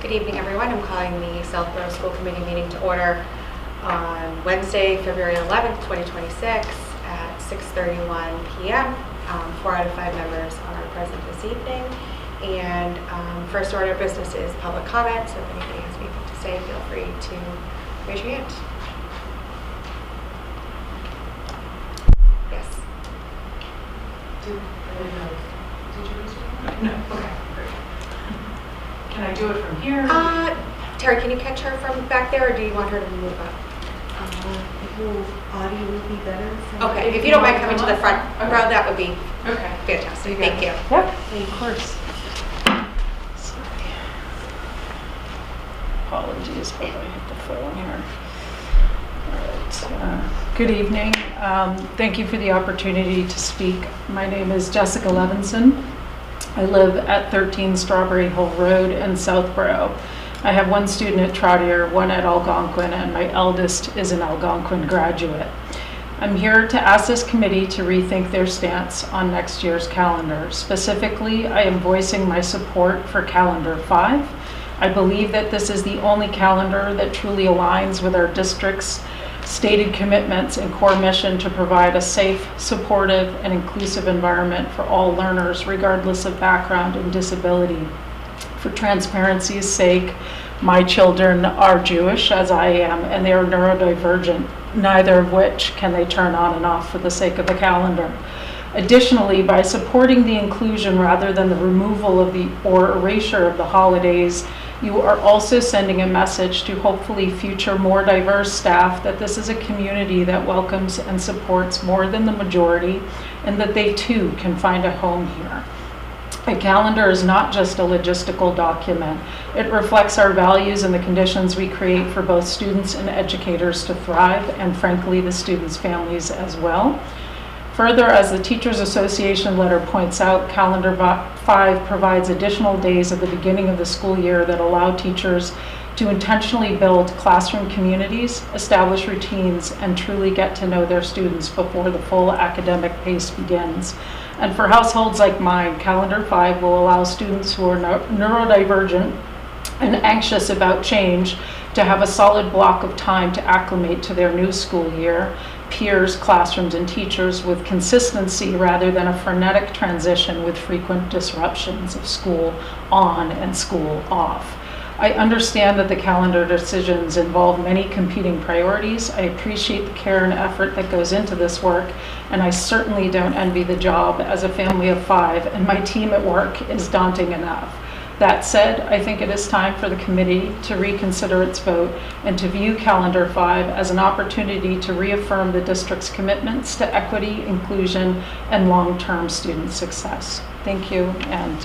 Good evening, everyone. I'm calling the Southborough School Committee meeting to order on Wednesday, February 11th, 2026 at 6:31 p.m. 4 out of 5 members are present this evening. And first order of business is public comment. So if anybody has anything to say, feel free to raise your hand. Yes. Did you raise your hand? No. Okay. Can I do it from here? Terry, can you catch her from back there, or do you want her to move up? Audio would be better. Okay, if you don't mind coming to the front row, that would be fantastic. Thank you. Yep, of course. Sorry. Apologies, but I hit the phone here. All right. Good evening. Thank you for the opportunity to speak. My name is Jessica Levinson. I live at 13 Strawberry Hill Road in Southborough. I have one student at Trotter, one at Algonquin, and my eldest is an Algonquin graduate. I'm here to ask this committee to rethink their stance on next year's calendar. Specifically, I am voicing my support for Calendar 5. I believe that this is the only calendar that truly aligns with our district's stated commitments and core mission to provide a safe, supportive, and inclusive environment for all learners, regardless of background and disability. For transparency's sake, my children are Jewish, as I am, and they are neurodivergent, neither of which can they turn on and off for the sake of the calendar. Additionally, by supporting the inclusion rather than the removal of or erasure of the holidays, you are also sending a message to hopefully future more diverse staff that this is a community that welcomes and supports more than the majority, and that they too can find a home here. A calendar is not just a logistical document. It reflects our values and the conditions we create for both students and educators to thrive, and frankly, the students' families as well. Further, as the Teachers Association letter points out, Calendar 5 provides additional days at the beginning of the school year that allow teachers to intentionally build classroom communities, establish routines, and truly get to know their students before the full academic pace begins. And for households like mine, Calendar 5 will allow students who are neurodivergent and anxious about change to have a solid block of time to acclimate to their new school year, peers, classrooms, and teachers with consistency rather than a frenetic transition with frequent disruptions of school on and school off. I understand that the calendar decisions involve many competing priorities. I appreciate the care and effort that goes into this work, and I certainly don't envy the job as a family of 5, and my team at work is daunting enough. That said, I think it is time for the committee to reconsider its vote and to view Calendar 5 as an opportunity to reaffirm the district's commitments to equity, inclusion, and long-term student success. Thank you, and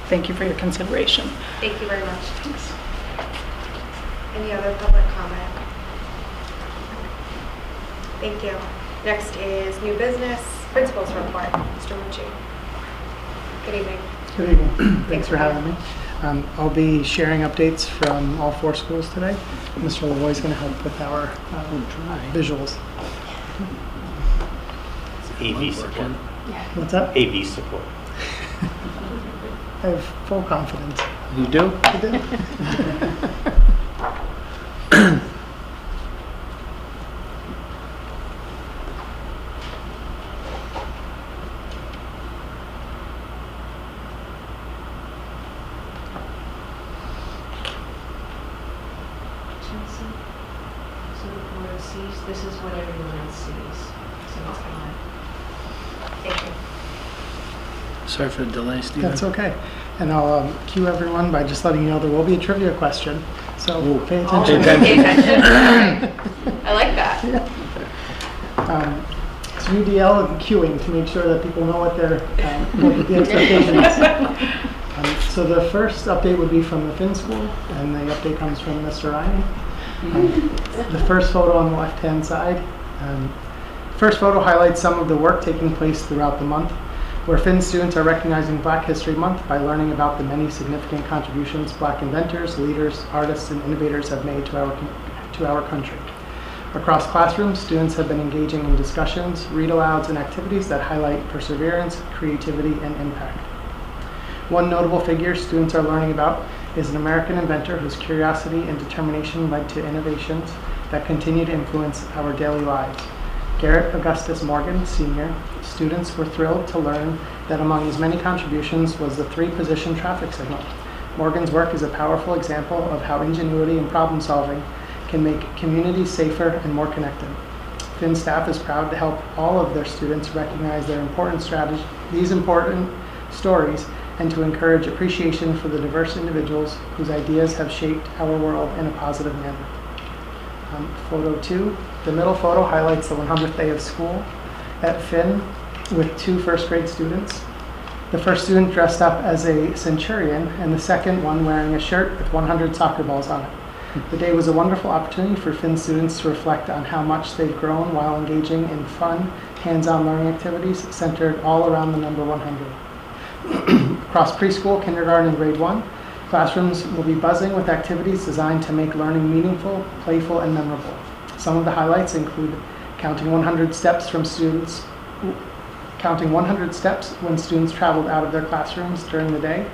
thank you for your consideration. Thank you very much. Thanks. Any other public comment? Thank you. Next is new business, principal's report. Mr. Mucci. Good evening. Good evening. Thanks for having me. I'll be sharing updates from all 4 schools today. Mr. Lavoie is going to help with our visuals. AV support. What's up? AV support. I have full confidence. You do? I do. So the board sees, this is what everyone else sees. So it's fine. Thank you. Sorry for the delay, Stephen. That's okay. And I'll cue everyone by just letting you know there will be a trivia question. So pay attention. Pay attention. I like that. Yeah. It's UDL and queuing to make sure that people know what what the expectation is. So the first update would be from the Finn School, and the update comes from Mr. Ryan. The first photo on the left-hand side. First photo highlights some of the work taking place throughout the month, where Finn students are recognizing Black History Month by learning about the many significant contributions Black inventors, leaders, artists, and innovators have made to our country. Across classrooms, students have been engaging in discussions, read-alouds, and activities that highlight perseverance, creativity, and impact. One notable figure students are learning about is an American inventor whose curiosity and determination led to innovations that continue to influence our daily lives. Garrett Augustus Morgan, Sr. Students were thrilled to learn that among his many contributions was the 3-position traffic signal. Morgan's work is a powerful example of how ingenuity and problem solving can make communities safer and more connected. Finn staff is proud to help all of their students recognize these important stories and to encourage appreciation for the diverse individuals whose ideas have shaped our world in a positive manner. Photo 2. The middle photo highlights the 100th day of school at Finn with 2 first-grade students. The first student dressed up as a centurion and the second one wearing a shirt with 100 soccer balls on it. The day was a wonderful opportunity for Finn students to reflect on how much they've grown while engaging in fun, hands-on learning activities centered all around the number 100. Across preschool, kindergarten, and grade 1, classrooms will be buzzing with activities designed to make learning meaningful, playful, and memorable. Some of the highlights include counting 100 steps when students traveled out of their classrooms during the day,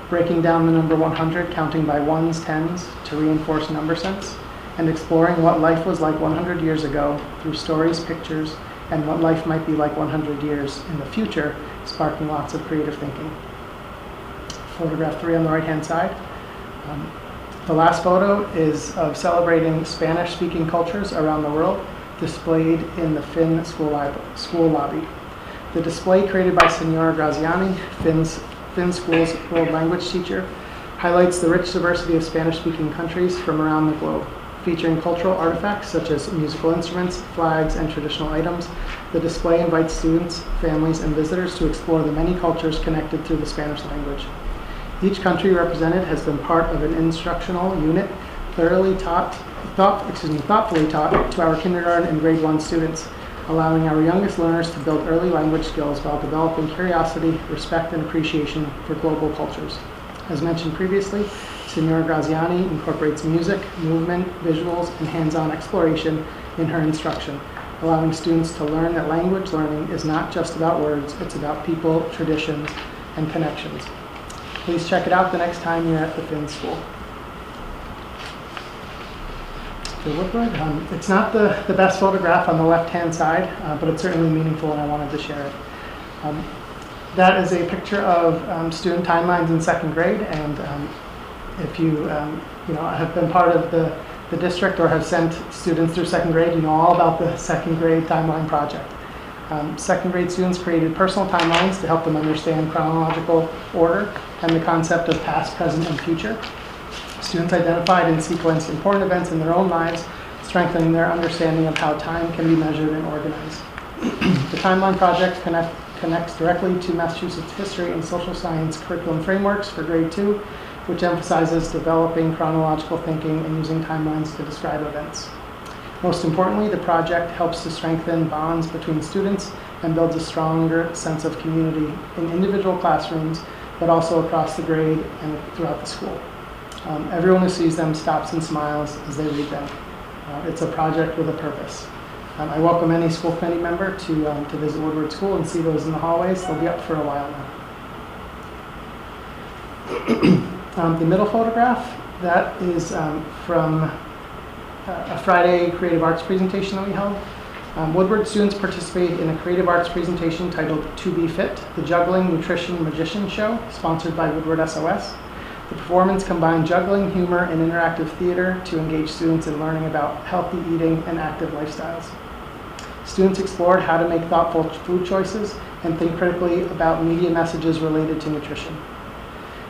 breaking down the number 100, counting by ones, tens to reinforce number sense, and exploring what life was like 100 years ago through stories, pictures, and what life might be like 100 years in the future, sparking lots of creative thinking. Photograph 3 on the right-hand side. The last photo is of celebrating Spanish-speaking cultures around the world, displayed in the Finn school lobby. The display, created by Signora Graziani, Finn School's world language teacher, highlights the rich diversity of Spanish-speaking countries from around the globe. Featuring cultural artifacts such as musical instruments, flags, and traditional items, the display invites students, families, and visitors to explore the many cultures connected through the Spanish language. Each country represented has been part of an instructional unit thoughtfully taught to our kindergarten and grade 1 students, allowing our youngest learners to build early language skills while developing curiosity, respect, and appreciation for global cultures. As mentioned previously, Signora Graziani incorporates music, movement, visuals, and hands-on exploration in her instruction, allowing students to learn that language learning is not just about words, it's about people, traditions, and connections. Please check it out the next time you're at the Finn School. So Woodward, it's not the best photograph on the left-hand side, but it's certainly meaningful and I wanted to share it. That is a picture of student timelines in 2nd grade, and if you have been part of the district or have sent students through 2nd grade, you know all about the 2nd grade timeline project. 2nd grade students created personal timelines to help them understand chronological order and the concept of past, present, and future. Students identified and sequenced important events in their own lives, strengthening their understanding of how time can be measured and organized. The timeline project connects directly to Massachusetts history and social science curriculum frameworks for grade 2, which emphasizes developing chronological thinking and using timelines to describe events. Most importantly, the project helps to strengthen bonds between students and builds a stronger sense of community in individual classrooms, but also across the grade and throughout the school. Everyone who sees them stops and smiles as they read them. It's a project with a purpose. I welcome any school committee member to visit Woodward School and see those in the hallways. They'll be up for a while now. The middle photograph, that is from a Friday creative arts presentation that we held. Woodward students participated in a creative arts presentation titled To Be Fit, the Juggling Nutrition Magician Show, sponsored by Woodward SOS. The performance combined juggling, humor, and interactive theater to engage students in learning about healthy eating and active lifestyles. Students explored how to make thoughtful food choices and think critically about media messages related to nutrition.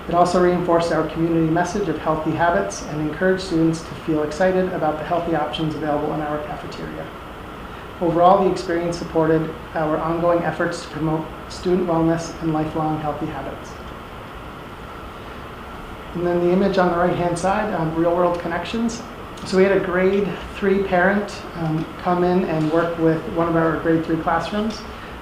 It also reinforced our community message of healthy habits and encouraged students to feel excited about the healthy options available in our cafeteria. Overall, the experience supported our ongoing efforts to promote student wellness and lifelong healthy habits. And then the image on the right-hand side, real-world connections. So we had a grade 3 parent come in and work with one of our grade 3 classrooms.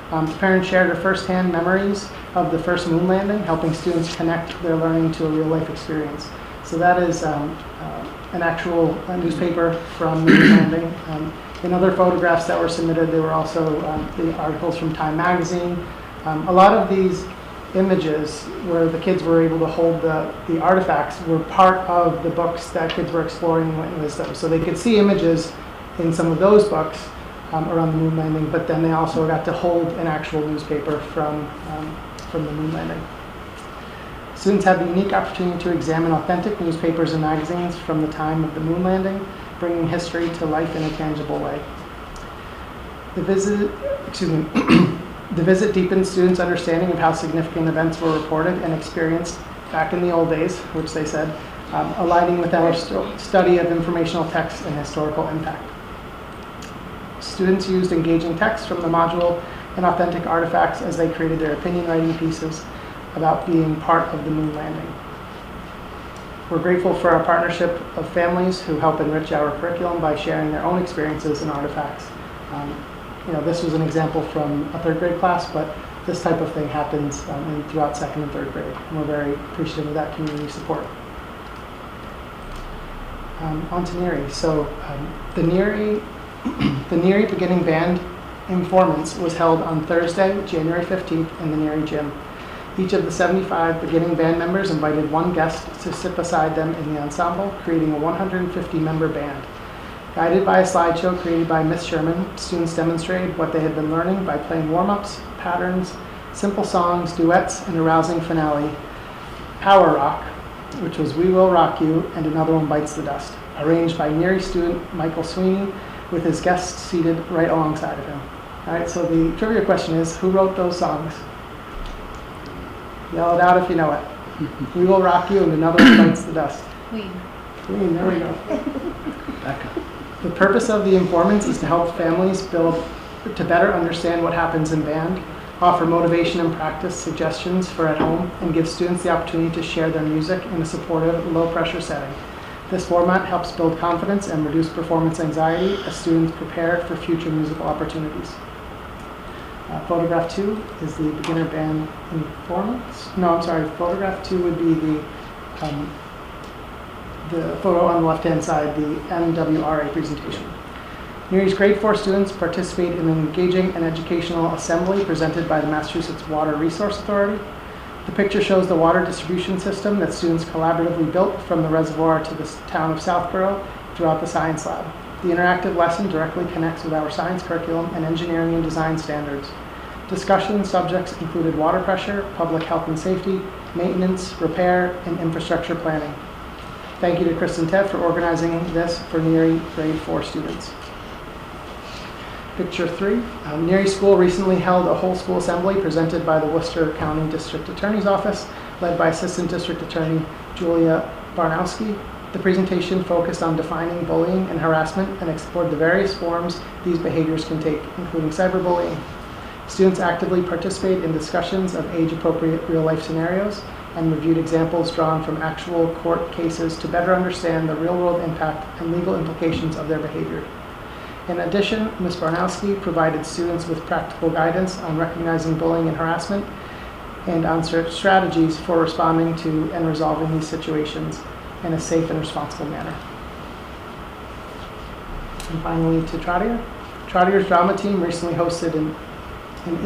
The parent shared her firsthand memories of the first moon landing, helping students connect their learning to a real-life experience. So that is an actual newspaper from the moon landing. In other photographs that were submitted, there were also the articles from Time Magazine. A lot of these images where the kids were able to hold the artifacts were part of the books that kids were exploring in wisdom. So they could see images in some of those books around the moon landing, but then they also got to hold an actual newspaper from the moon landing. Students had the unique opportunity to examine authentic newspapers and magazines from the time of the moon landing, bringing history to life in a tangible way. The visit deepened students' understanding of how significant events were reported and experienced back in the old days, which they said, aligning with our study of informational text and historical impact. Students used engaging text from the module and authentic artifacts as they created their opinion writing pieces about being part of the moon landing. We're grateful for our partnership of families who help enrich our curriculum by sharing their own experiences and artifacts. This was an example from a third grade class, but this type of thing happens throughout second and third grade, and we're very appreciative of that community support. On to NERI. So the NERI beginning band performance was held on Thursday, January 15th in the NERI gym. Each of the 75 beginning band members invited one guest to sit beside them in the ensemble, creating a 150-member band. Guided by a slideshow created by Miss Sherman, students demonstrated what they had been learning by playing warm-ups, patterns, simple songs, duets, and a rousing finale, Power Rock, which was We Will Rock You, and Another One Bites the Dust, arranged by NERI student Michael Sweeney, with his guests seated right alongside of him. All right, so the trivia question is, who wrote those songs? Yell it out if you know it. We Will Rock You and Another One Bites the Dust. Queen. Queen, there we go. Becca. The purpose of the informants is to help families to better understand what happens in band, offer motivation and practice suggestions for at home, and give students the opportunity to share their music in a supportive, low-pressure setting. This format helps build confidence and reduce performance anxiety as students prepare for future musical opportunities. Photograph 2 is the beginner band performance. No, I'm sorry. Photograph 2 would be the photo on the left-hand side, the MWRA presentation. NERI's grade 4 students participate in an engaging and educational assembly presented by the Massachusetts Water Resource Authority. The picture shows the water distribution system that students collaboratively built from the reservoir to the town of Southborough throughout the science lab. The interactive lesson directly connects with our science curriculum and engineering and design standards. Discussion subjects included water pressure, public health and safety, maintenance, repair, and infrastructure planning. Thank you to Chris and Ted for organizing this for NERI grade 4 students. Picture 3. NERI School recently held a whole school assembly presented by the Worcester County District Attorney's Office, led by Assistant District Attorney Julia Barnowski. The presentation focused on defining bullying and harassment and explored the various forms these behaviors can take, including cyberbullying. Students actively participate in discussions of age-appropriate real-life scenarios and reviewed examples drawn from actual court cases to better understand the real-world impact and legal implications of their behavior. In addition, Ms. Barnowski provided students with practical guidance on recognizing bullying and harassment and on strategies for responding to and resolving these situations in a safe and responsible manner. And finally, to Trotter. Trotter's drama team recently hosted an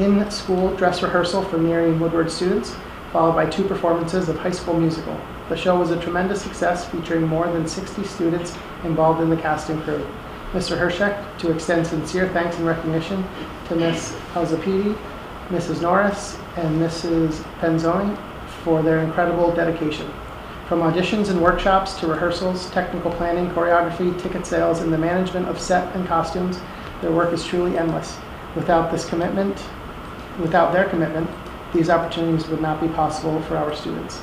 in-school dress rehearsal for NERI and Woodward students, followed by 2 performances of High School Musical. The show was a tremendous success, featuring more than 60 students involved in the cast and crew. Mr. Hershek, to extend sincere thanks and recognition to Ms. Alzapidi, Mrs. Norris, and Mrs. Penzoni for their incredible dedication. From auditions and workshops to rehearsals, technical planning, choreography, ticket sales, and the management of set and costumes, their work is truly endless. Without their commitment, these opportunities would not be possible for our students.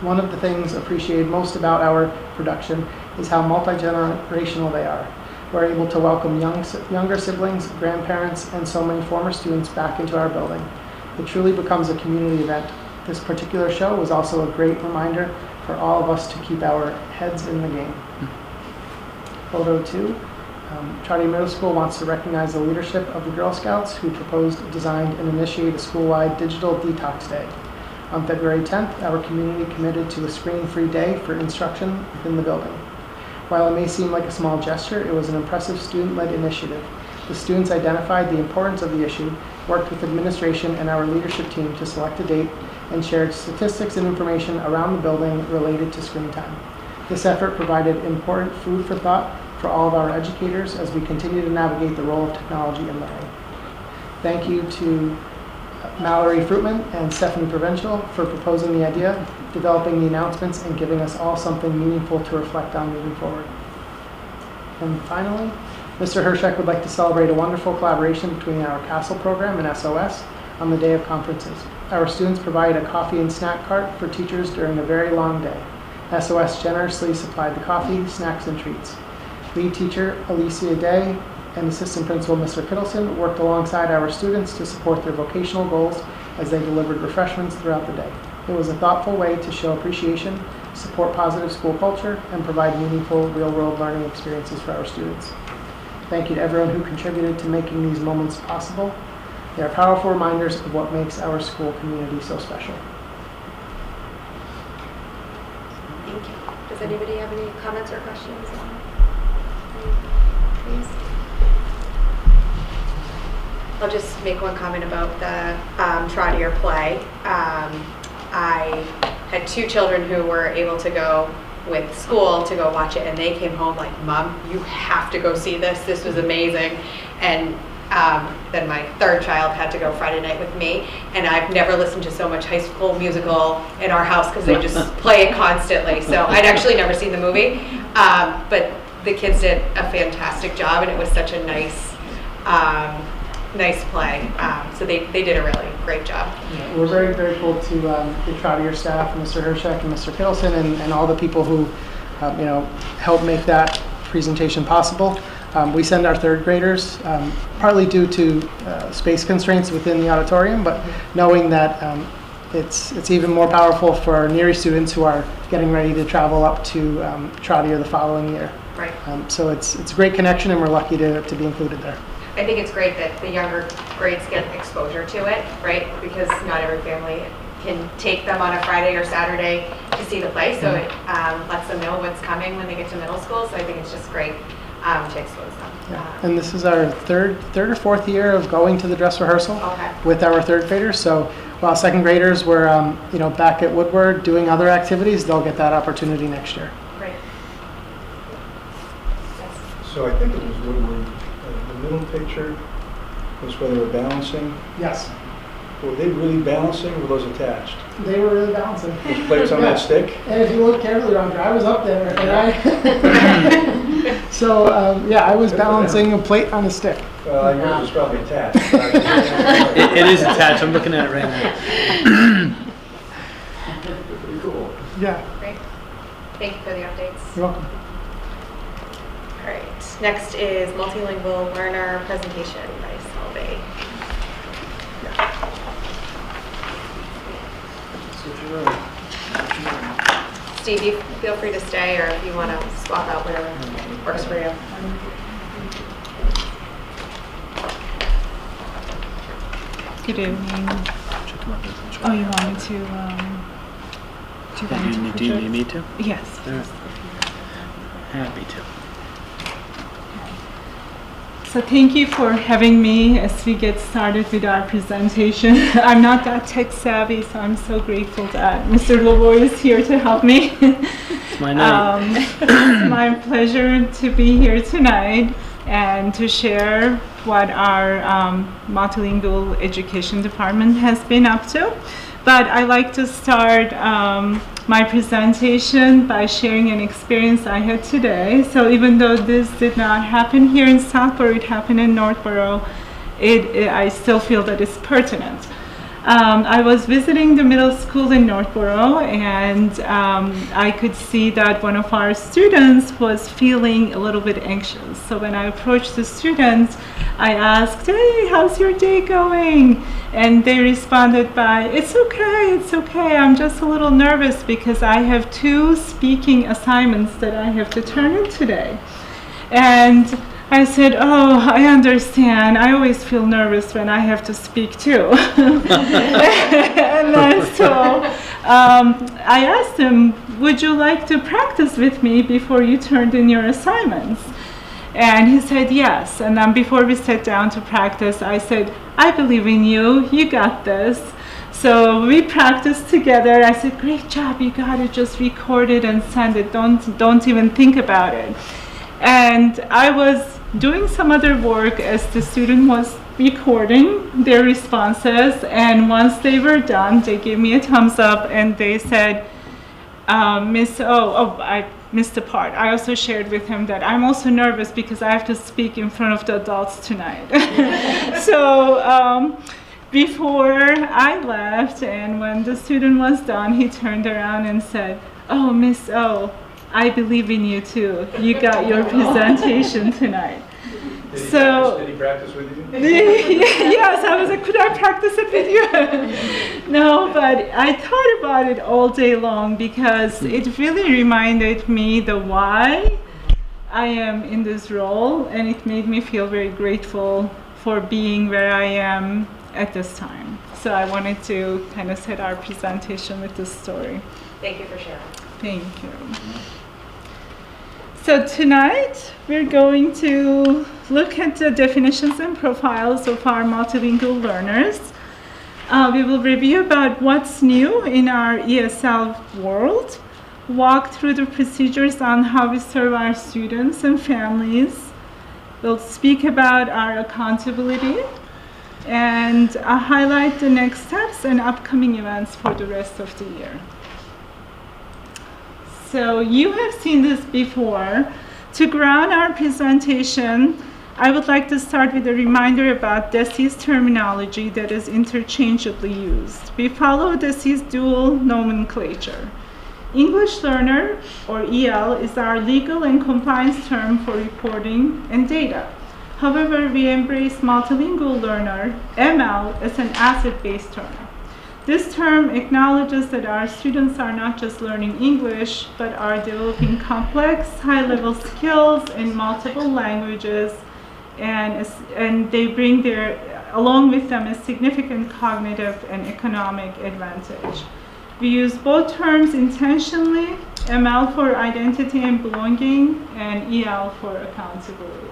One of the things appreciated most about our production is how multi-generational they are. We're able to welcome younger siblings, grandparents, and so many former students back into our building. It truly becomes a community event. This particular show was also a great reminder for all of us to keep our heads in the game. Photo 2. Trotter Middle School wants to recognize the leadership of the Girl Scouts who proposed, designed, and initiated a school-wide digital detox day. On February 10th, our community committed to a screen-free day for instruction within the building. While it may seem like a small gesture, it was an impressive student-led initiative. The students identified the importance of the issue worked with administration and our leadership team to select a date and shared statistics and information around the building related to screen time. This effort provided important food for thought for all of our educators as we continue to navigate the role of technology in learning. Thank you to Mallory Fruitman and Stephanie Provincial for proposing the idea, developing the announcements, and giving us all something meaningful to reflect on moving forward. And finally, Mr. Hershek would like to celebrate a wonderful collaboration between our CASTLE program and SOS on the day of conferences. Our students provided a coffee and snack cart for teachers during a very long day. SOS generously supplied the coffee, snacks, and treats. Lead teacher Alicia Day and assistant principal Mr. Kittleson worked alongside our students to support their vocational goals as they delivered refreshments throughout the day. It was a thoughtful way to show appreciation, support positive school culture, and provide meaningful real-world learning experiences for our students. Thank you to everyone who contributed to making these moments possible. They are powerful reminders of what makes our school community so special. Thank you. Does anybody have any comments or questions? Please. I'll just make one comment about the Trotter play. I had two children who were able to go with school to go watch it, and they came home like, "Mom, you have to go see this. This was amazing." And then my third child had to go Friday night with me, and I've never listened to so much High School Musical in our house because they just play it constantly. So I'd actually never seen the movie, but the kids did a fantastic job, and it was such a nice play. So they did a really great job. Yeah, we're very grateful to the Trotter staff, Mr. Hershek and Mr. Kittleson, and all the people who helped make that presentation possible. We send our third graders, partly due to space constraints within the auditorium, but knowing that it's even more powerful for our Neary students who are getting ready to travel up to Trotter the following year. Right. So it's a great connection, and we're lucky to be included there. I think it's great that the younger grades get exposure to it, right? Because not every family can take them on a Friday or Saturday to see the play, so it lets them know what's coming when they get to middle school. So I think it's just great to expose them. Yeah. And this is our third or fourth year of going to the dress rehearsal with our third graders. So while second graders were back at Woodward doing other activities, they'll get that opportunity next year. Great. So I think it was Woodward. The middle picture was where they were balancing. Yes. Were they really balancing, or were those attached? They were really balancing. Those plates on that stick? And if you look carefully around here, I was up there, and so I was balancing a plate on a stick. Well, yours was probably attached. It is attached. I'm looking at it right now. Pretty cool. Yeah. Great. Thank you for the updates. You're welcome. All right. Next is multilingual learner presentation by Selby. Steve, you feel free to stay, or if you want to swap out, whatever works for you. Good evening. Oh, you want me to Do you need me to? Yes. All right. Happy to. So thank you for having me as we get started with our presentation. I'm not that tech savvy, so I'm so grateful that Mr. Lavoie is here to help me. It's my night. It's my pleasure to be here tonight and to share what our multilingual education department has been up to. But I like to start my presentation by sharing an experience I had today. So even though this did not happen here in Southborough, it happened in Northborough, I still feel that it's pertinent. I was visiting the middle school in Northborough, and I could see that one of our students was feeling a little bit anxious. So when I approached the students, I asked, "Hey, how's your day going?" And they responded by, "It's okay, I'm just a little nervous because I have 2 speaking assignments that I have to turn in today." And I said, "Oh, I understand. I always feel nervous when I have to speak too." And then so I asked him, "Would you like to practice with me before you turned in your assignments?" And he said yes. And then before we sat down to practice, I said, I believe in you. You got this. So we practiced together. I said, great job. You got it. Just record it and send it. Don't even think about it. And I was doing some other work as the student was recording their responses. And once they were done, they gave me a thumbs up and they said, I missed a part. I also shared with him that I'm also nervous because I have to speak in front of the adults tonight. So before I left and when the student was done, he turned around and said, oh, Miss O, I believe in you too. You got your presentation tonight. Did he practice with you? Yes, I was like, could I practice it with you? No, but I thought about it all day long because it really reminded me the why I am in this role, and it made me feel very grateful for being where I am at this time. So I wanted to kind of set our presentation with this story. Thank you for sharing. Thank you. So tonight we're going to look at the definitions and profiles of our multilingual learners. We will review about what's new in our ESL world, walk through the procedures on how we serve our students and families. We'll speak about our accountability and highlight the next steps and upcoming events for the rest of the year. So you have seen this before. To ground our presentation, I would like to start with a reminder about DESI's terminology that is interchangeably used. We follow DESI's dual nomenclature. English learner, or EL, is our legal and compliance term for reporting and data. However, we embrace multilingual learner, ML, as an asset-based term. This term acknowledges that our students are not just learning English, but are developing complex, high-level skills in multiple languages, and they bring along with them a significant cognitive and economic advantage. We use both terms intentionally, ML for identity and belonging, and EL for accountability.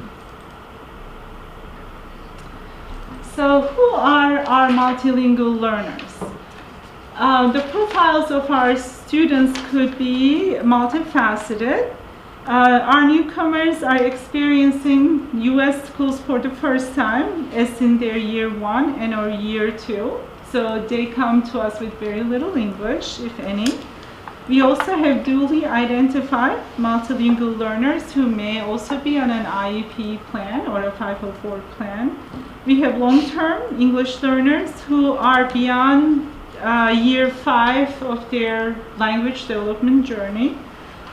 So who are our multilingual learners? The profiles of our students could be multifaceted. Our newcomers are experiencing U.S. schools for the first time, as in their year 1 and or year 2. So they come to us with very little English, if any. We also have duly identified multilingual learners who may also be on an IEP plan or a 504 plan. We have long-term English learners who are beyond year 5 of their language development journey.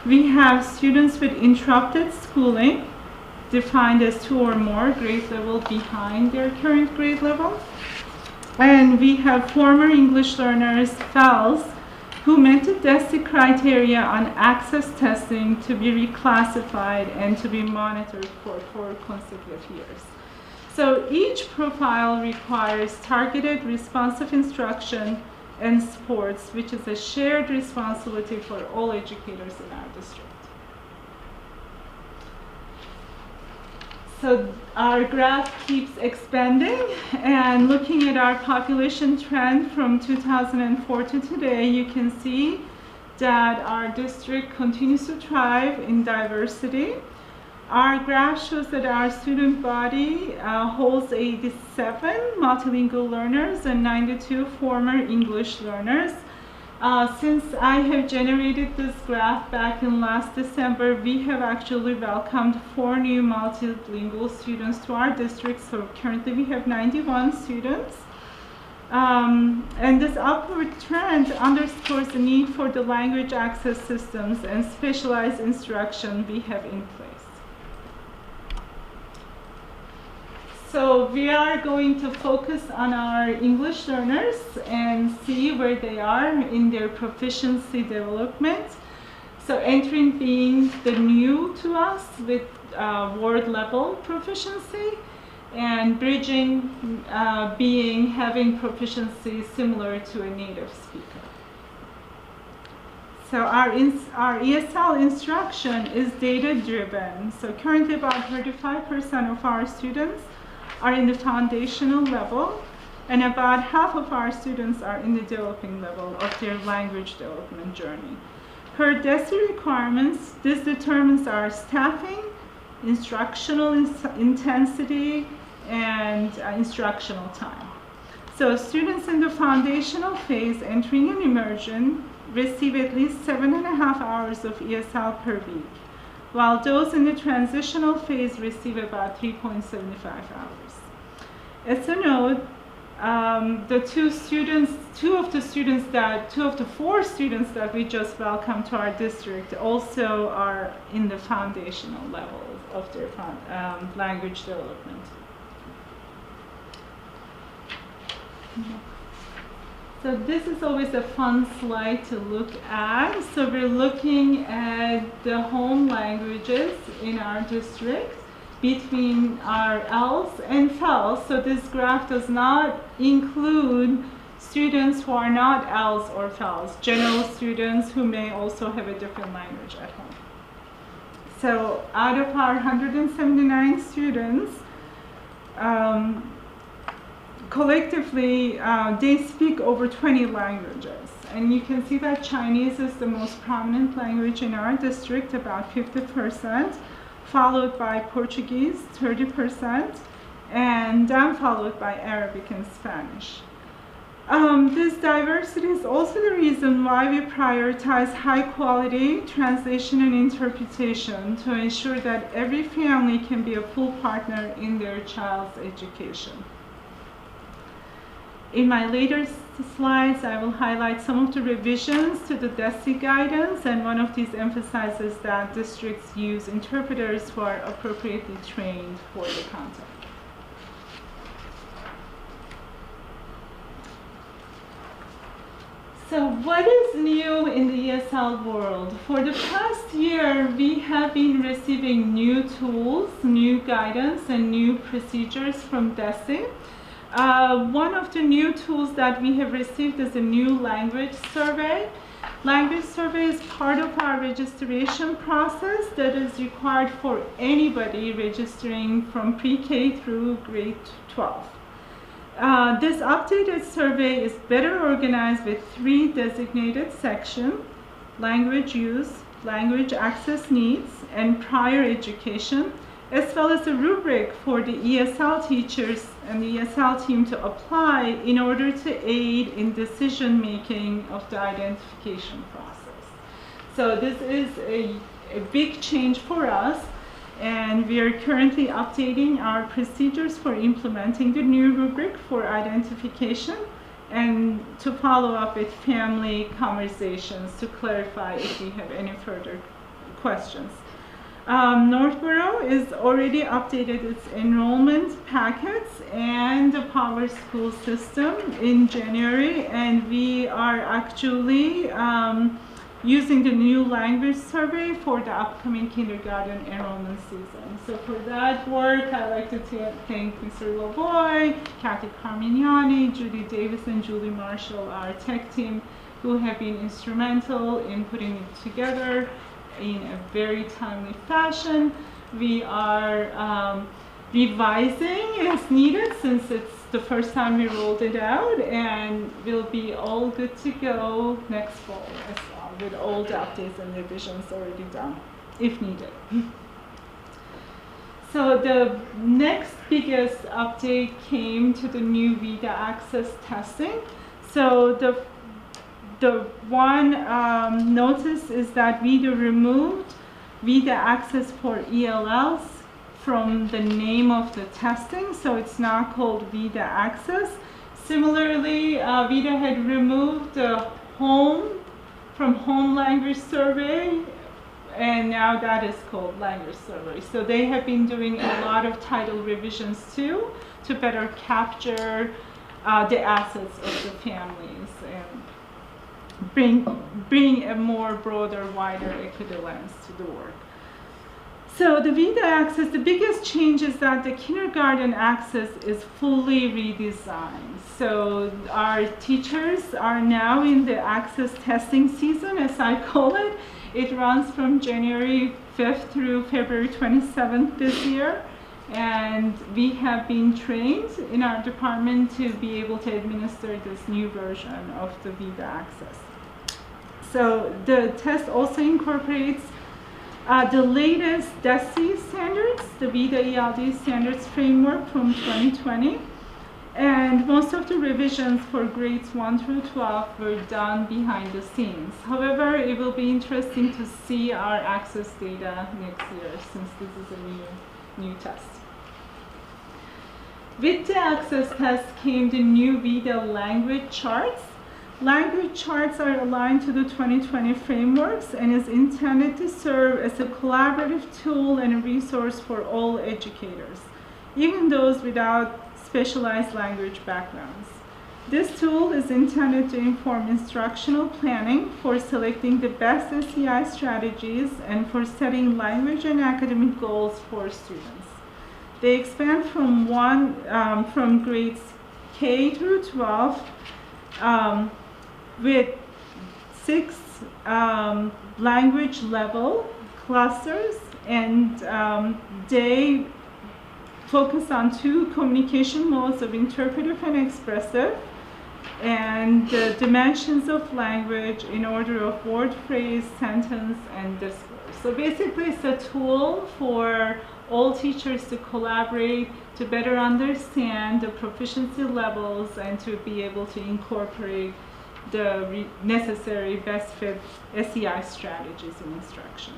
We have students with interrupted schooling, defined as 2 or more grade level behind their current grade level. And we have former English learners, FELS, who met the DESI criteria on access testing to be reclassified and to be monitored for 4 consecutive years. So each profile requires targeted responsive instruction and supports, which is a shared responsibility for all educators in our district. So our graph keeps expanding, and looking at our population trend from 2004 to today, you can see that our district continues to thrive in diversity. Our graph shows that our student body holds 87 multilingual learners and 92 former English learners. Since I have generated this graph back in last December, we have actually welcomed 4 new multilingual students to our district. So currently we have 91 students. And this upward trend underscores the need for the language access systems and specialized instruction we have in place. So we are going to focus on our English learners and see where they are in their proficiency development. So entering being the new to us with word level proficiency, and bridging having proficiency similar to a native speaker. So our ESL instruction is data-driven. So currently about 35% of our students are in the foundational level, and about half of our students are in the developing level of their language development journey. Per DESI requirements, this determines our staffing, instructional intensity, and instructional time. So students in the foundational phase entering an immersion receive at least 7.5 hours of ESL per week, while those in the transitional phase receive about 3.75 hours. As a note, the two of the four students that we just welcomed to our district also are in the foundational level of their language development. So this is always a fun slide to look at. So we're looking at the home languages in our district between our ELs and FELs. So this graph does not include students who are not ELs or FELs, general students who may also have a different language at home. So out of our 179 students, collectively, they speak over 20 languages. And you can see that Chinese is the most prominent language in our district, about 50%, followed by Portuguese, 30%, and then followed by Arabic and Spanish. This diversity is also the reason why we prioritize high-quality translation and interpretation to ensure that every family can be a full partner in their child's education. In my later slides, I will highlight some of the revisions to the DESI guidance, and one of these emphasizes that districts use interpreters who are appropriately trained for the content. So what is new in the ESL world? For the past year, we have been receiving new tools, new guidance, and new procedures from DESI. One of the new tools that we have received is a new language survey. Language survey is part of our registration process that is required for anybody registering from pre-K through grade 12. This updated survey is better organized with 3 designated sections: language use, language access needs, and prior education, as well as a rubric for the ESL teachers and the ESL team to apply in order to aid in decision-making of the identification process. So this is a big change for us, and we are currently updating our procedures for implementing the new rubric for identification and to follow up with family conversations to clarify if we have any further questions. Northborough is already updated its enrollment packets and the Power School system in January, and we are actually using the new language survey for the upcoming kindergarten enrollment season. So for that work, I'd like to thank Mr. Lavoy, Kathy Carmignani, Judy Davis, and Julie Marshall, our tech team, who have been instrumental in putting it together in a very timely fashion. We are revising as needed since it's the first time we rolled it out, and we'll be all good to go next fall as well, with all the updates and revisions already done, if needed. So the next biggest update came to the new VITA access testing. So the one notice is that VITA removed VITA access for ELLs from the name of the testing, so it's now called VITA access. Similarly, VITA had removed the home from home language survey, and now that is called language survey. So they have been doing a lot of title revisions too, to better capture the assets of the families and bring a more broader, wider equivalence to the work. So the VIDA access, the biggest change is that the kindergarten access is fully redesigned. So our teachers are now in the access testing season, as I call it. It runs from January 5th through February 27th this year. And we have been trained in our department to be able to administer this new version of the VIDA access. So the test also incorporates the latest DESI standards, the VIDA ELD standards framework from 2020. And most of the revisions for grades 1 through 12 were done behind the scenes. However, it will be interesting to see our access data next year since this is a new test. With the access test came the new VIDA language charts. Language charts are aligned to the 2020 frameworks and is intended to serve as a collaborative tool and a resource for all educators, even those without specialized language backgrounds. This tool is intended to inform instructional planning for selecting the best SEI strategies and for setting language and academic goals for students. They expand from grades K through 12 with 6 language level clusters, and they focus on 2 communication modes of interpretive and expressive, and the dimensions of language in order of word, phrase, sentence, and discourse. So basically it's a tool for all teachers to collaborate, to better understand the proficiency levels, and to be able to incorporate the necessary best fit SEI strategies in instruction.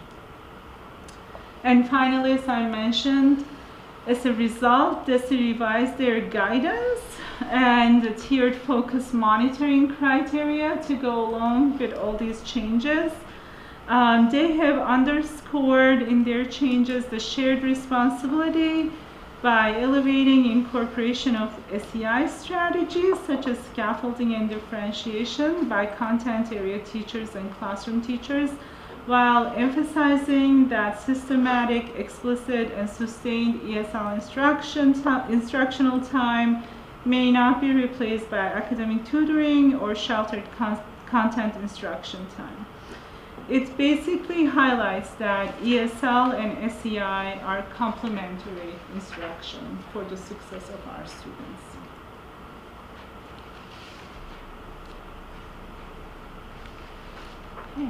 And finally, as I mentioned, as a result, DESI revised their guidance and the tiered focus monitoring criteria to go along with all these changes. They have underscored in their changes the shared responsibility by elevating incorporation of SEI strategies such as scaffolding and differentiation by content area teachers and classroom teachers, while emphasizing that systematic, explicit, and sustained ESL instructional time may not be replaced by academic tutoring or sheltered content instruction time. It basically highlights that ESL and SEI are complementary instruction for the success of our students. Okay.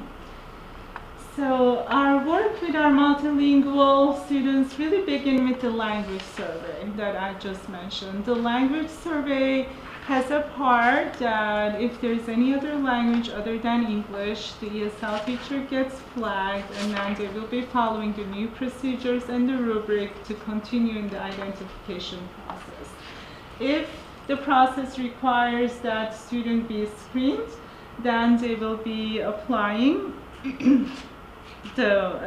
So our work with our multilingual students really begin with the language survey that I just mentioned. The language survey has a part that if there's any other language other than English, the ESL teacher gets flagged, and then they will be following the new procedures and the rubric to continue in the identification process. If the process requires that student be screened, then they will be applying the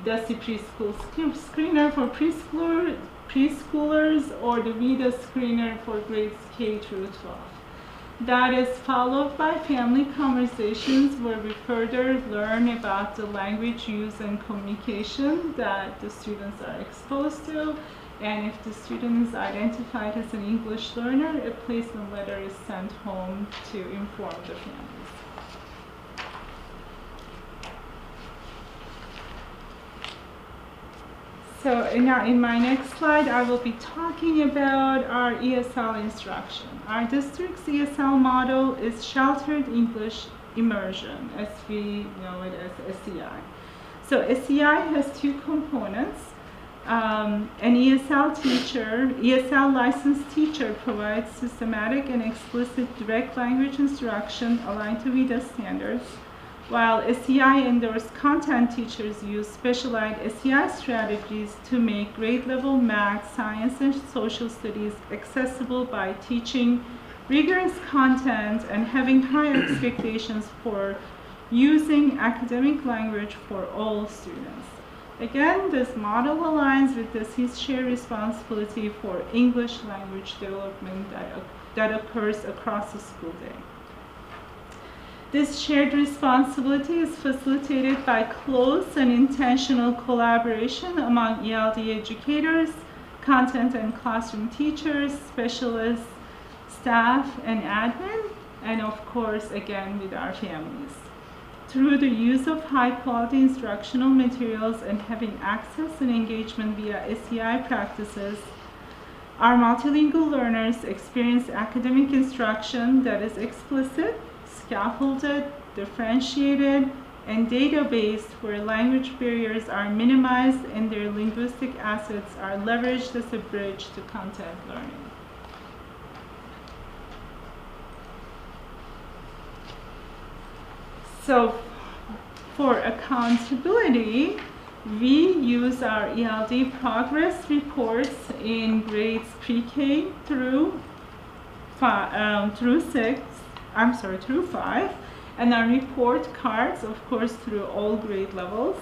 DESI preschool screener for preschoolers or the VIDA screener for grades K through 12. That is followed by family conversations where we further learn about the language use and communication that the students are exposed to. And if the student is identified as an English learner, a placement letter is sent home to inform the families. So now in my next slide, I will be talking about our ESL instruction. Our district's ESL model is sheltered English immersion, as we know it as SEI. So SEI has 2 components. An ESL licensed teacher provides systematic and explicit direct language instruction aligned to VIDA standards, while SEI-endorsed content teachers use specialized SEI strategies to make grade-level math, science, and social studies accessible by teaching rigorous content and having high expectations for using academic language for all students. Again, this model aligns with DESI's shared responsibility for English language development that occurs across the school day. This shared responsibility is facilitated by close and intentional collaboration among ELD educators, content and classroom teachers, specialists, staff, and admin, and of course, again, with our families. Through the use of high-quality instructional materials and having access and engagement via SEI practices, our multilingual learners experience academic instruction that is explicit, scaffolded, differentiated, and data-based, where language barriers are minimized and their linguistic assets are leveraged as a bridge to content learning. So for accountability, we use our ELD progress reports in grades pre-K through 5, and our report cards, of course, through all grade levels.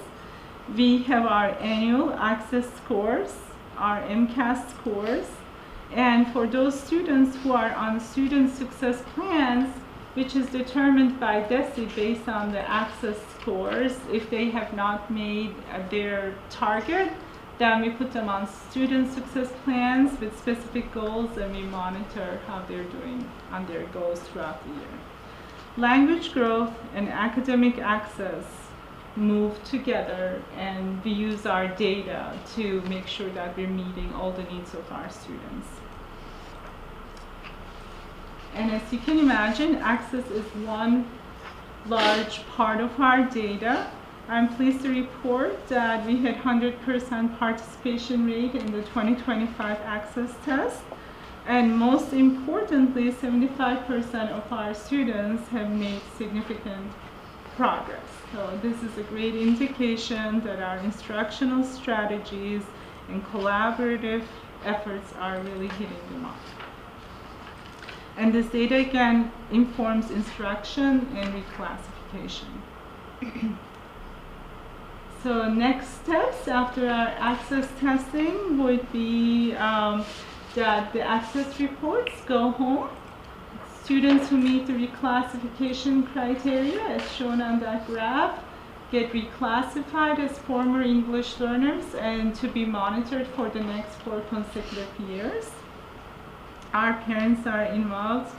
We have our annual access scores, our MCAS scores, and for those students who are on student success plans, which is determined by DESI based on the access scores. If they have not made their target, then we put them on student success plans with specific goals, and we monitor how they're doing on their goals throughout the year. Language growth and academic access move together, and we use our data to make sure that we're meeting all the needs of our students. And as you can imagine, access is one large part of our data. I'm pleased to report that we had 100% participation rate in the 2025 access test. And most importantly, 75% of our students have made significant progress. So this is a great indication that our instructional strategies and collaborative efforts are really hitting the mark. And this data again informs instruction and reclassification. So next steps after our access testing would be that the access reports go home. Students who meet the reclassification criteria, as shown on that graph, get reclassified as former English learners and to be monitored for the next 4 consecutive years. Our parents are involved,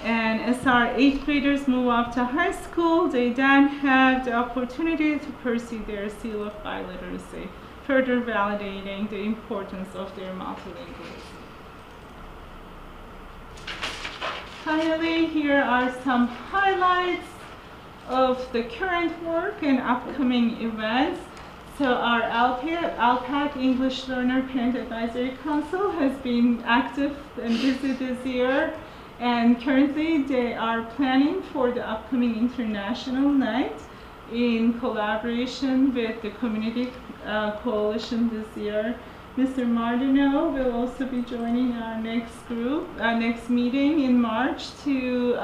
and as our 8th graders move up to high school, they then have the opportunity to pursue their seal of biliteracy, further validating the importance of their multilingualism. Finally, here are some highlights of the current work and upcoming events. So our ALPAC English Learner Parent Advisory Council has been active and busy this year, and currently they are planning for the upcoming International Night in collaboration with the Community Coalition this year. Mr. Martineau will also be joining our next meeting in March to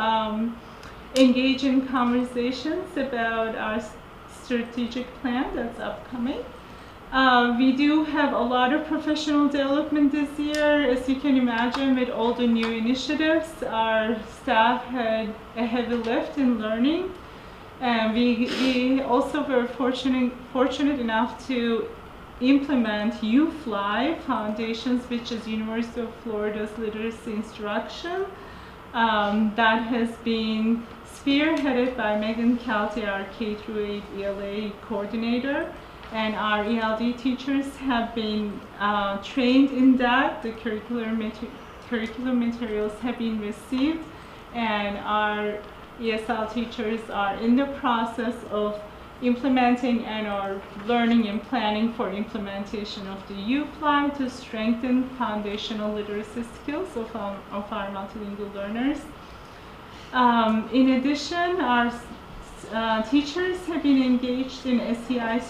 engage in conversations about our strategic plan that's upcoming. We do have a lot of professional development this year. As you can imagine, with all the new initiatives, our staff had a heavy lift in learning. And we also were fortunate enough to implement UFly Foundations, which is University of Florida's literacy instruction. That has been spearheaded by Megan Kelty, our K-8 ELA coordinator, and our ELD teachers have been trained in that. The curriculum materials have been received, and our ESL teachers are in the process of implementing and are learning and planning for implementation of the UFly to strengthen foundational literacy skills of our multilingual learners. In addition, our teachers have been engaged in SEI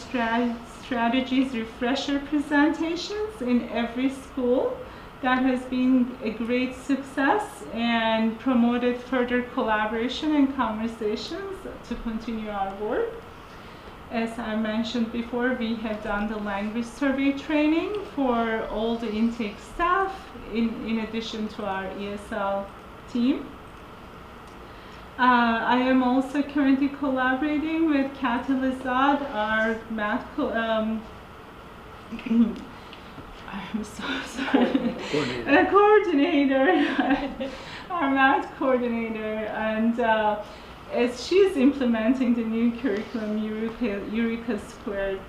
strategies refresher presentations in every school. That has been a great success and promoted further collaboration and conversations to continue our work. As I mentioned before, we have done the language survey training for all the intake staff in addition to our ESL team. I am also currently collaborating with Kathy Lizad, our math I'm so sorry. A coordinator, our math coordinator, and as she's implementing the new curriculum, Eureka Squared,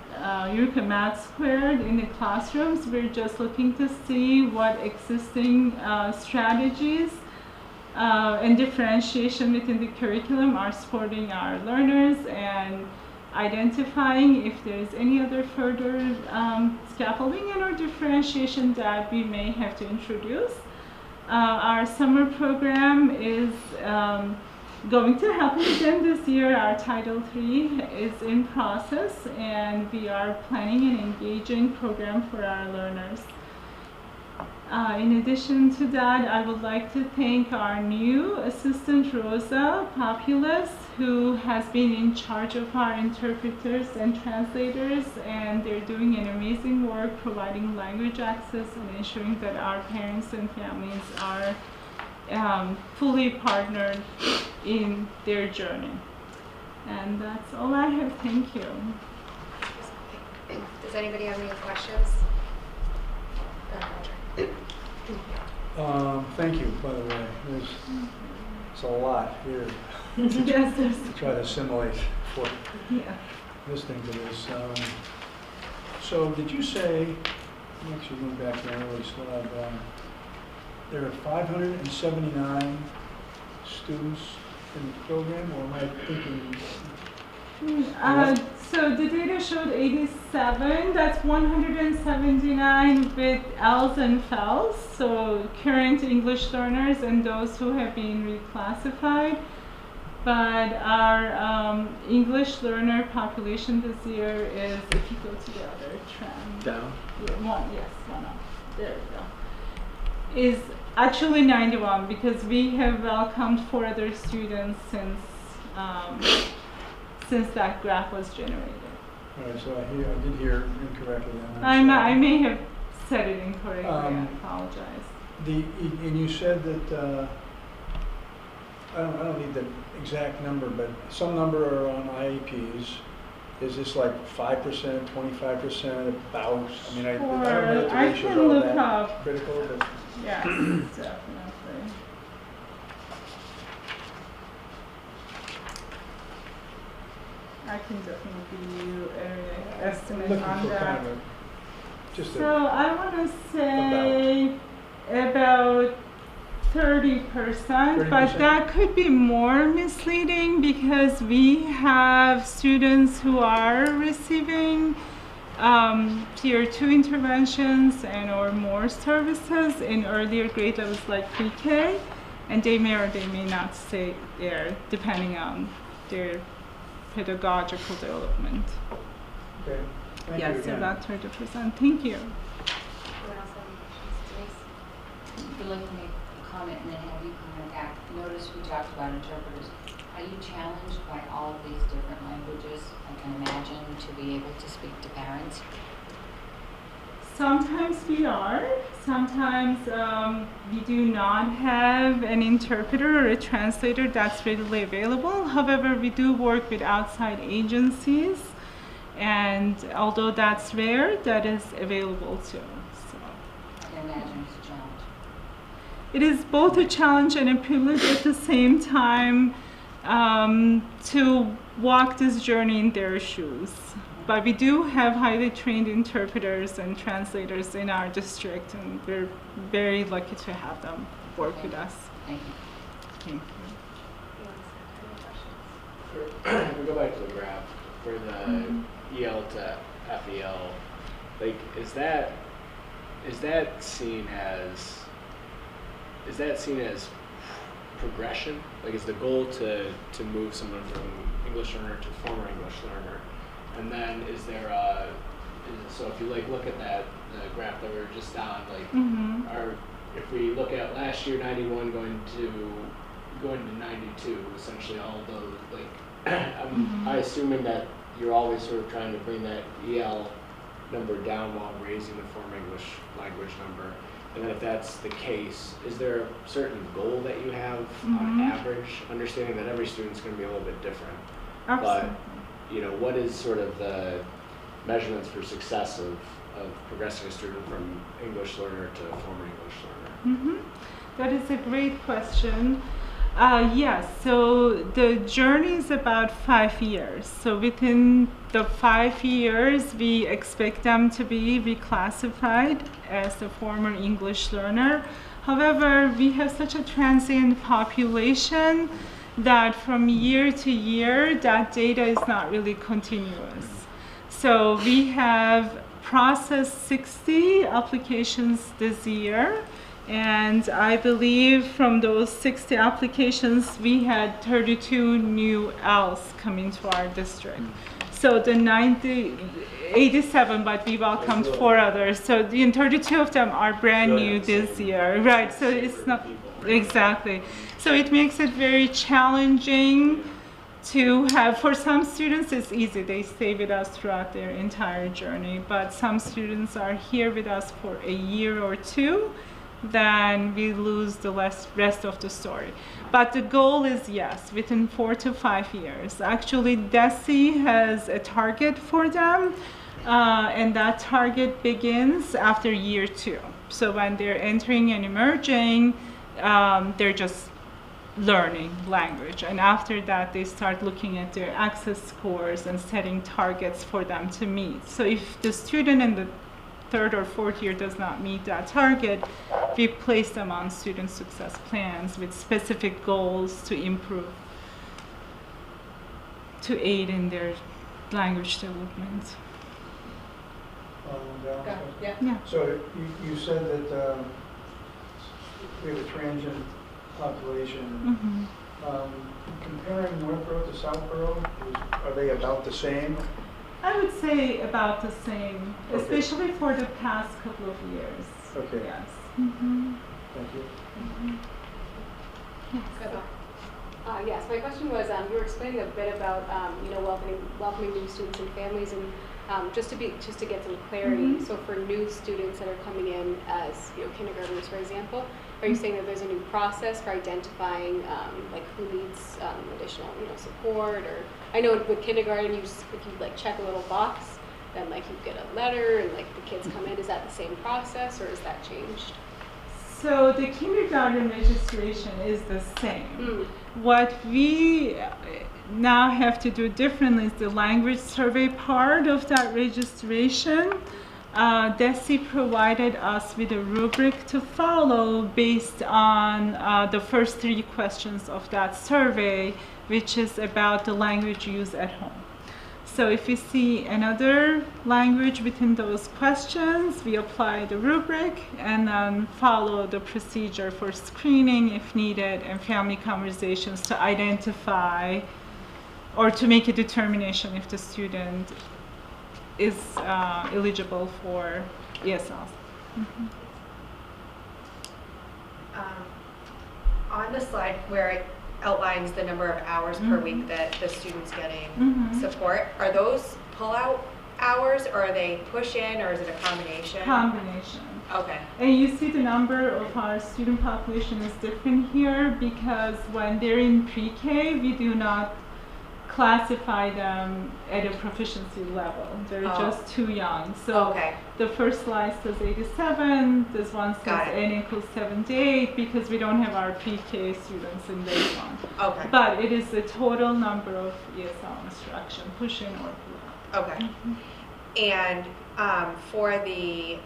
Eureka Math Squared in the classrooms, we're just looking to see what existing strategies and differentiation within the curriculum are supporting our learners and identifying if there's any other further scaffolding and or differentiation that we may have to introduce. Our summer program is going to happen again this year. Our Title III is in process and we are planning an engaging program for our learners. In addition to that, I would like to thank our new assistant, Rosa Populus, who has been in charge of our interpreters and translators, and they're doing an amazing work providing language access and ensuring that our parents and families are fully partnered in their journey. And that's all I have. Thank you. Does anybody have any questions? Thank you, by the way. It's a lot here Yes, to try to assimilate for yeah. listening to this. So did you say, let me actually move back to an early slide, there are 579 students in the program, or am I thinking? So the data showed 87, that's 179 with L's and FELs, so current English learners and those who have been reclassified. But our English learner population this year is, if you go to the other trend, Down. one up, there we go, is actually 91 because we have welcomed 4 other students since that graph was generated. All right, so I did hear incorrectly then. I may have said it incorrectly, I Um, apologize. And you said that, I don't need the exact number, but some number are on IEPs. Is this like 5%, 25%, about? I mean, I don't know that the I ratios can are all look that up. critical, but Yes, definitely. I can definitely give you an estimate looking on for that. kind of a, just So I want to say about 30%, but 30%? that could be more misleading because we have students who are receiving tier 2 interventions and or more services in earlier grade levels like pre-K, and they may or they may not stay there depending on their pedagogical development. Okay, thank you Yes, again. about 30%. Thank you. Anyone else have any questions? Denise? I'd like to make a comment and then have you comment back. Notice we talked about interpreters. Are you challenged by all of these different languages, I can imagine, to be able to speak to parents? Sometimes we are. Sometimes we do not have an interpreter or a translator that's readily available. However, we do work with outside agencies, and although that's rare, that is available too. So I can imagine it's a challenge. it is both a challenge and a privilege at the same time to walk this journey in their shoes. But we do have highly trained interpreters and translators in our district, and we're very lucky to have them work with us. Thank you. Thank you. Anyone else have any questions? If we go back to the graph for the EL to FEL, like is that seen as progression? Like is the goal to move someone from English learner to former English learner? And then is there so if you like look at that the graph that we were just on, like if we look at last year 91 going to 92, essentially all of those, like I assuming that you're always sort of trying to bring that EL number down while raising the former English language number. And then if that's the case, is there a certain goal that you have on Mhm. average? Understanding that every student's going to be a little bit different. Absolutely. You know, what is sort of the measurements for success of progressing a student from English learner to former English learner? Mhm. That is a great question. Yes, so the journey is about 5 years. So within the 5 years, we expect them to be reclassified as a former English learner. However, we have such a transient population that from year to year, that data is not really continuous. So we have processed 60 applications this year. And I believe from those 60 applications, we had 32 new Ls coming to our district. So the 87, but we welcomed 4 others. So the 32 of them are brand new this year, right? So it's not exactly. So it makes it very challenging to have. For some students, it's easy; they stay with us throughout their entire journey. But some students are here with us for a year or two. Then we lose the rest of the story. But the goal is, yes, within 4 to 5 years. Actually, DESE has a target for them, and that target begins after year 2. So when they're entering and emerging, they're just learning language. And after that, they start looking at their access scores and setting targets for them to meet. So if the student in the 3rd or 4th year does not meet that target, we place them on student success plans with specific goals to improve, to aid in their language development. Yeah. Yeah. So you said that we have a transient population. Mm-hmm. Comparing Northborough to Southborough, are they about the same? I would say about the same, Okay. especially for the past couple of years. Okay. Yes. Mm-hmm. Thank you. Yes, my question was, you were explaining a bit about, welcoming new students and families, and just to get some clarity. Mhm. So for new students that are coming in as, kindergartners, for example, are you saying that there's a new process for identifying, who needs additional, support? Or I know with kindergarten, if you check a little box, then you get a letter and the kids come in. Is that the same process, or is that changed? So the kindergarten registration is the same. What we now have to do differently is the language survey part of that registration. DESE provided us with a rubric to follow based on the first 3 questions of that survey, which is about the language used at home. So if we see another language within those questions, we apply the rubric and then follow the procedure for screening if needed and family conversations to identify or to make a determination if the student is eligible for ESL. Mm-hmm. On the slide where it outlines the number of hours per week that the student's getting support, are those pull-out hours, or are they push-in, or is it a combination? Combination. Okay. And you see the number of our student population is different here because when they're in pre-K, we do not classify them at a proficiency level. They're just too young. So the first slide says 87, this one says N equals 78 because we don't have our pre-K students in this one. Okay. But it is the total number of ESL instruction, push-in or pull-out. Okay. And for the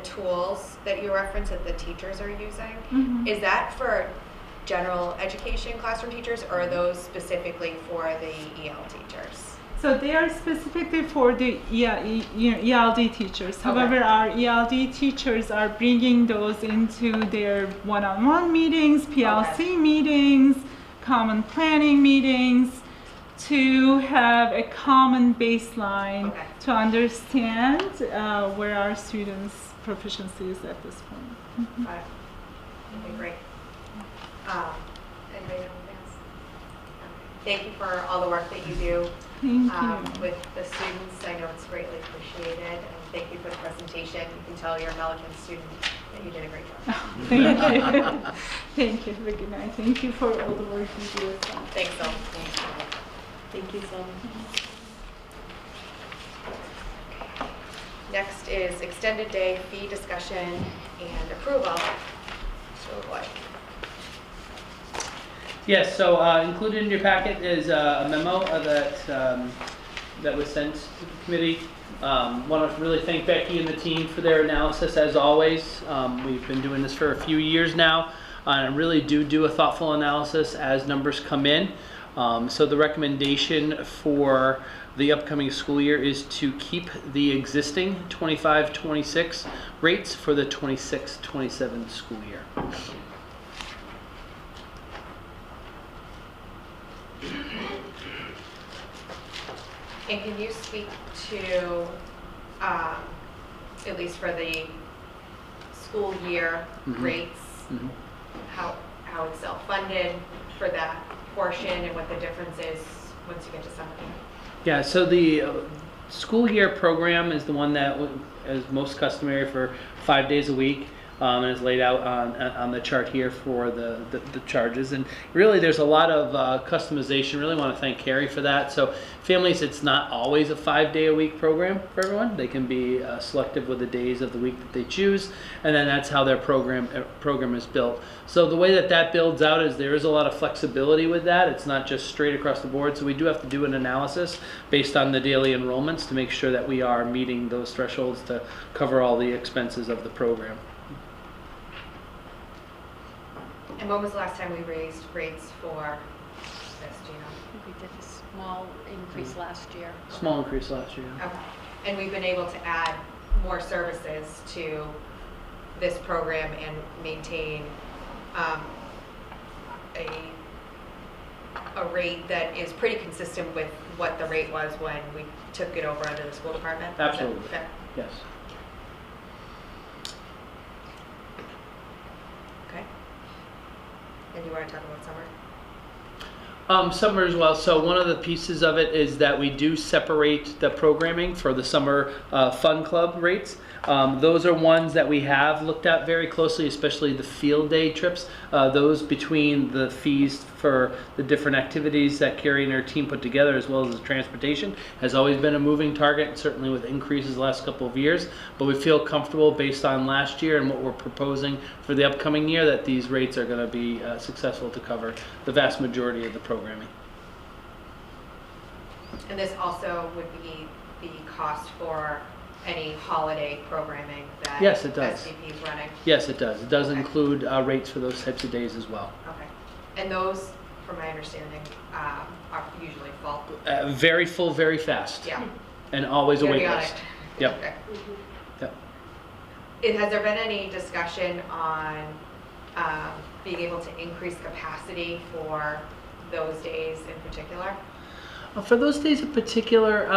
tools that you referenced that the teachers are using, is that for general education classroom teachers, or are those specifically for the EL teachers? So they are specifically for the ELD teachers. However, our ELD teachers are bringing those into their one-on-one meetings, PLC meetings, common planning meetings, to have a common baseline to understand where our students' proficiency is at this point. Okay, great. Anybody have anything else? thank you for all the work that you do Thank you. with the students. I know it's greatly appreciated, and thank you for the presentation. You can tell your Pelican student that you did a great job. Thank you. Thank you, Regina. Thank you for all the work you do as well. Thanks, Phil. Thank you, Sil. Next is extended day fee discussion and approval. So like, Yes, so included in your packet is a memo that was sent to the committee. Want to really thank Becky and the team for their analysis as always. We've been doing this for a few years now, and really do a thoughtful analysis as numbers come in. So the recommendation for the upcoming school year is to keep the existing 25-26 rates for the 26-27 school year. and can you speak to, at least for the school year rates, how it's self-funded for that portion and what the difference is once you get to summer camp? Yeah, so the school year program is the one that is most customary for 5 days a week, and is laid out on the chart here for the charges. And really there's a lot of customization. Really want to thank Carrie for that. So families, it's not always a 5-day-a-week program for everyone. They can be selective with the days of the week that they choose, and then that's how their program is built. So the way that builds out is there is a lot of flexibility with that. It's not just straight across the board. So we do have to do an analysis based on the daily enrollments to make sure that we are meeting those thresholds to cover all the expenses of the program. And when was the last time we raised rates for this, do you know? We did a small increase last year. Small increase last year. Okay. And we've been able to add more services to this program and maintain a rate that is pretty consistent with what the rate was when we took it over under the school department? Absolutely. Okay. Yes. Okay. And you want to talk about summer? Summer as well. So one of the pieces of it is that we do separate the programming for the summer fun club rates. Those are ones that we have looked at very closely, especially the field day trips. Those between the fees for the different activities that Carrie and her team put together, as well as the transportation, has always been a moving target, certainly with increases the last couple of years. But we feel comfortable based on last year and what we're proposing for the upcoming year that these rates are going to be successful to cover the vast majority of the programming. And this also would be the cost for any holiday programming that Yes, it does. SVP is running? Yes, it does. It does Okay. include rates for those types of days as well. Okay. And those, from my understanding, are usually full? Very full, very fast. Yeah. And always a Gotta wait be on list. it. Yep. Okay. Yep. Has there been any discussion on being able to increase capacity for those days in particular? For those days in particular,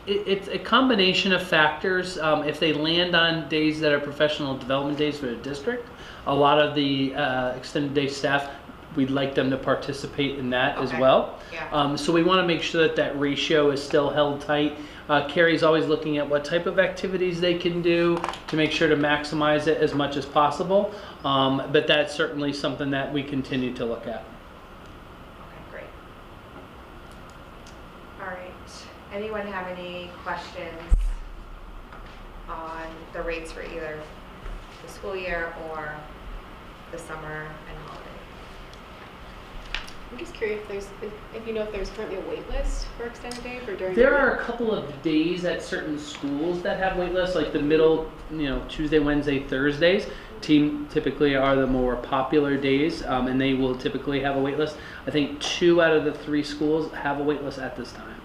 it's a combination of factors. If they land on days that are professional development days for the district, a lot of the extended day staff, we'd like them to participate in that as Okay. well. Yeah. So we want to make sure that ratio is still held tight. Carrie's always looking at what type of activities they can do to make sure to maximize it as much as possible. But that's certainly something that we continue to look at. Okay, great. All right. Anyone have any questions on the rates for either the school year or the summer and holiday? I'm just curious if you know if there's currently a wait list for extended day for during. There are a couple of days at certain schools that have wait lists, like the middle, Tuesday, Wednesday, Thursdays. Typically are the more popular days, and they will typically have a wait list. I think 2 out of the 3 schools have a wait list at this time.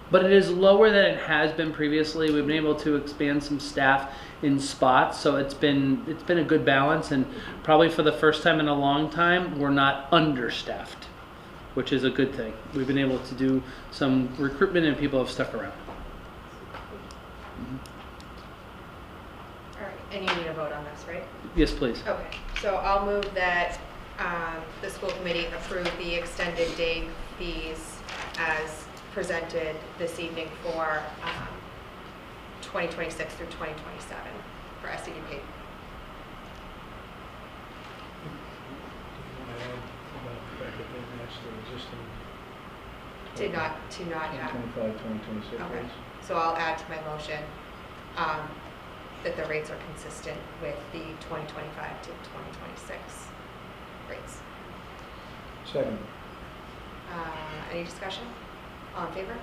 But it is lower than it has been previously. We've been able to expand some staff in spots, so it's been a good balance, and probably for the first time in a long time, we're not understaffed, which is a good thing. We've been able to do some recruitment and people have stuck around. All right. And you need a vote on this, right? Yes, please. Okay. So I'll move that the school committee approve the extended day fees as presented this evening for 2026 through 2027 for SCDP. Do you want to add about the fact that they matched the existing? Did not have. 2025, 2026 Okay, rates? so I'll add to my motion that the rates are consistent with the 2025 to 2026 rates. Second. Any discussion? All in favor?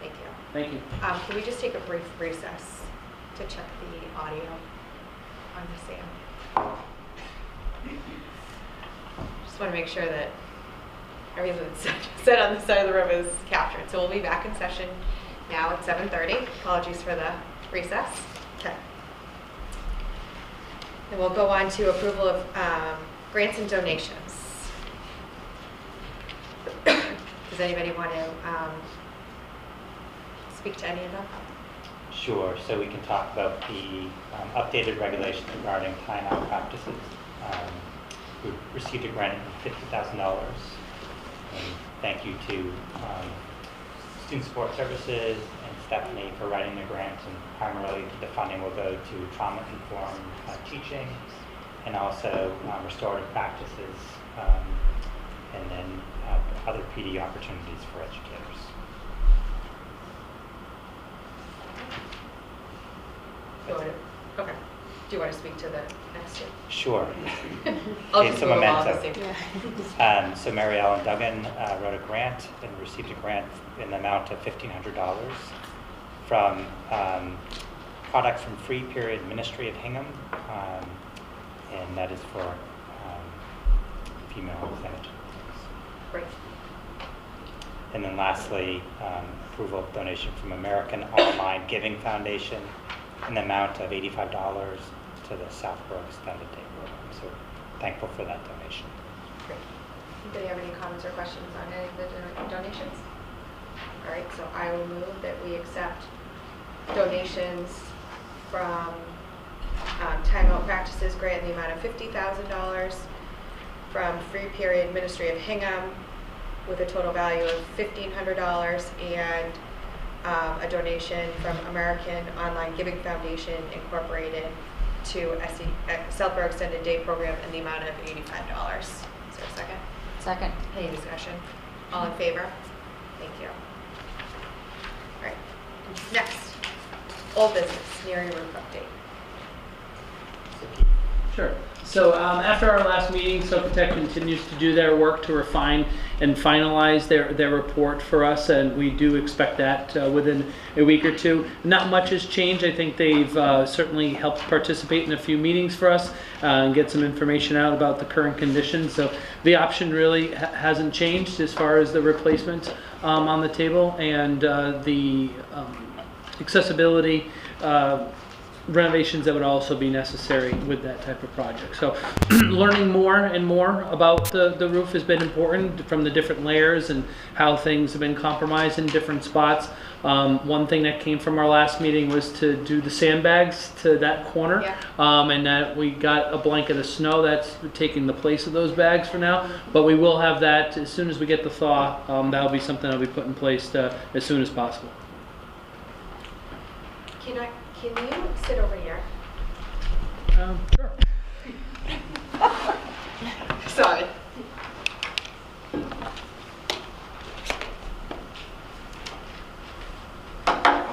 Thank you. Thank you. Can we just take a brief recess to check the audio on the Sam? Just want to make sure that everything that's said on this side of the room is captured. So we'll be back in session now at 7:30. Apologies for the recess. Okay. And we'll go on to approval of grants and donations. Does anybody want to speak to any of them? Sure. So we can talk about the updated regulations regarding timeout practices. We received a grant of $50,000. And thank you to Student Support Services and Stephanie for writing the grant. And primarily the funding will go to trauma-informed teaching and also restorative practices and then other PD opportunities for educators. Okay. Do you want to speak to the next two? Sure. I'll Okay, just so move along memento. the same. So Mary Ellen Duggan wrote a grant and received a grant in the amount of $1,500 from products from Free Period Ministry of Hingham, and that is for female advantage. Great. And then lastly, approval of donation from American Online Giving Foundation in the amount of $85 to the Southborough Extended Day Program. So thankful for that donation. Great. Anybody have any comments or questions on any of the donations? All right, so I will move that we accept donations from Timeout Practices Grant in the amount of $50,000 from Free Period Ministry of Hingham with a total value of $1,500 and a donation from American Online Giving Foundation Incorporated to Southborough Extended Day Program in the amount of $85. Is there a second? Second. Any discussion? All in favor? Thank you. All right. Next, old business, Neary roof update. Sure. So after our last meeting, Socotec continues to do their work to refine and finalize their report for us, and we do expect that within a week or two. Not much has changed. I think they've certainly helped participate in a few meetings for us and get some information out about the current conditions. So the option really hasn't changed as far as the replacement on the table, and the accessibility renovations that would also be necessary with that type of project. So learning more and more about the roof has been important from the different layers and how things have been compromised in different spots. One thing that came from our last meeting was to do the sandbags to that corner. Yeah. And that we got a blanket of snow that's taking the place of those bags for now. But we will have that as soon as we get the thaw. That'll be something that'll be put in place as soon as possible. Can you sit over here? Sure. Sorry.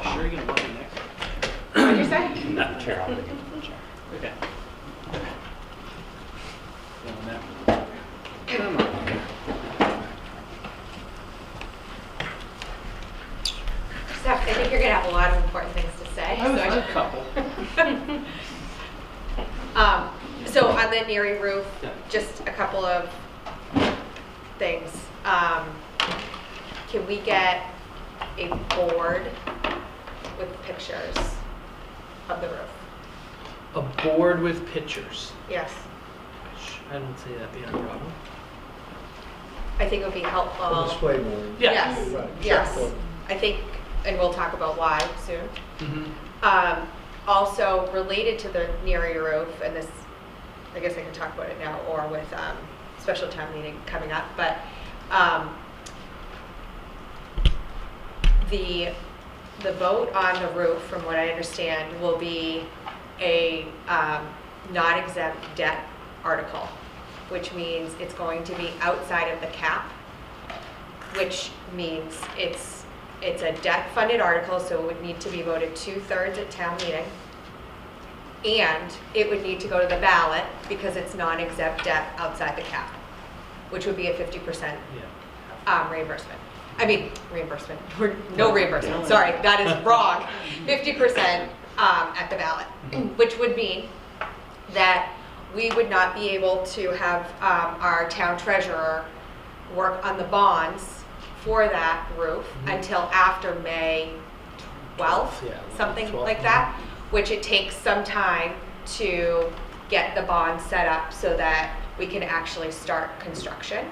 Sure you're gonna want me next? What did you say? Not chair, I'll take it. Chair. Okay. Come on. Steph, I think you're going to have a lot of important things to say. A couple. So on the Neary roof, Yeah. just a couple of things. Can we get a board with pictures of the roof? A board with pictures. Yes. I don't see that being a problem. I think it would be A helpful. display board. Yes. Right, Yes. checkbook. I think, and we'll talk about why soon. Mm-hmm. Also, related to the Neary roof, and this I guess I can talk about it now or with special town meeting coming up, but the vote on the roof, from what I understand, will be a non-exempt debt article, which means it's going to be outside of the cap, which means it's a debt-funded article, so it would need to be voted 2/3 at town meeting. And it would need to go to the ballot because it's non-exempt debt outside the cap, which would be a 50% reimbursement. I mean, reimbursement, no reimbursement, sorry, that is wrong. 50% at the ballot, which would mean that we would not be able to have our town treasurer work on the bonds for that roof until after May 12th, something like that, which it takes some time to get the bond set up so that we can actually start construction.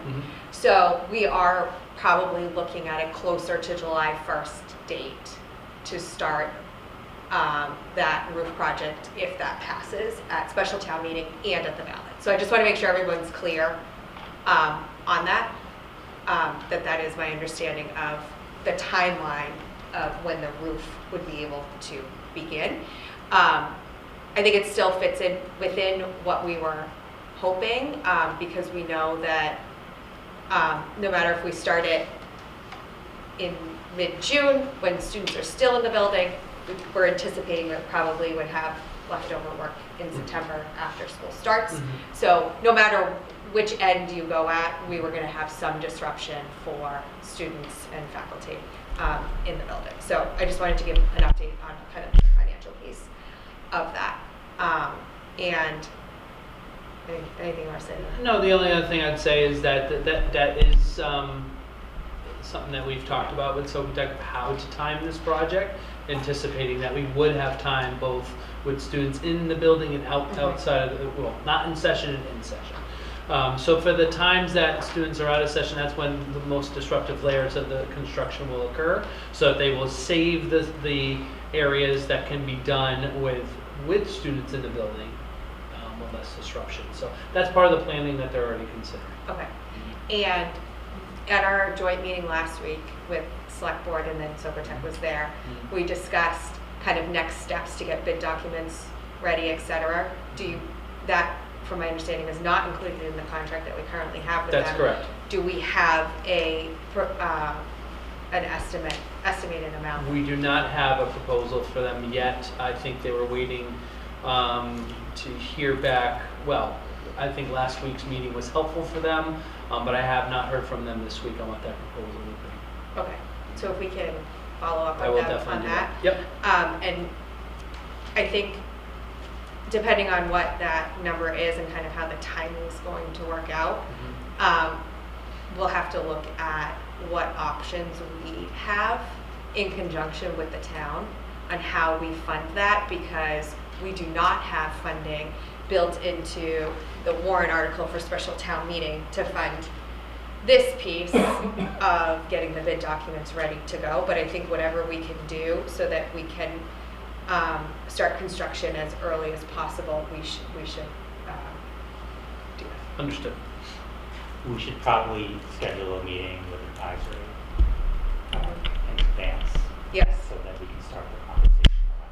So we are probably looking at it closer to July 1st date to start that roof project if that passes at special town meeting and at the ballot. So I just want to make sure everyone's clear on that, that is my understanding of the timeline of when the roof would be able to begin. I think it still fits in within what we were hoping, because we know that no matter if we start it in mid-June when students are still in the building, we're anticipating that probably would have leftover work in September after school starts. So no matter which end you go at, we were going to have some disruption for students and faculty in the building. So I just wanted to give an update on kind of the financial piece of that. And anything you want to say? No, the only other thing I'd say is that is something that we've talked about with Southborough, how to time this project, anticipating that we would have time both with students in the building and outside of the, well, not in session and in session. So for the times that students are out of session, that's when the most disruptive layers of the construction will occur, so that they will save the areas that can be done with students in the building with less disruption. So that's part of the planning that they're already considering. Okay. And at our joint meeting last week with Select Board and then Southborough was there, we discussed kind of next steps to get bid documents ready, et cetera. That, from my understanding, is not included in the contract that we currently have with them. That's correct. Do we have an estimated amount? We do not have a proposal for them yet. I think they were waiting to hear back. Well, I think last week's meeting was helpful for them, but I have not heard from them this week on what that proposal would be. Okay, so if we can follow up I will with them definitely on do that. Yep. And I think depending on what that number is and kind of how the timing is going to work out, we'll have to look at what options we have in conjunction with the town on how we fund that, because we do not have funding built into the warrant article for special town meeting to fund this piece of getting the bid documents ready to go. But I think whatever we can do so that we can start construction as early as possible, we should do that. Understood. We should probably schedule a meeting with advisory in advance. Yes. So that we can start the conversation about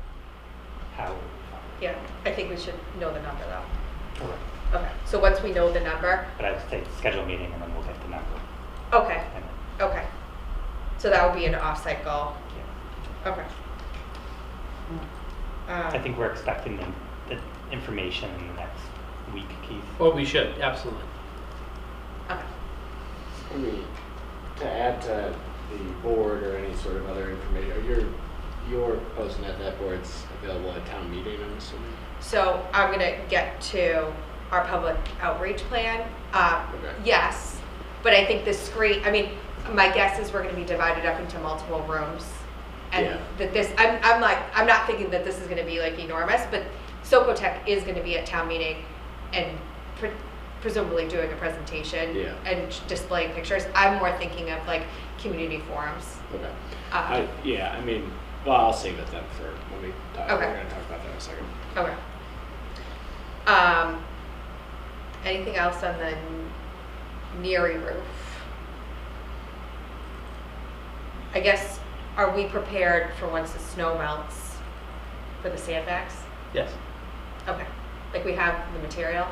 how we fund it. Yeah, I think we should know the number though. Correct. Okay, so once we know the number, But I would say schedule a meeting and then we'll get the number. okay, And then, okay. So that would be an off-site goal. yeah. Okay. I think we're expecting the information in the next week, Keith. Well, we should, absolutely. Okay. I mean, to add to the board or any sort of other information, you're posting that board's available at town meeting, I'm assuming? So I'm gonna get to our public outreach plan. Okay. Yes, but I think the screen, I mean, my guess is we're gonna be divided up into multiple rooms. And Yeah. that this, I'm not thinking that this is gonna be like enormous, but Socotech is gonna be at town meeting and presumably doing a presentation Yeah. and displaying pictures. I'm more thinking of like community forums. Okay. Uh, I mean, well, I'll save it then for when we talk. Okay. We're going to talk about that in a second. Okay. Anything else on the Neary roof? I guess, are we prepared for once the snow melts for the sandbags? Yes. Okay, like we have the material?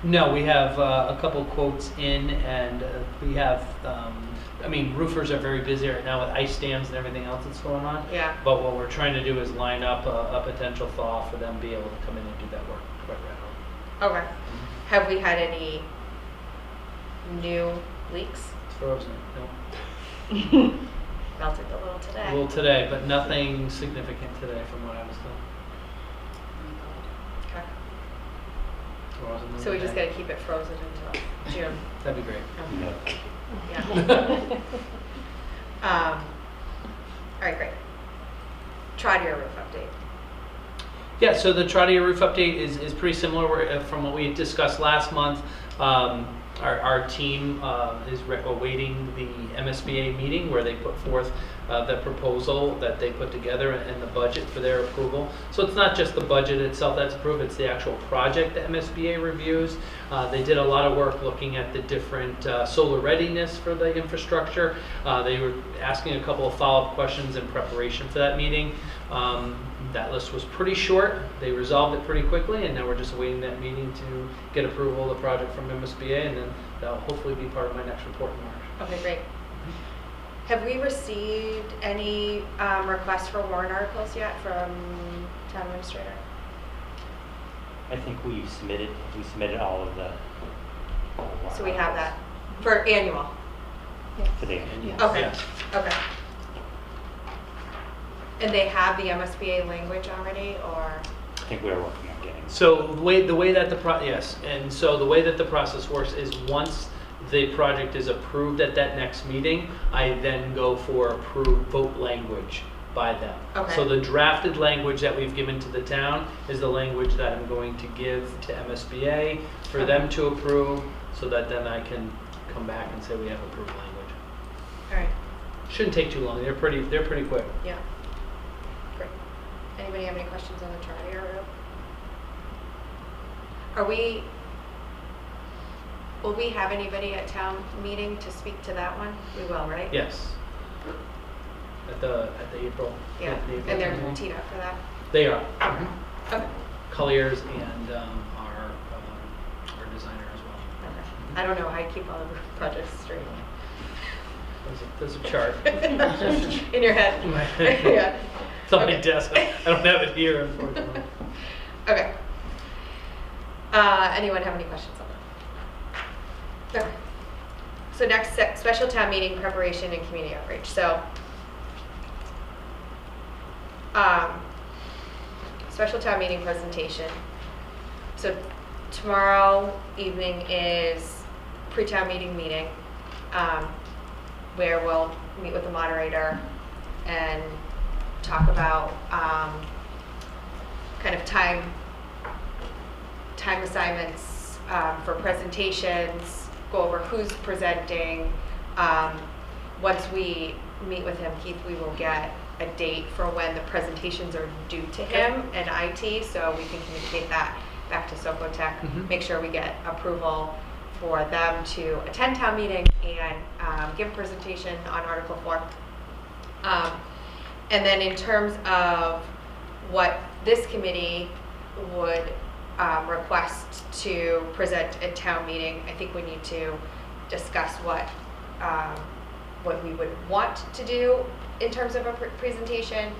No, we have a couple quotes in, and we have, I mean, roofers are very busy right now with ice dams and everything else that's going on. Yeah. But what we're trying to do is line up a potential thaw for them to be able to come in and do that work quite readily. Okay. Have we had any new leaks? It's frozen, no. Melted a little A today. little today, but nothing significant today from what I was told. Okay. Or was it So we just today? gotta keep it frozen until June. That'd be great. Okay. Yeah. All right, great. Trotter roof update. Yeah, so the Trotter roof update is pretty similar from what we had discussed last month. Our team is awaiting the MSBA meeting where they put forth the proposal that they put together and the budget for their approval. So it's not just the budget itself that's approved, it's the actual project that MSBA reviews. They did a lot of work looking at the different solar readiness for the infrastructure. They were asking a couple of follow-up questions in preparation for that meeting. That list was pretty short. They resolved it pretty quickly, and now we're just awaiting that meeting to get approval of the project from MSBA, and then that'll hopefully be part of my next report in March. Okay, great. Have we received any requests for warrant articles yet from town administrator? I think we submitted all of the. So we have that for annual? For the, Okay, Yes. okay. And they have the MSBA language already, or? I think we're working on getting. So the way that the way that the process works is once the project is approved at that next meeting, I then go for approved vote language by them. Okay. So the drafted language that we've given to the town is the language that I'm going to give to MSBA for them to approve, so that then I can come back and say we have approved language. All right, Shouldn't take too long. They're pretty quick. yeah. Great. Anybody have any questions on the Trotter roof? Will we have anybody at town meeting to speak to that one? We will, right? Yes. At the April. Yeah, at the April and they're town meeting. teed up for that? They are. Okay. Colliers and our designer as well. Okay. I don't know, I keep all the roof projects straight. There's a chart. In your head? Yeah. It's on my Okay. desk. I don't have it here, unfortunately. Okay. Anyone have any questions on that? Okay. So next, special town meeting preparation and community outreach. So, special town meeting presentation. So tomorrow evening is pre-town meeting, where we'll meet with the moderator and talk about kind of time assignments for presentations, go over who's presenting. Once we meet with him, Keith, we will get a date for when the presentations are due to him and IT, so we can communicate that back to Socotec, make sure we get approval for them to attend town meeting and give a presentation on Article 4. And then in terms of what this committee would request to present at town meeting, I think we need to discuss what we would want to do in terms of a presentation,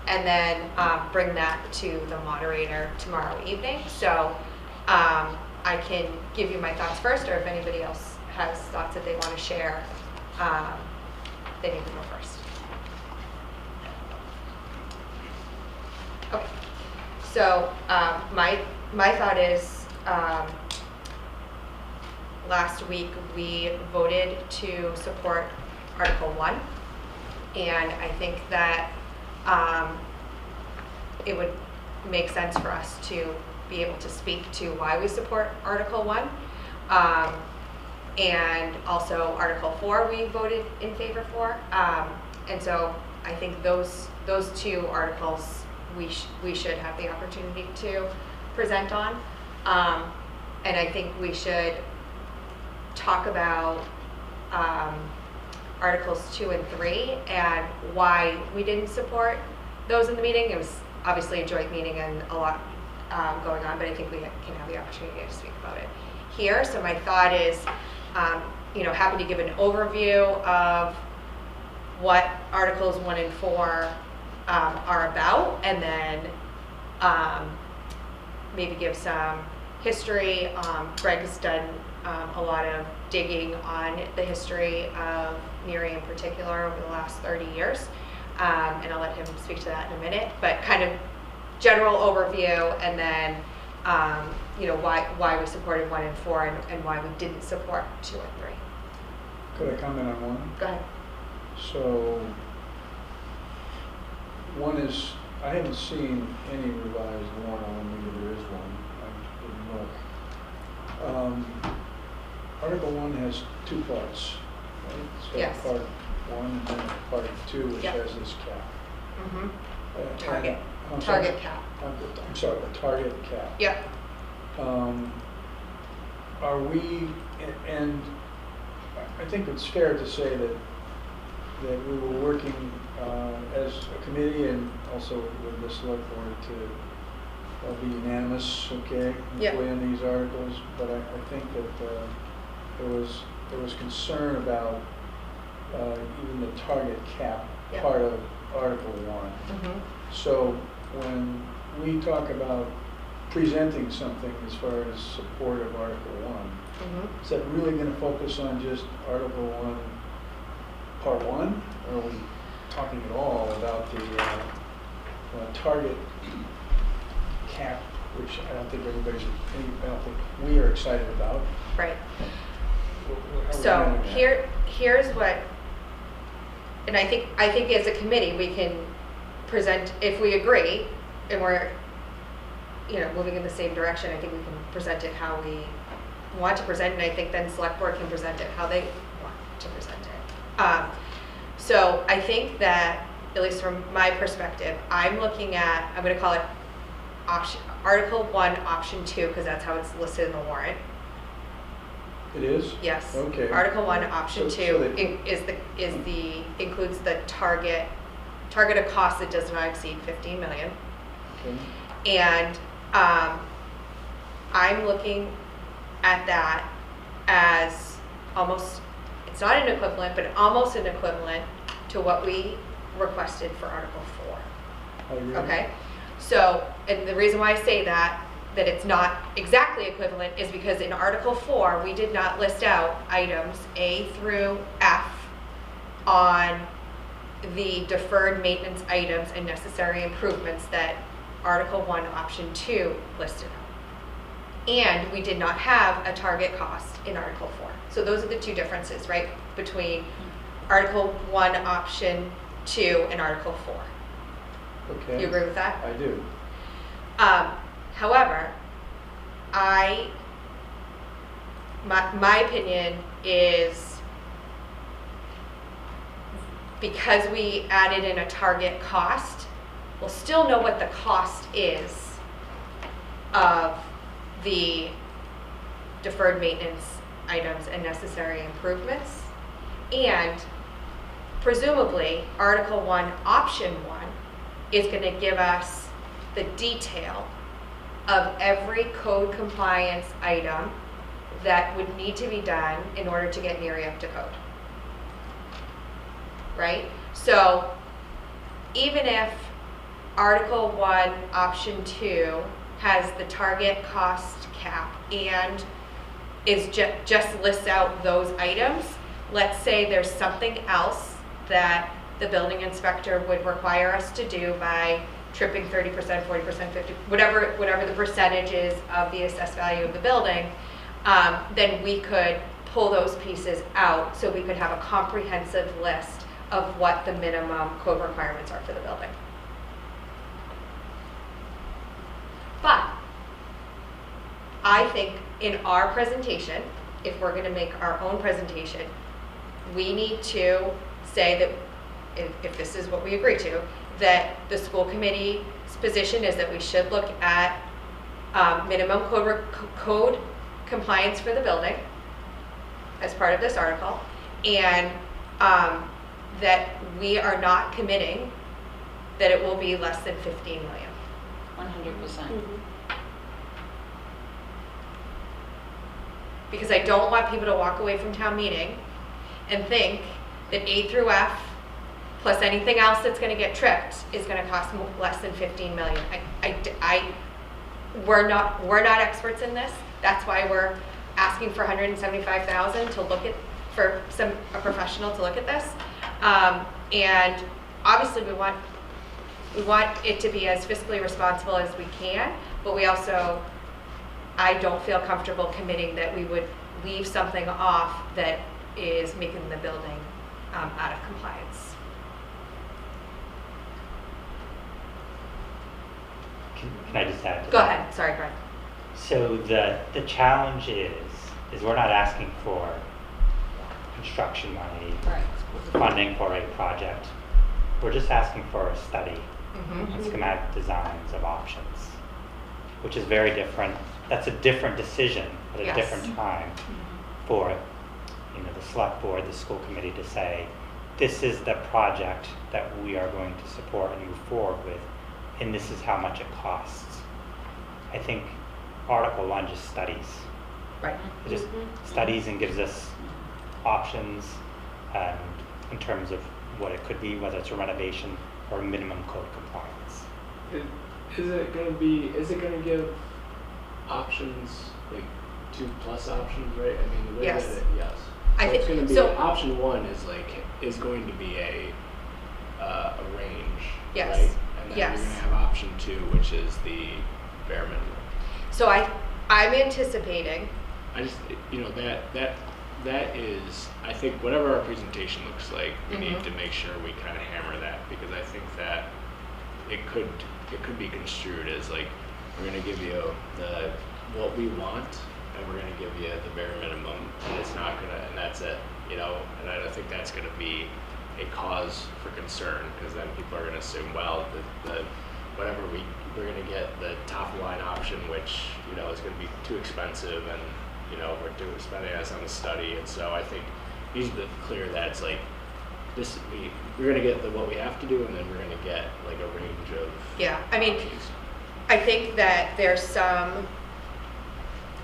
and then bring that to the moderator tomorrow evening. So I can give you my thoughts first, or if anybody else has thoughts that they want to share, they need to go first. Okay. So my thought is, last week we voted to support Article 1, and I think that it would make sense for us to be able to speak to why we support Article 1. And also Article 4 we voted in favor for. And so I think those two articles we should have the opportunity to present on. And I think we should talk about Articles 2 and 3 and why we didn't support those in the meeting. It was obviously a joint meeting and a lot going on, but I think we can have the opportunity to speak about it here. So my thought is, happy to give an overview of what Articles 1 and 4 are about, and then maybe give some history. Greg's done a lot of digging on the history of Neary in particular over the last 30 years, and I'll let him speak to that in a minute, but kind of general overview, and then why we supported 1 and 4 and why we didn't support 2 and 3. Could I comment on one? Go ahead. So, one is, I haven't seen any revised warrant on them, maybe there is one, I didn't look. Article 1 has 2 parts, right? It's got Yes. Part 1 and then part 2, which Yep. has this cap. Mm-hmm. Target. I'm sorry. Target cap. I'm sorry, the target cap. Yep. Are we, and I think it's fair to say that we were working as a committee and also with the select board to be unanimous, okay, Yeah. on these articles, but I think that there was concern about even the target cap Yeah. part of Article 1. Mm-hmm. So when we talk about presenting something as far as support of Article 1, Mm-hmm. is that really going to focus on just Article 1, Part 1? Or are we talking at all about the target cap, which I don't think we are excited about? Right. How are we So handling that? here's what, and I think as a committee we can present, if we agree and we're moving in the same direction, I think we can present it how we want to present it, and I think then select board can present it how they want to present it. So I think that, at least from my perspective, I'm looking at, I'm going to call it Article 1, Option 2, because that's how it's listed in the warrant. It is? Yes. Okay. Article 1, Option 2 So includes the target of cost that does not exceed 15 million. Okay. And I'm looking at that as almost, it's not an equivalent, but almost an equivalent to what we requested for Article 4. I agree. Okay? So, and the reason why I say that it's not exactly equivalent is because in Article 4, we did not list out items A through F on the deferred maintenance items and necessary improvements that Article 1, Option 2 listed out. And we did not have a target cost in Article 4. So those are the two differences, right, between Article 1, Option 2 and Article 4. Okay. You agree with that? I do. However, my opinion is, because we added in a target cost, we'll still know what the cost is of the deferred maintenance items and necessary improvements. And presumably, Article 1, Option 1 is going to give us the detail of every code compliance item that would need to be done in order to get Neary up to code. Right? So even if Article 1, Option 2 has the target cost cap and is just lists out those items, let's say there's something else that the building inspector would require us to do by tripping 30%, 40%, 50%, whatever the percentage is of the assessed value of the building, then we could pull those pieces out so we could have a comprehensive list of what the minimum code requirements are for the building. But I think in our presentation, if we're going to make our own presentation, we need to say that if this is what we agree to, that the school committee's position is that we should look at minimum code compliance for the building as part of this article, and that we are not committing that it will be less than 15 million. 100%. Because I don't want people to walk away from town meeting and think that A through F plus anything else that's going to get tripped is going to cost less than 15 million. We're not experts in this. That's why we're asking for 175,000 to look at, for a professional to look at this. And obviously we want it to be as fiscally responsible as we can, but we also, I don't feel comfortable committing that we would leave something off that is making the building out of compliance. Can I just add to Go that? ahead, sorry, Greg. So the challenge is we're not asking for construction money, Right. funding for a project. We're just asking for a study Mm-hmm. and schematic designs of options, which is very different. That's a different decision at a Yes. different time for the select board, the school committee to say, this is the project that we are going to support and move forward with, and this is how much it costs. I think Article 1 just studies. Right. It just studies and gives us options in terms of what it could be, whether it's a renovation or minimum code compliance. Is it going to give options, like 2+ options, right? I mean, the way Yes. that yes. I So think it's going to be so. option 1 is going to be a range, Yes. right? And then Yes. you're going to have option 2, which is the bare minimum. So I'm anticipating. I just, that is, I think whatever our presentation looks like, we need to make sure we kind of hammer that, because I think that it could be construed as like, we're going to give you what we want, and we're going to give you the bare minimum, and it's not going to, and that's it, and I don't think that's going to be a cause for concern, because then people are going to assume, well, the whatever we're going to get the top line option, which is going to be too expensive, and we're spending us on the study. And so I think you need to be clear that it's like this, we're going to get what we have to do, and then we're going to get like a range of options. I think that there's some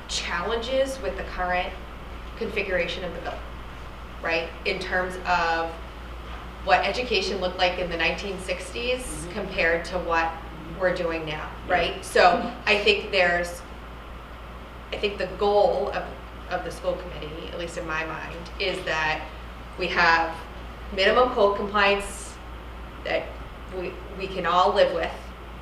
challenges with the current configuration of the building, right? In terms of what education looked like in the 1960s compared to what we're doing now, right? So I think the goal of the school committee, at least in my mind, is that we have minimum code compliance that we can all live with,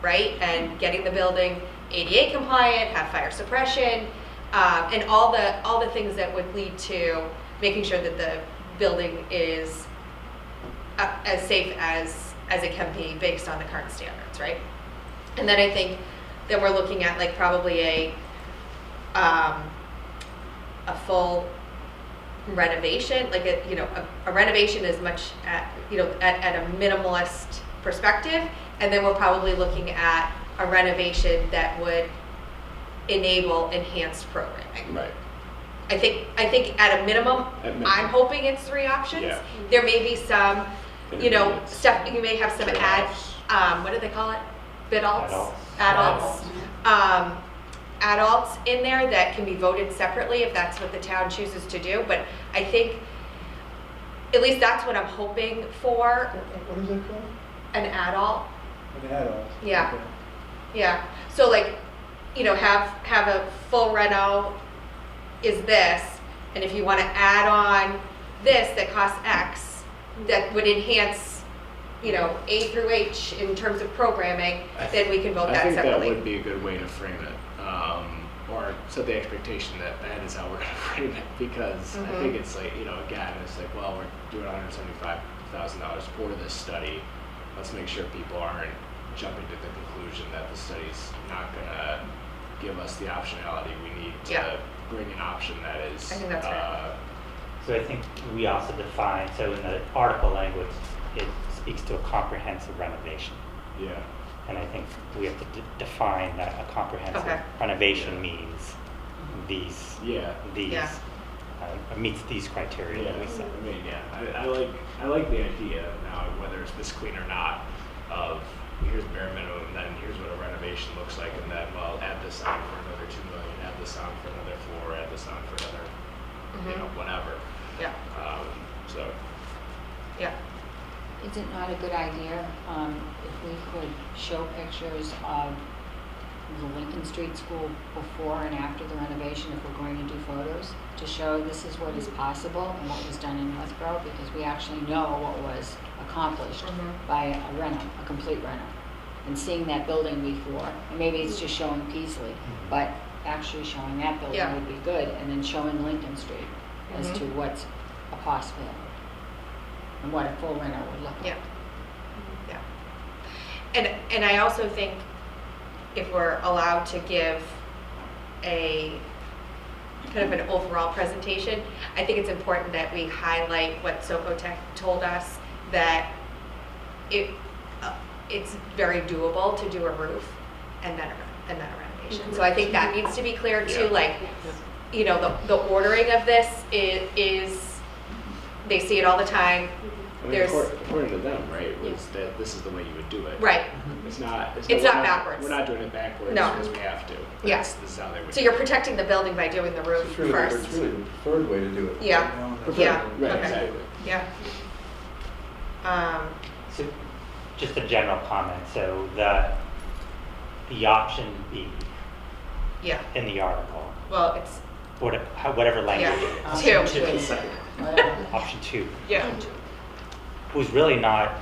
right? And getting the building ADA compliant, have fire suppression, and all the things that would lead to making sure that the building is as safe as it can be based on the current standards, right? And then I think that we're looking at like probably a full renovation, like a renovation as much at a minimalist perspective, and then we're probably looking at a renovation that would enable enhanced programming. Right. I think at a minimum, I'm hoping it's 3 options. Yeah. There may be some, Intermediates. stuff, you may have some Trade-offs. what do they call it? Bidults? Adults. Adults in there that can be voted separately if that's what the town chooses to do. But I think, at least that's what I'm hoping for, What is it called? an adult. An adult. Yeah. Okay. Yeah, so like, have a full reno is this, and if you want to add on this that costs X, that would enhance, A through H in terms of programming, then we can vote I that think separately. that would be a good way to frame it, or set the expectation that is how we're going to frame it, because I think it's like, again, it's like, well, we're doing $175,000 for this study. Let's make sure people aren't jumping to the conclusion that the study's not going to give us the optionality we need to bring an option that is. I think that's right. So I think we also define, so in the article language, it speaks to a comprehensive renovation. Yeah. And I think we have to define that a comprehensive Okay. renovation means these, Yeah. Yeah. meets these criteria Yeah, that we set. I mean, yeah, I like the idea now, whether it's this clean or not, of here's bare minimum, and then here's what a renovation looks like, and then, well, add this on for another 2 million, add this on for another 4, add this on for another, you know, whatever. Yeah, So, yeah. Is it not a good idea if we could show pictures of the Lincoln Street School before and after the renovation, if we're going to do photos, to show this is what is possible and what was done in Northborough, because we actually know what was accomplished by a reno, a complete reno. And seeing that building before, and maybe it's just showing Peasley, but actually showing that building Yeah. would be good, and then showing Lincoln Street as to what's a possibility and what a full reno would look like. Yeah. Yeah. And I also think if we're allowed to give a kind of an overall presentation, I think it's important that we highlight what Socotec told us, that it's very doable to do a roof and then a renovation. So I think that needs to be clear too. Like, you know, the ordering of this is they see it all the time. I mean, There's according to them, right, was that this is the way you would do it. right. It's not. It's not backwards. We're not doing it backwards No. because we have to. Yeah. This is how they would. So you're protecting the building by doing the roof It's really, first. it's really the preferred way to do it. Yeah. You know, that's- Yeah. Right. Okay. Exactly. Yeah. So, just a general comment, so the option B Yeah. in the article, Well, it's whatever language Yeah. it is. Two. The second. Option 2, Yeah. was really not,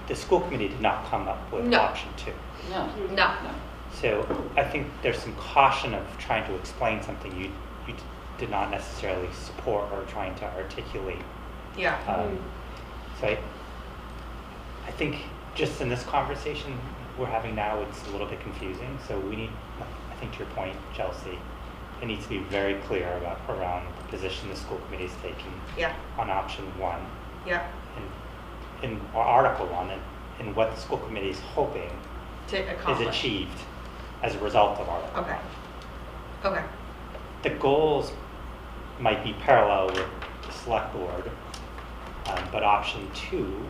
the school committee did not come up with No. option 2. No, No. no. So I think there's some caution of trying to explain something you did not necessarily support or trying to articulate. Yeah. So I think just in this conversation we're having now, it's a little bit confusing. So we need, I think to your point, Chelsea, it needs to be very clear around the position the school committee is taking Yeah. on option 1 Yeah. in Article 1 and what the school committee is hoping To is accomplish. achieved as a result of Article 1. Okay. Okay. The goals might be parallel with the select board, but option 2,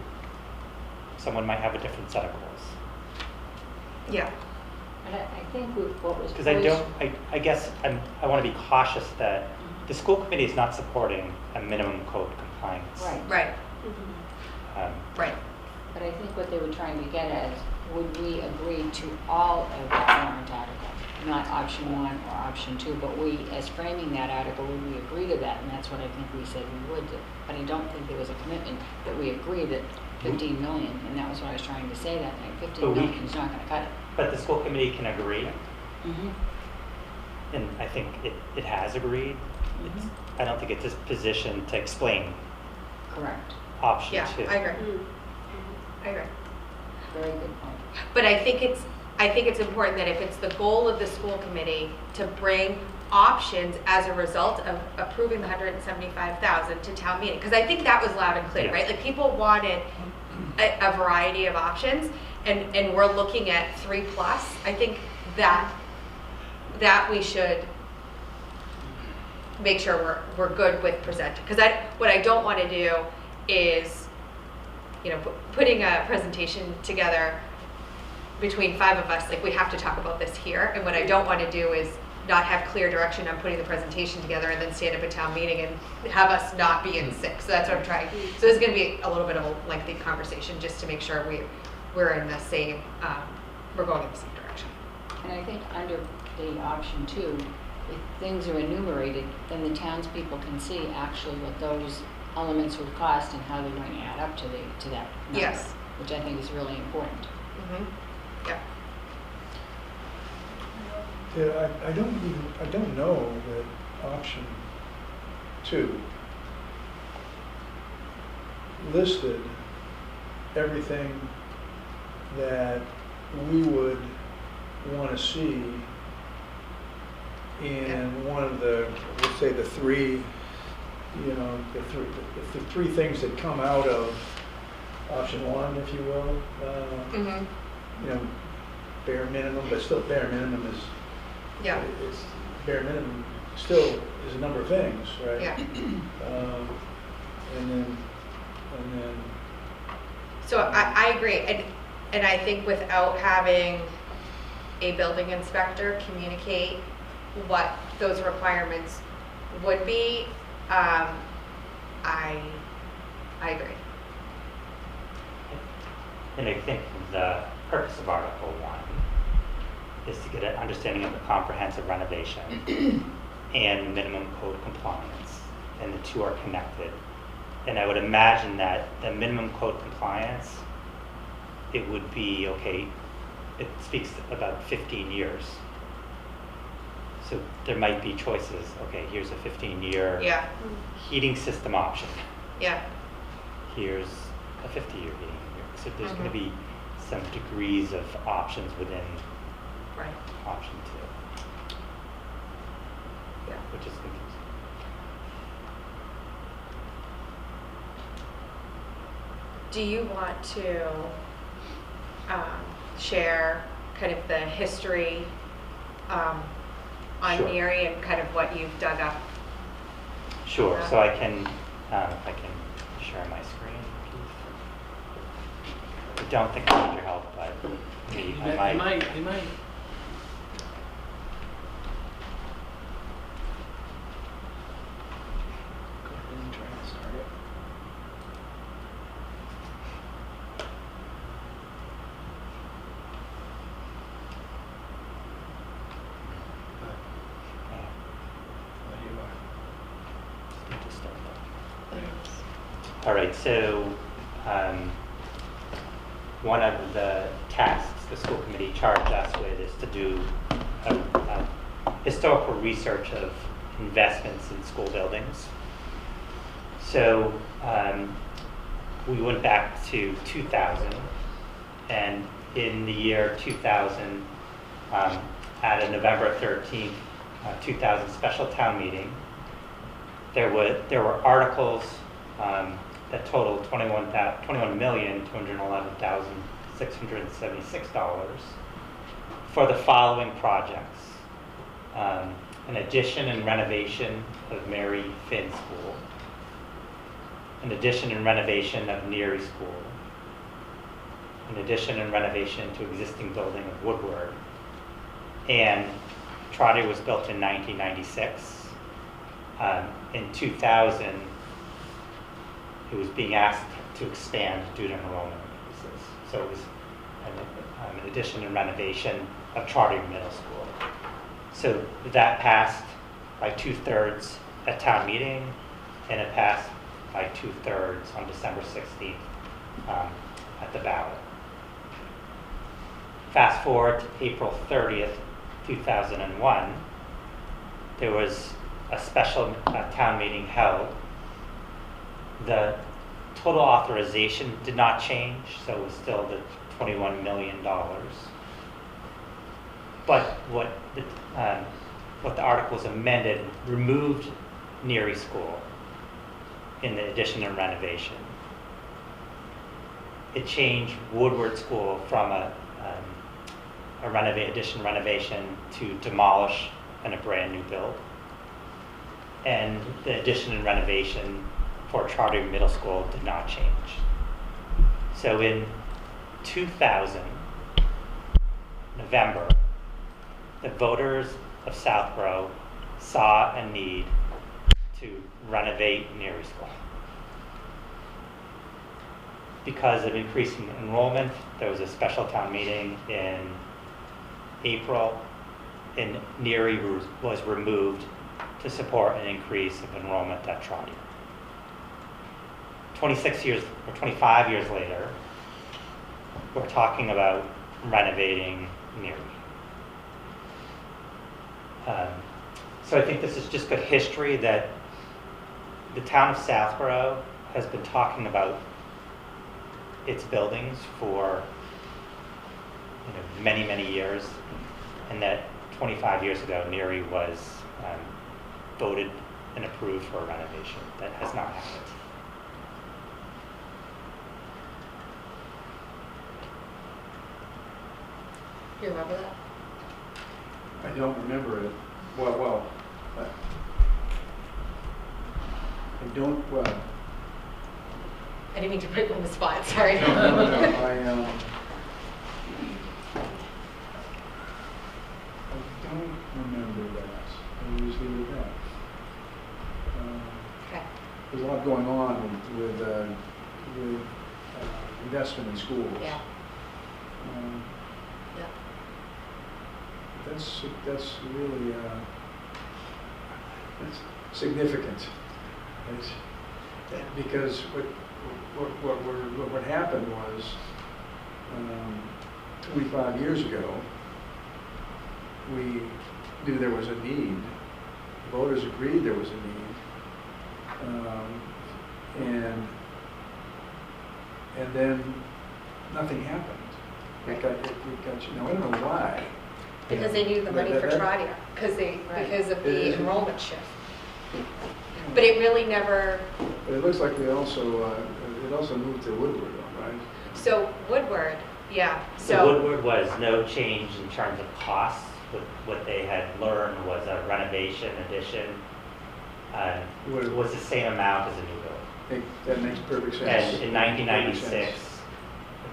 someone might have a different set of goals. Yeah. But I think what was. Because I guess I want to be cautious that the school committee is not supporting a minimum code compliance. Right. Right. Right. But I think what they were trying to get at is, would we agree to all of the warrant article? Not option 1 or option 2, but we, as framing that article, would we agree to that? And that's what I think we said we would do. But I don't think there was a commitment that we agreed that 15 million, and that was what I was trying to say that night, 15 million is not going to cut it. But the school committee can agree, Mhm. and I think it has agreed. Mhm. I don't think it's its position to explain Correct. option Yeah. 2. I agree. I agree. Very good point. But I think it's important that if it's the goal of the school committee to bring options as a result of approving the 175,000 to town meeting, because I think that was loud and clear, Yes. right? Like people wanted a variety of options, and we're looking at 3+. I think that we should make sure we're good with presenting, because what I don't want to do is, you know, putting a presentation together between 5 of us, like we have to talk about this here, and what I don't want to do is not have clear direction on putting the presentation together and then stand up at town meeting and have us not be in sync. So that's what I'm trying. So it's going to be a little bit of a lengthy conversation just to make sure we're in the same, we're going in the same direction. And I think under the option 2, if things are enumerated, then the townspeople can see actually what those elements would cost and how they're going to add up to that number. Yes. Which I think is really important. Mm-hmm. Yeah. Yeah, I don't know that option 2 listed everything that we would want to see in one of the, let's say the three things that come out of option 1, if you will. Mm-hmm. You know, bare minimum, but still bare minimum is Yeah. It's bare minimum still is a number of things, right? Yeah. And then, So I agree, and I think without having a building inspector communicate what those requirements would be, I agree. And I think the purpose of Article 1 is to get an understanding of the comprehensive renovation and minimum code compliance, and the two are connected. And I would imagine that the minimum code compliance, it would be, okay, it speaks about 15 years. So there might be choices, okay, here's a 15-year Yeah, heating system option. yeah, Here's a 50-year heating. So there's going Mhm. to be some degrees of options within right, option 2, yeah. which is confusing. Do you want to share kind of the history on Sure. Neary and kind of what you've dug up? Sure. So I can, if I can share my screen, please. I don't think I need your help, but maybe I might. You might. Go ahead and try to start it. Yeah, There you are. need to start that. All right. So one of the tasks the school committee charged us with is to do a historical research of investments in school buildings. So we went back to 2000, and in the year 2000, at a November 13th, 2000 special town meeting, there were articles that totaled $21,211,676 for the following projects: an addition and renovation of Mary Finn School, an addition and renovation of Neary School, an addition and renovation to existing building of Woodward, and Trotter was built in 1996. In 2000, it was being asked to expand due to enrollment increases. So it was an addition and renovation of Trotter Middle School. So that passed by 2/3 at town meeting, and it passed by 2/3 on December 16th at the ballot. Fast forward to April 30th, 2001, there was a special town meeting held. The total authorization did not change, so it was still the $21 million. But what the articles amended removed Neary School in the addition and renovation. It changed Woodward School from a addition renovation to demolish and a brand new build. And the addition and renovation for Charter Middle School did not change. So in 2000, November, the voters of Southborough saw a need to renovate Neary School. Because of increasing enrollment, there was a special town meeting in April, and Neary was removed to support an increase of enrollment at Trotter. 25 years later, we're talking about renovating Neary. So I think this is just good history that the town of Southborough has been talking about its buildings for many, many years, and that 25 years ago, Neary was voted and approved for a renovation. That has not happened. Do you remember that? I don't remember it. well, I don't, well, I didn't mean to put you on the spot, sorry. no, I don't remember that. I usually do that. Okay. There's a lot going on with investment in schools. Yeah. Um, Yeah. That's really that's significant. It's, because what happened was 25 years ago, we knew there was a need. Voters agreed there was a need, and then nothing happened. It got, I don't know why. Because they needed the money for Trotter, because of the enrollment shift. But it really never, But it looks like it also moved to Woodward, right? so Woodward, yeah, So so, Woodward was no change in terms of costs. What they had learned was a renovation addition was the same amount as a new build. That makes perfect sense. And in 1996,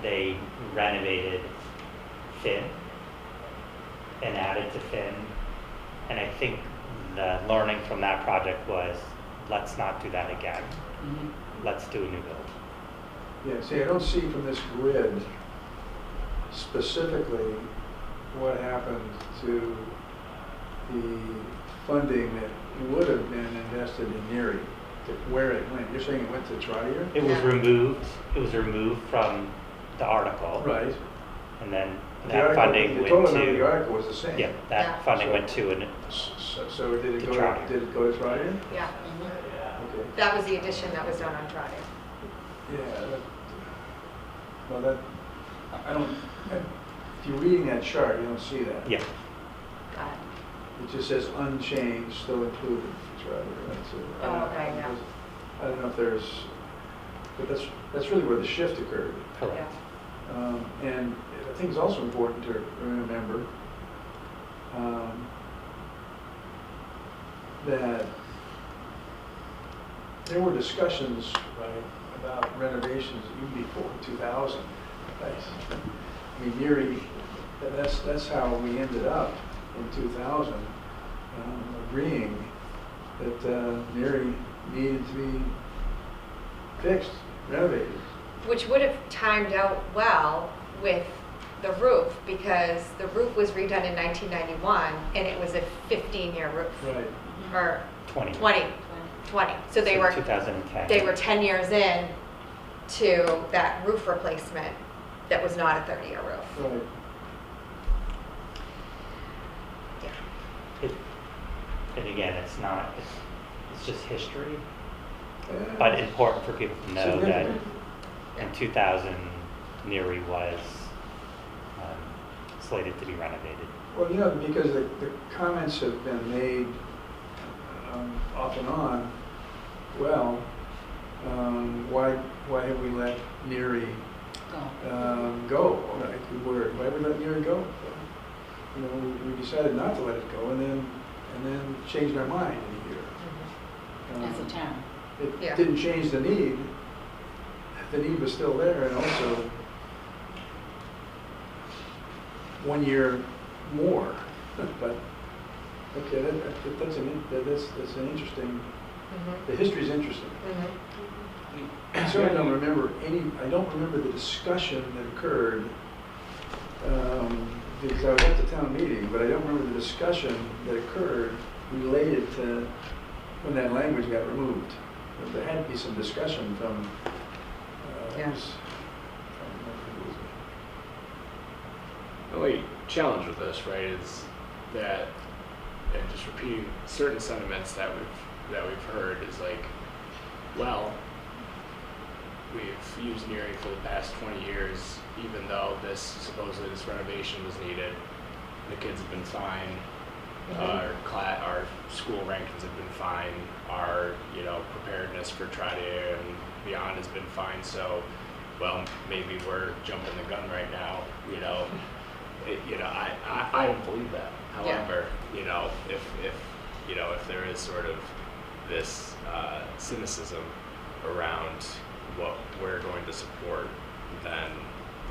they renovated Finn and added to Finn. And I think the learning from that project was, let's not do that again. Let's do a new build. Yeah, see, I don't see from this grid specifically what happened to the funding that would have been invested in Erie, where it went. You're saying it went to Trotter? It was removed. It was removed from the article. Right. And then The that article, funding the went total amount of the to. article was the same. Yeah, that funding went to an. So did it To go Trotter. to, did it go to Trotter? yeah, Okay. that was the addition that was done on Trotter. Yeah. I don't. If you're reading that chart, you don't see that. Yeah. Got it. It just says unchanged, still included. Trotter. That's it. Oh, okay, yeah. I don't know if there's, but that's really where the shift occurred. Correct. And I think it's also important to remember that there were discussions, right, about renovations even before 2000. Right? I mean, Erie, that's how we ended up in 2000, agreeing that Erie needed to be fixed, renovated. Which would have timed out well with the roof, because the roof was redone in 1991, and it was a 15-year roof. Right. Or 20. 20. So they were 2010. They were 10 years in to that roof replacement that was not a 30-year roof. Right. And again, it's not. It's just history, Yeah. but important for people to know that Significant. in 2000, Neary was slated to be renovated. Well, because the comments have been made off and on, well, why have we let Neary go? Why have we let Neary go? We decided not to let it go, and then changed our mind in a year. As a town. It didn't change the need. The need was still there, and also 1 year more. But okay, that's an interesting. The history's interesting. I certainly don't remember I don't remember the discussion that occurred because I was at the town meeting, but I don't remember the discussion that occurred related to when that language got removed. There had to be some discussion from. The only challenge with this, right, is that, and just repeating certain sentiments that we've heard is like, well, we've used Neary for the past 20 years, even though supposedly this renovation was needed. The kids have been fine. Our school rankings have been fine. Our preparedness for Trotter and beyond has been fine. So, well, maybe we're jumping the gun right now. I don't believe that. However, you know, if you know, if there is sort of this cynicism around what we're going to support, then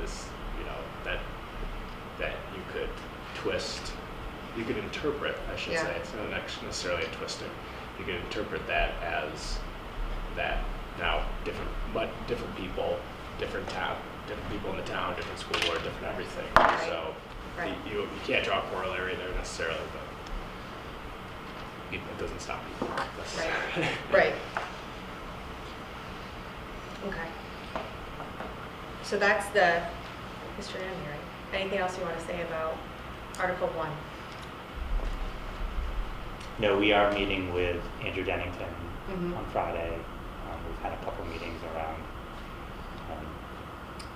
this, you know, that you could twist, you could interpret, I should Yeah. say, it's not necessarily a twisting, you could interpret that as that now different people, different people in the town, different school board, different everything. Right. So Right. you can't draw a corollary there necessarily, but it doesn't stop people necessarily. Right. Okay. So that's the history I'm hearing. Anything else you want to say about Article 1? No, we are meeting with Andrew Dennington Mhm. on Friday. We've had a couple meetings around,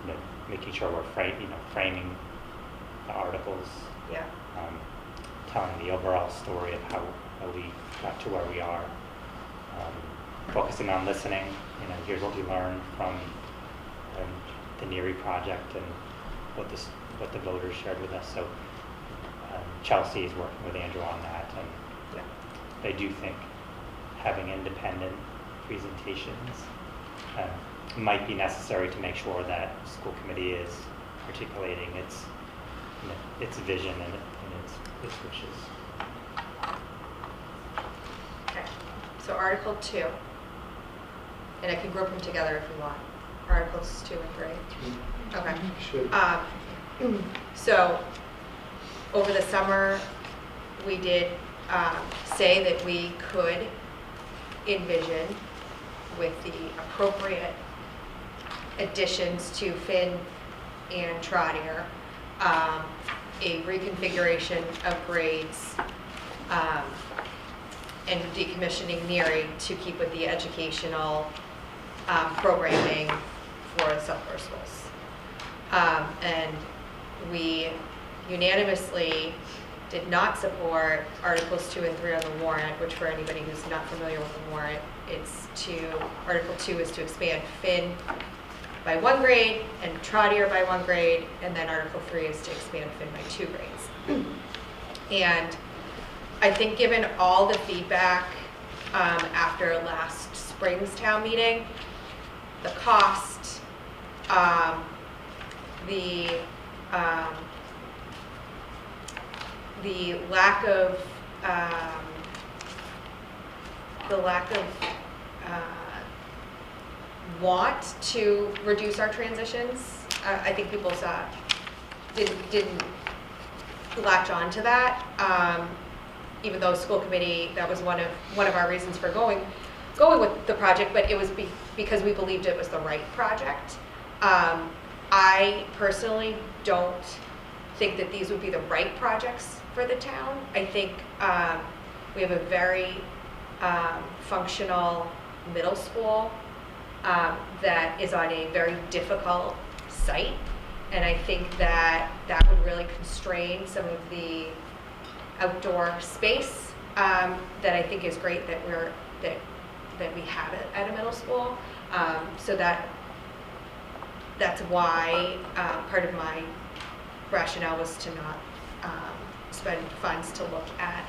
you know, making sure we're framing the articles, Yeah. telling the overall story of how we got to where we are, focusing on listening. You know, here's what we learned from the NERI project and what the voters shared with us. So Chelsea is working with Andrew on that, and Yeah. I do think having independent presentations might be necessary to make sure that the school committee is articulating its vision and its wishes. Okay. So Article 2. And I can group them together if you want. Articles 2 and 3. Okay. Should. So over the summer, we did say that we could envision, with the appropriate additions to Finn and Trotter, a reconfiguration of grades and decommissioning NERI to keep with the educational programming for the Southborough schools. And we unanimously did not support Articles 2 and 3 on the warrant, which for anybody who's not familiar with the warrant, Article 2 is to expand Finn by 1 grade and Trotter by 1 grade, and then Article 3 is to expand Finn by 2 grades. And I think given all the feedback after last spring's town meeting, the cost, the lack of want to reduce our transitions. I think people didn't latch on to that. Even though school committee, that was one of our reasons for going with the project, but it was because we believed it was the right project. I personally don't think that these would be the right projects for the town. I think we have a very functional middle school that is on a very difficult site, and I think that would really constrain some of the outdoor space that I think is great that we have it at a middle school. So that's why part of my rationale was to not spend funds to look at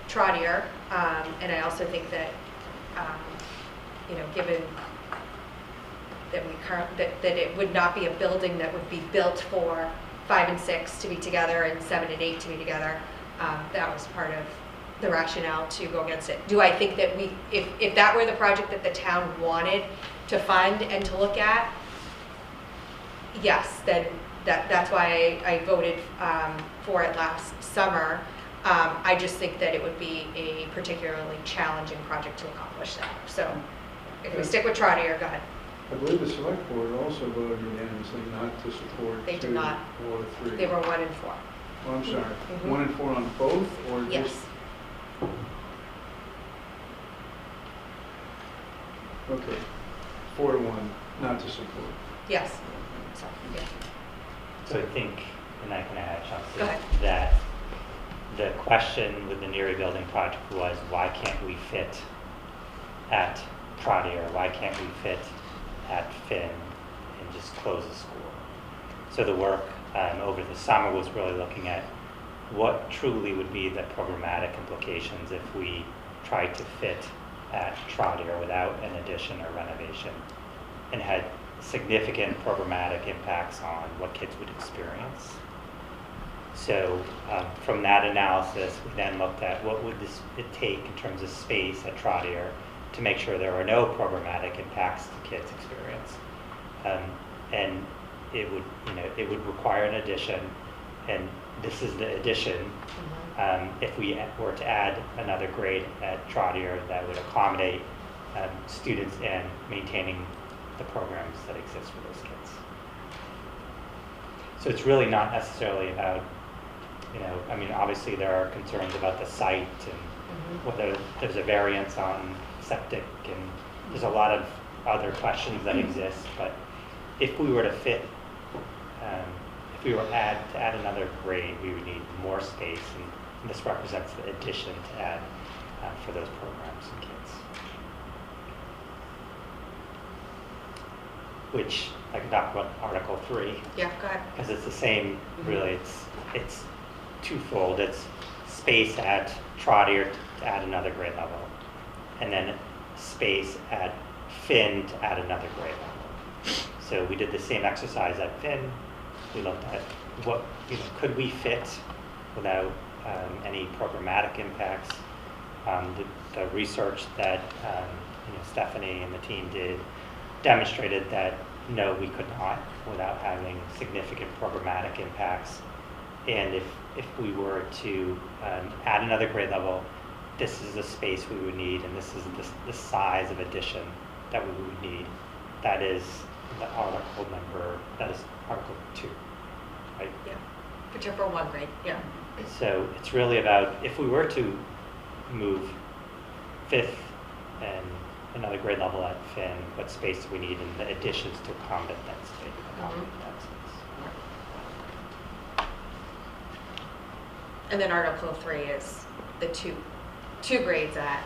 Trotter, and I also think that given that that it would not be a building that would be built for 5 and 6 to be together and 7 and 8 to be together. That was part of the rationale to go against it. Do I think that if that were the project that the town wanted to fund and to look at, yes, then that's why I voted for it last summer. I just think that it would be a particularly challenging project to accomplish that. So if we stick with Trotter, go ahead. I believe the select board also voted unanimously not to support They did 2 not. or 3. They were 1 and 4. Oh, I'm sorry. Mhm. 1 and 4 on both, or just? Yes. Okay. 4 to 1, not to support. Yes. Sorry. Yeah. So I think, and I can add, Chelsea, Go ahead. that the question with the NERI building project was, why can't we fit at Trotter? Why can't we fit at Finn and just close the school? So the work over the summer was really looking at what truly would be the programmatic implications if we tried to fit at Trotter without an addition or renovation, and had significant programmatic impacts on what kids would experience. So from that analysis, we then looked at what would it take in terms of space at Trotter to make sure there are no programmatic impacts to kids' experience. And it would require an addition, and this is the addition. If we were to add another grade at Trotter that would accommodate students and maintaining the programs that exist for those kids. So it's really not necessarily about, obviously there are concerns about the site and whether there's a variance on septic, and there's a lot of other questions that exist. But if we were to fit, if we were to add another grade, we would need more space, and this represents the addition to add for those programs and kids. Which I can talk about Article 3. Yeah, go ahead. Because it's the same, really, it's twofold. It's space at Trotter to add another grade level, and then space at Finn to add another grade level. So we did the same exercise at Finn. We looked at what, could we fit without any programmatic impacts. The research that Stephanie and the team did demonstrated that no, we could not without having significant programmatic impacts. And if we were to add another grade level, this is the space we would need, and this is the size of addition that we would need. That is the article number, that is Article 2, right? Yeah, which are for one grade, yeah. So it's really about, if we were to move fifth and another grade level at Finn, what space do we need, and the additions to accommodate that space. And then Article 3 is the two grades at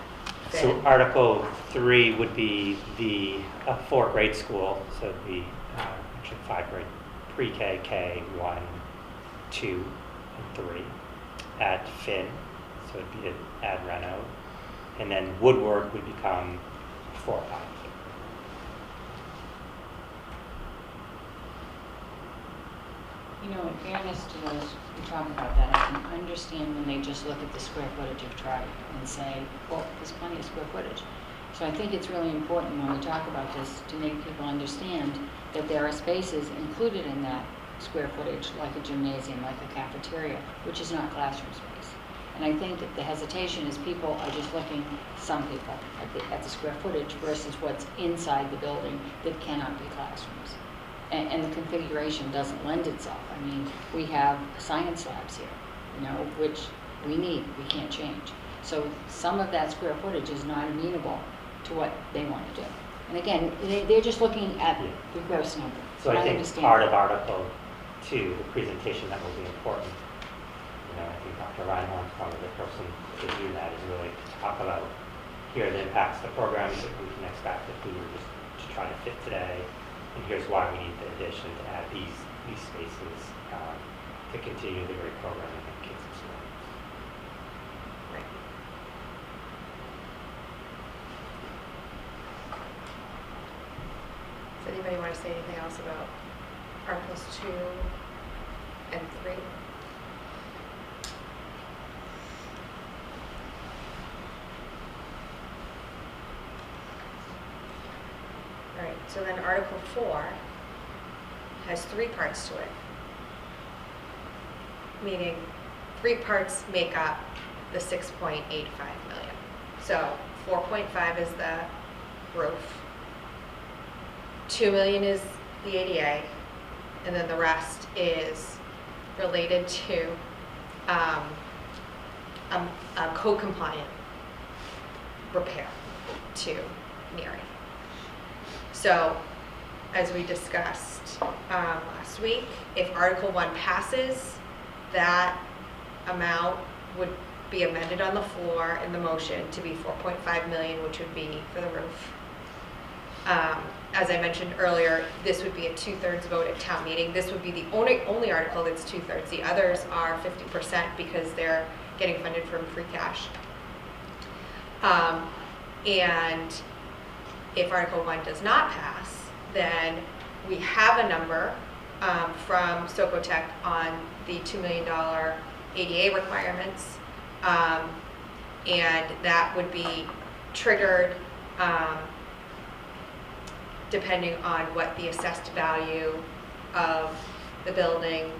Finn. So Article 3 would be the 4-grade school, so it'd be actually 5-grade pre-K, K1, 2, and 3 at Finn, so it'd be at Reno, and then Woodward would become 4 or 5. In fairness to those who talk about that, I can understand when they just look at the square footage of Trotter and say, well, there's plenty of square footage. So I think it's really important when we talk about this to make people understand that there are spaces included in that square footage, like a gymnasium, like a cafeteria, which is not classroom space. And I think that the hesitation is people are just looking, some people, at the square footage versus what's inside the building that cannot be classrooms. And the configuration doesn't lend itself. I mean, we have science labs here, which we need, we can't change. So some of that square footage is not amenable to what they want to do. And again, they're just looking at the gross number. So I think part of Article 2, the presentation that will be important, I think Dr. Reinhorn is probably the person to do that, is really to talk about here are the impacts of the programs that we can expect if we were just to try to fit today. And here's why we need the addition to add these spaces to continue the great programming that kids experience. Right. Does anybody want to say anything else about Articles 2 and 3? All right, so then Article 4 has 3 parts to it, meaning 3 parts make up the 6.85 million. So 4.5 is the roof, 2 million is the ADA, and then the rest is related to a code-compliant repair to Neary. So, as we discussed last week, if Article 1 passes, that amount would be amended on the floor in the motion to be 4.5 million, which would be for the roof. As I mentioned earlier, this would be a 2/3 vote at town meeting. This would be the only article that's 2/3. The others are 50% because they're getting funded from free cash. And if Article 1 does not pass, then we have a number from Socotec on the $2 million ADA requirements. And that would be triggered depending on what the assessed value of the building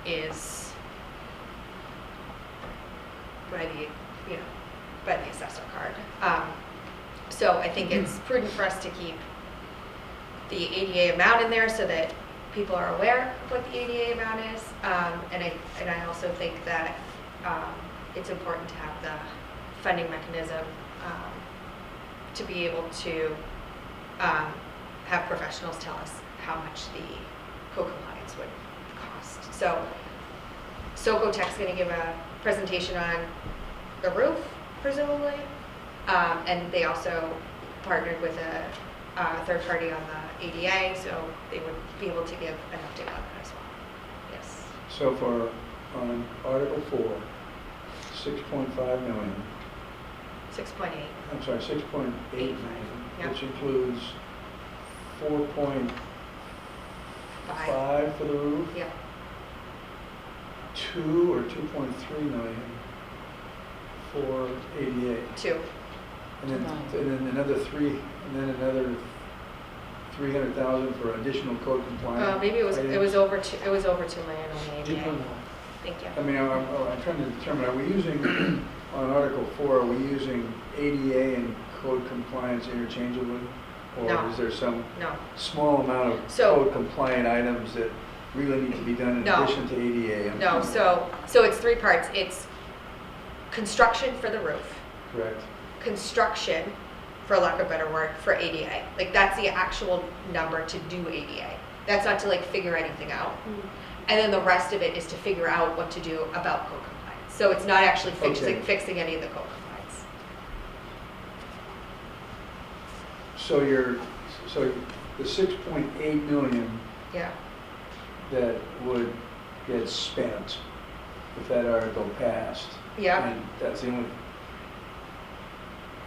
is by the assessor card. So I think it's prudent for us to keep the ADA amount in there so that people are aware of what the ADA amount is. And I also think that it's important to have the funding mechanism to be able to have professionals tell us how much the code compliance would cost. So Socotec's going to give a presentation on the roof, presumably, and they also partnered with a third party on the ADA, so they would be able to give an update on that as well. Yes. So for, on Article 4, 6.5 million, 6.8. I'm sorry, 6.8 million, Yeah. which includes 4.5 for the roof, Yeah. 2 or 2.3 million for ADA, 2. and then another 3, and then another 300,000 for additional code compliance. Maybe it was items. over 2. It was over 2 million on the ADA. Thank you. I mean, I'm trying to determine, are we using, on Article 4, are we using ADA and code compliance interchangeably? Or No. is there some No. small amount of So- code compliant items that really need to be done in No. addition to ADA? No. So it's 3 parts. It's construction for the roof, Correct. construction, for lack of a better word, for ADA. Like that's the actual number to do ADA. That's not to like figure anything out. And then the rest of it is to figure out what to do about code compliance. So it's not actually Okay. fixing any of the code compliance. So the 6.8 million Yeah. that would get spent if that article passed. Yeah. And that's the only,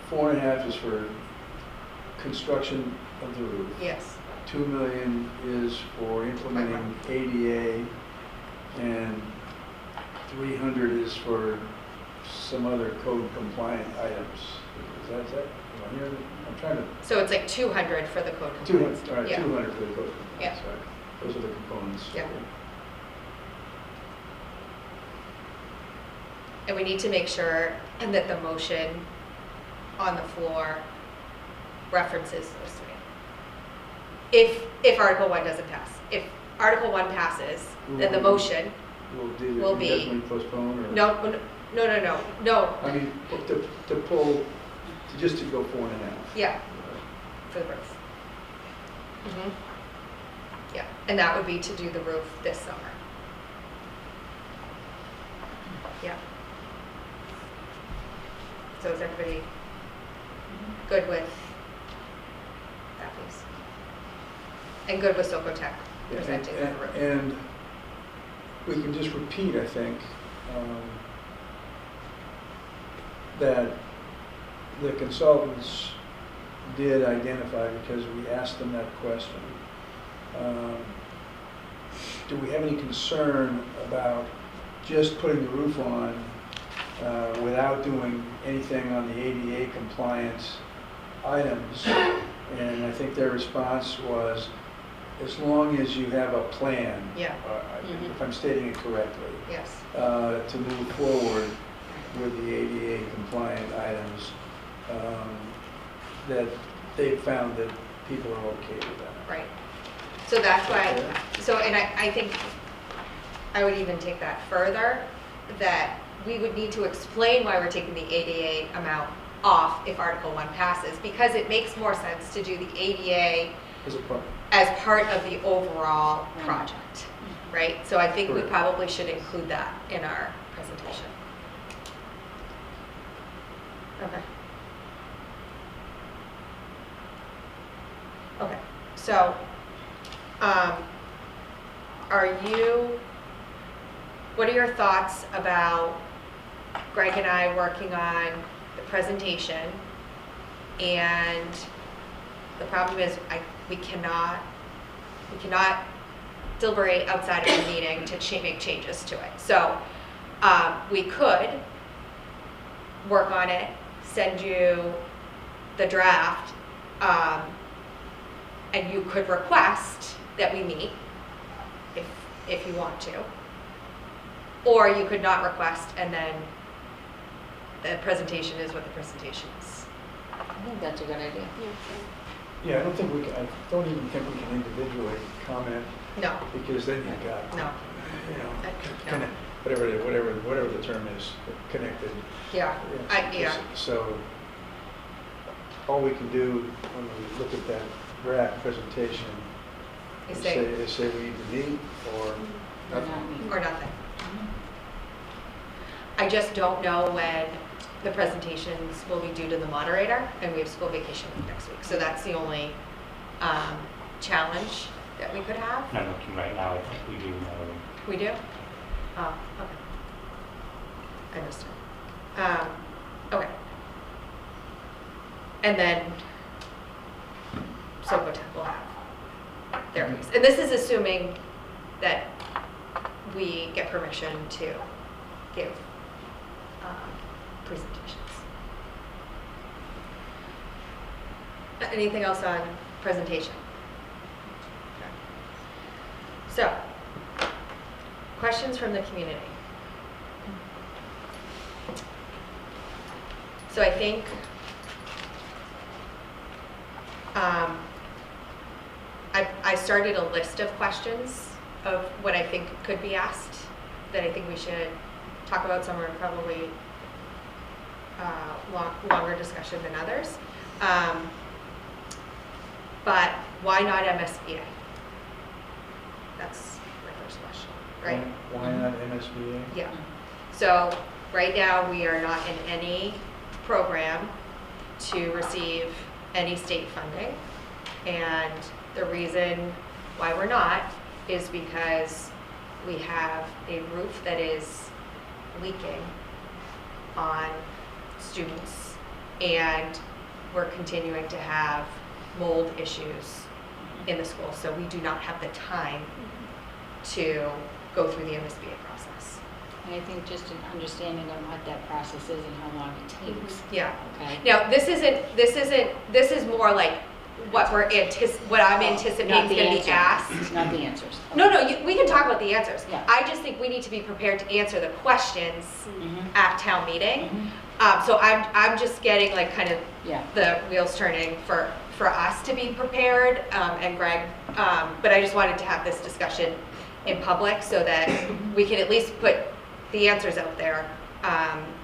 4.5 is for construction of the roof. Yes. 2 million is for implementing ADA, and 300 is for some other code compliant items. Is that, am I hearing it? I'm trying to, So it's like 200 for the code compliance. 200, all right, Yeah. 200 for the code compliance, Yeah. sorry. Those are the components. Yeah. And we need to make sure that the motion on the floor references those 3. If Article 1 doesn't pass. If Article 1 passes, then the motion, will be- Definitely postpone or? no. I mean, to pull, just to go 4.5. Yeah, for the roof. Yeah, and that would be to do the roof this summer. Yeah. So is everybody good with that piece? And good with Socotec presenting the roof? And we can just repeat, I think, that the consultants did identify, because we asked them that question, do we have any concern about just putting the roof on without doing anything on the ADA compliance items? And I think their response was, as long as you have a plan, Yeah. if I'm stating it correctly, Yes. to move forward with the ADA compliant items, that they found that people are okay with that. Right. So that's why, and I think I would even take that further, that we would need to explain why we're taking the ADA amount off if Article 1 passes, because it makes more sense to do the ADA As a part. as part of the overall project, right? So I think we Correct. probably should include that in our presentation. Okay. So, what are your thoughts about Greg and I working on the presentation? And the problem is we cannot deliberate outside of the meeting to make changes to it. So we could work on it, send you the draft, and you could request that we meet if you want to. Or you could not request, and then the presentation is what the presentation is. I think that's a good idea. Yeah, I don't even think we can individually comment, No, because then you've got, no, you know, no. whatever the term is, connected. Yeah, yeah. So, all we can do when we look at that draft presentation You is say, say we either meet or nothing. or nothing. I just don't know when the presentations will be due to the moderator, and we have school vacation week next week. So that's the only challenge that we could have. I'm looking right now, I think we do know. We do? Oh, okay. I understand. Okay. And then Socotec will have their piece. And this is assuming that we get permission to give presentations. Anything else on presentation? So, questions from the community. So I think I started a list of questions of what I think could be asked that I think we should talk about. Some are probably longer discussion than others. But why not MSBA? That's my first question, right? Why not MSBA? Yeah. So right now we are not in any program to receive any state funding. And the reason why we're not is because we have a roof that is leaking on students, and we're continuing to have mold issues in the school. So we do not have the time to go through the MSBA process. And I think just an understanding of what that process is and how long it takes. Yeah. Okay. Now, this is more like what what I'm anticipating Not is the going to be answer. asked. Not the answers. No, we can talk about the answers. Yeah. I just think we need to be prepared to answer the questions Mhm. at town meeting. Mhm. So I'm just getting like kind of Yeah. the wheels turning for us to be prepared, and Greg, but I just wanted to have this discussion in public so that we can at least put the answers out there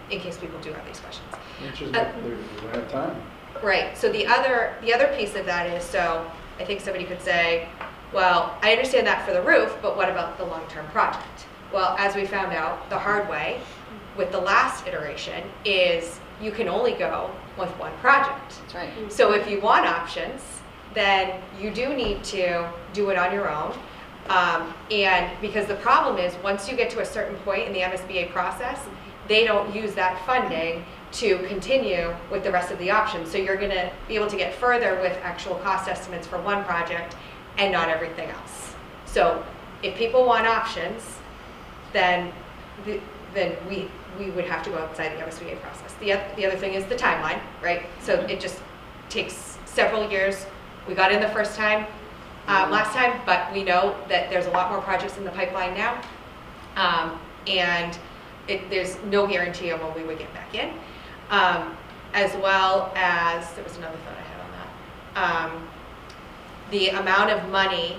in case people do have these questions. Which is, we don't have time. Right, so the other piece of that is, so I think somebody could say, well, I understand that for the roof, but what about the long-term project? Well, as we found out the hard way with the last iteration is you can only go with one project. That's right. So if you want options, then you do need to do it on your own. And because the problem is, once you get to a certain point in the MSBA process, they don't use that funding to continue with the rest of the options. So you're gonna be able to get further with actual cost estimates for one project and not everything else. So if people want options, then we would have to go outside the MSBA process. The other thing is the timeline, right? So it just takes several years. We got in the first time, last time, but we know that there's a lot more projects in the pipeline now. And there's no guarantee on when we would get back in. As well as, there was another thought I had on that. The amount of money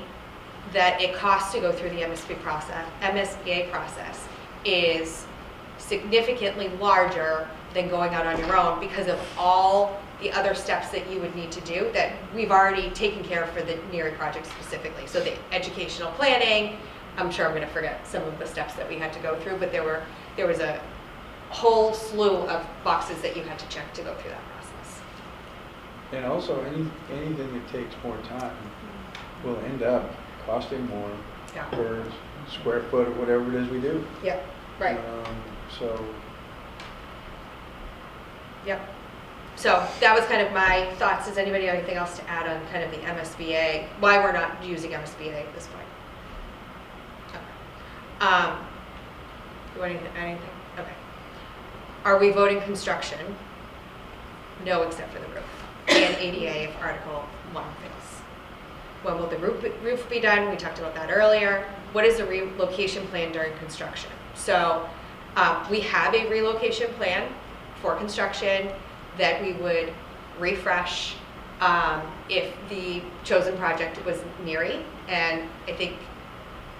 that it costs to go through the MSBA process is significantly larger than going out on your own because of all the other steps that you would need to do that we've already taken care of for the NERI project specifically. So the educational planning, I'm sure I'm going to forget some of the steps that we had to go through, but there was a whole slew of boxes that you had to check to go through that process. And also, anything that takes more time will end up costing more Yeah. per square foot or whatever it is we do. Yeah, right. So, Yep. So that was kind of my thoughts. Does anybody have anything else to add on kind of the MSBA, why we're not using MSBA at this point? Okay. You want to add anything? Okay. Are we voting construction? No, except for the roof. And ADA if Article 1 fails. When will the roof be done? We talked about that earlier. What is the relocation plan during construction? So we have a relocation plan for construction that we would refresh if the chosen project was nearing. And I think,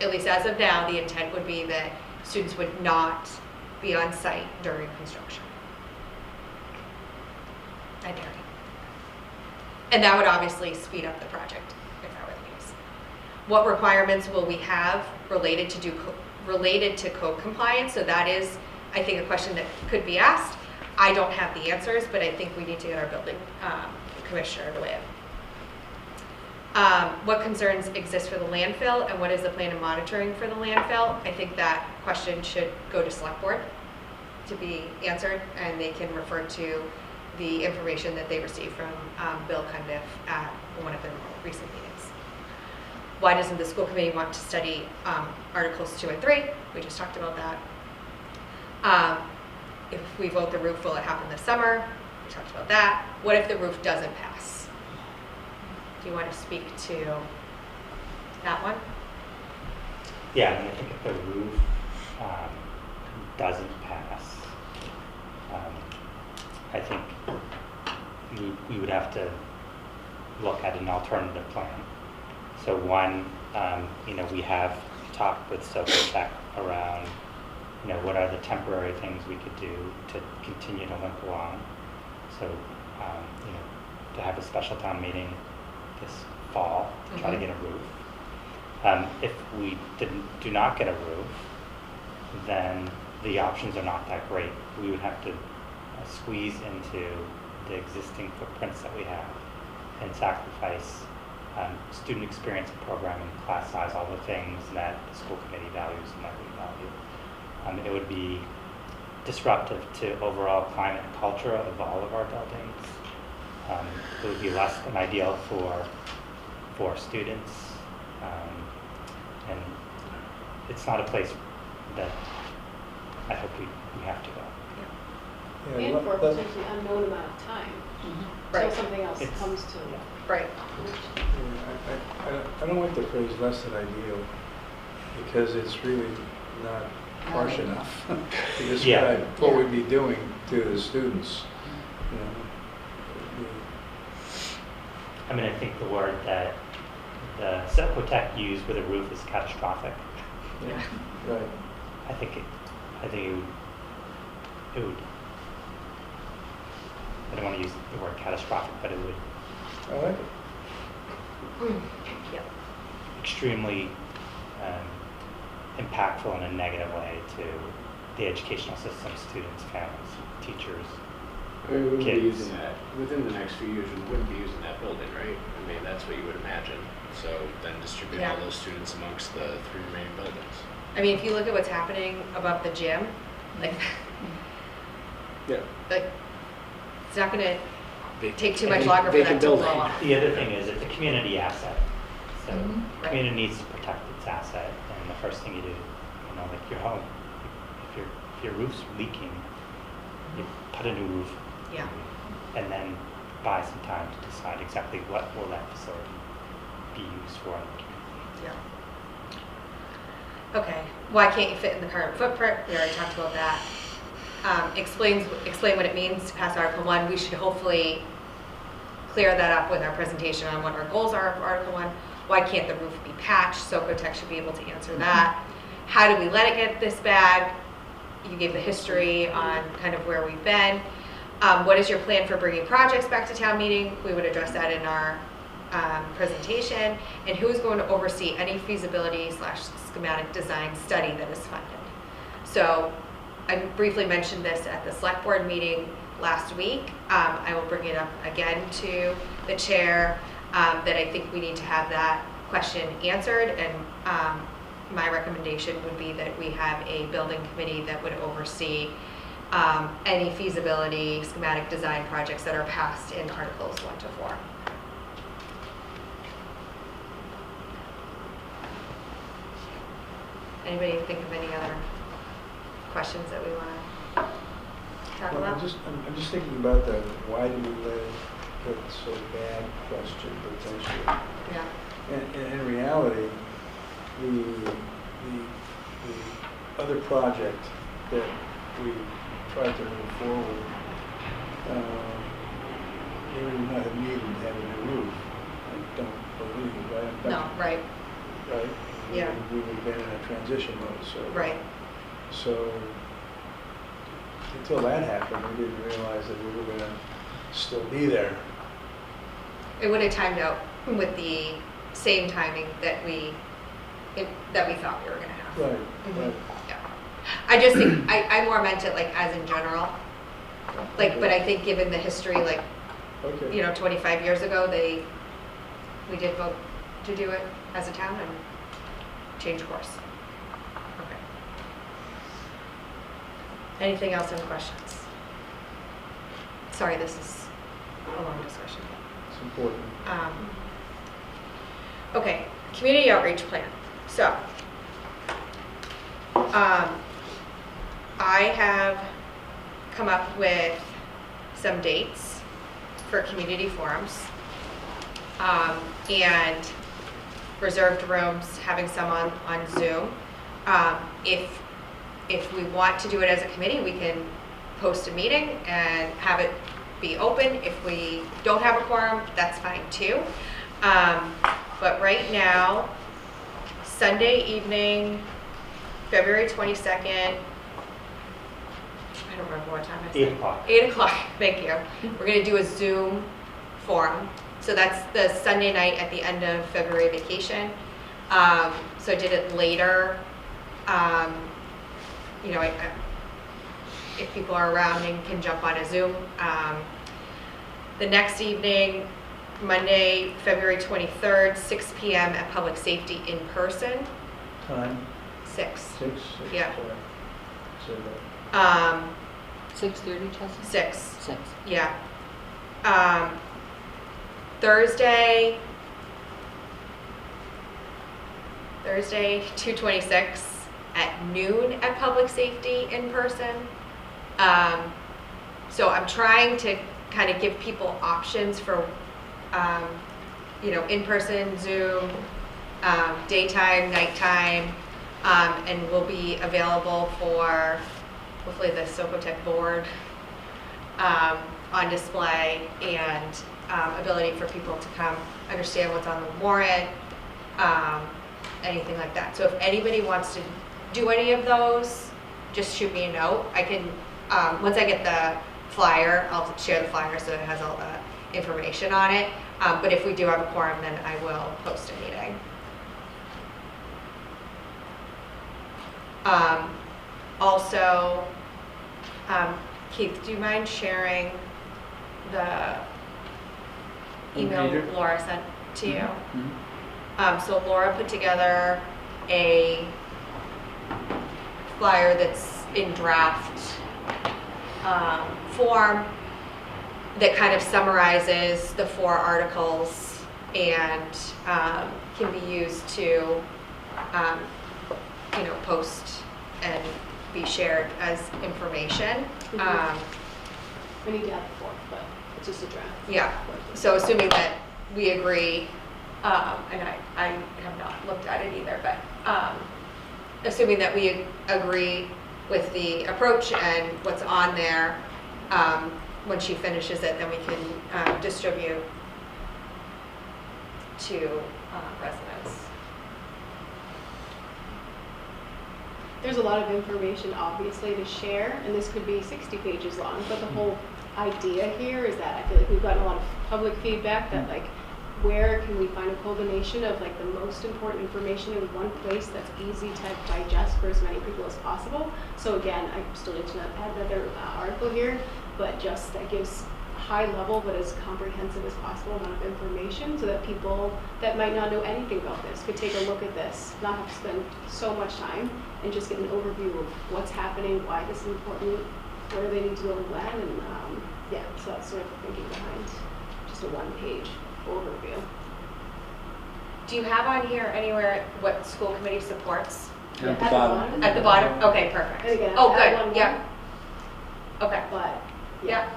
at least as of now, the intent would be that students would not be on site during construction. At Neary. And that would obviously speed up the project if that were the case. What requirements will we have related to code compliance? So that is, I think, a question that could be asked. I don't have the answers, but I think we need to get our building commissioner to weigh in. What concerns exist for the landfill, and what is the plan of monitoring for the landfill? I think that question should go to select board to be answered, and they can refer to the information that they received from Bill Cundiff at one of their recent meetings. Why doesn't the school committee want to study Articles 2 and 3? We just talked about that. If we vote the roof, will it happen this summer? We talked about that. What if the roof doesn't pass? Do you want to speak to that one? Yeah, I mean, I think if the roof doesn't pass, I think we would have to look at an alternative plan. So one, we have talked with Southborough around, what are the temporary things we could do to continue to limp along. So, to have a special town meeting this fall to try to get a roof. If we do not get a roof, then the options are not that great. We would have to squeeze into the existing footprints that we have and sacrifice student experience and programming, class size, all the things that the school committee values and that we value. It would be disruptive to overall climate and culture of all of our buildings. It would be less than ideal for students. And it's not a place that I hope we have to go. And for a potentially unknown amount of time, Right. until something else It's- comes to. Right. I don't like the phrase less than ideal, because it's really not harsh enough to describe what we'd be doing to the students. I mean, I think the word that the Southborough used with a roof is catastrophic. Yeah. Right. I think it would, I don't want to use the word catastrophic, but it would I like it. Yep. extremely impactful in a negative way to the educational system, students, families, teachers. I mean, we wouldn't be Kids. using that, within the next few years, we wouldn't be using that building, right? I mean, that's what you would imagine. So then distribute all Yeah. those students amongst the 3 remaining buildings. I mean, if you look at what's happening above the gym, like, Yeah. it's not gonna take too much longer for that to blow up. The other thing is it's a community asset. So the Right. community needs to protect its asset, and the first thing you do, like your home, if your roof's leaking, you put a new roof. Yeah. And then buy some time to decide exactly what will that facility be used for in the community. Yeah. Okay, why can't you fit in the current footprint? We already talked about that. Explain what it means to pass Article 1. We should hopefully clear that up with our presentation on what our goals are for Article 1. Why can't the roof be patched? Socotech should be able to answer that. How did we let it get this bad? You gave the history on kind of where we've been. What is your plan for bringing projects back to town meeting? We would address that in our presentation. And who is going to oversee any feasibility/schematic design study that is funded? So I briefly mentioned this at the select board meeting last week. I will bring it up again to the chair, that I think we need to have that question answered, and my recommendation would be that we have a building committee that would oversee any feasibility schematic design projects that are passed in Articles 1 to 4. Anybody think of any other questions that we want to talk Well, about? I'm just thinking about the why do we let it get so bad question potentially. Yeah. And in reality, the other project that we tried to move forward, they would not have needed to have a new roof. I don't believe, right? No, right, Right? Yeah. We would have been in a transition mode, so. right. So until that happened, we didn't realize that we were going to still be there. It would have timed out with the same timing that we thought we were going to have. Right, Mhm. right. Yeah. I just think, I more meant it like as in general. Like, but I think given the history, like, Okay. you know, 25 years ago, we did vote to do it as a town and change course. Okay. Anything else in questions? Sorry, this is a long discussion. It's important. Okay, community outreach plan. So, I have come up with some dates for community forums, and reserved rooms, having some on Zoom. If we want to do it as a committee, we can post a meeting and have it be open. If we don't have a quorum, that's fine too. But right now, Sunday evening, February 22nd, I don't remember what time I said. 8 o'clock. 8 o'clock, thank you. We're gonna do a Zoom forum. So that's the Sunday night at the end of February vacation. So I did it later. You know, if people are around and can jump on a Zoom. The next evening, Monday, February 23rd, 6 p.m. at Public Safety in person. Time? 6. 6? Yeah. So that. 6:30, Chelsea? 6. 6. Yeah. Thursday, 2/26 at noon at Public Safety in person. So I'm trying to kind of give people options for, you know, in-person, Zoom, daytime, nighttime, and will be available for hopefully the Socotec board on display, and ability for people to come understand what's on the warrant, anything like that. So if anybody wants to do any of those, just shoot me a note. I can, once I get the flyer, I'll share the flyer so it has all the information on it. But if we do have a quorum, then I will post a meeting. Also, Keith, do you mind sharing the email Homepage? Laura sent to you? Mhm. So Laura put together a flyer that's in draft form that kind of summarizes the 4 articles and can be used to, you know, post and be shared as information. We need to have the 4th, but it's just a draft. Yeah, so assuming that we agree, and I have not looked at it either, but assuming that we agree with the approach and what's on there, when she finishes it, then we can distribute to residents. There's a lot of information, obviously, to share, and this could be 60 pages long, but the whole idea here is that I feel like we've gotten a lot of public feedback that, like, where can we find a culmination of, like, the most important information in one place that's easy to digest for as many people as possible. So again, I still need to add another article here, but just that gives high level but as comprehensive as possible amount of information so that people that might not know anything about this could take a look at this, not have to spend so much time, and just get an overview of what's happening, why this is important, where they need to go when, and yeah, so that's sort of the thinking behind just a one-page overview. Do you have on here anywhere what school committee supports? At the bottom. At the bottom? Okay, perfect. And again, Oh, add good, one yeah. more, Okay, but yeah.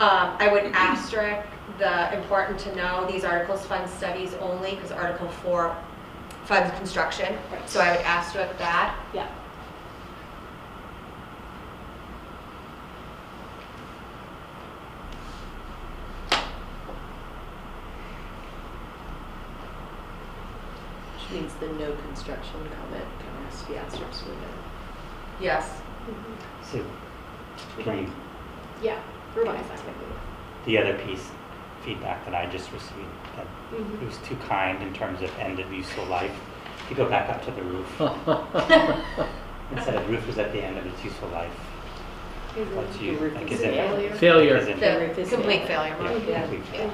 I would asterisk the important to know, these articles fund studies only, because Article 4 funds construction. Right. So I would asterisk that. yeah. Which means the no construction comment kind of has to be asterisked with it. Yes. So, can you, Yeah, revise that. the other piece, feedback that I just received, that it was too kind in terms of end of useful life. If you go back up to the roof, instead of roof was at the end of its useful life. What's you, like, is it? Failure. Is it- Complete failure. Yeah, complete Mm-hmm. failure.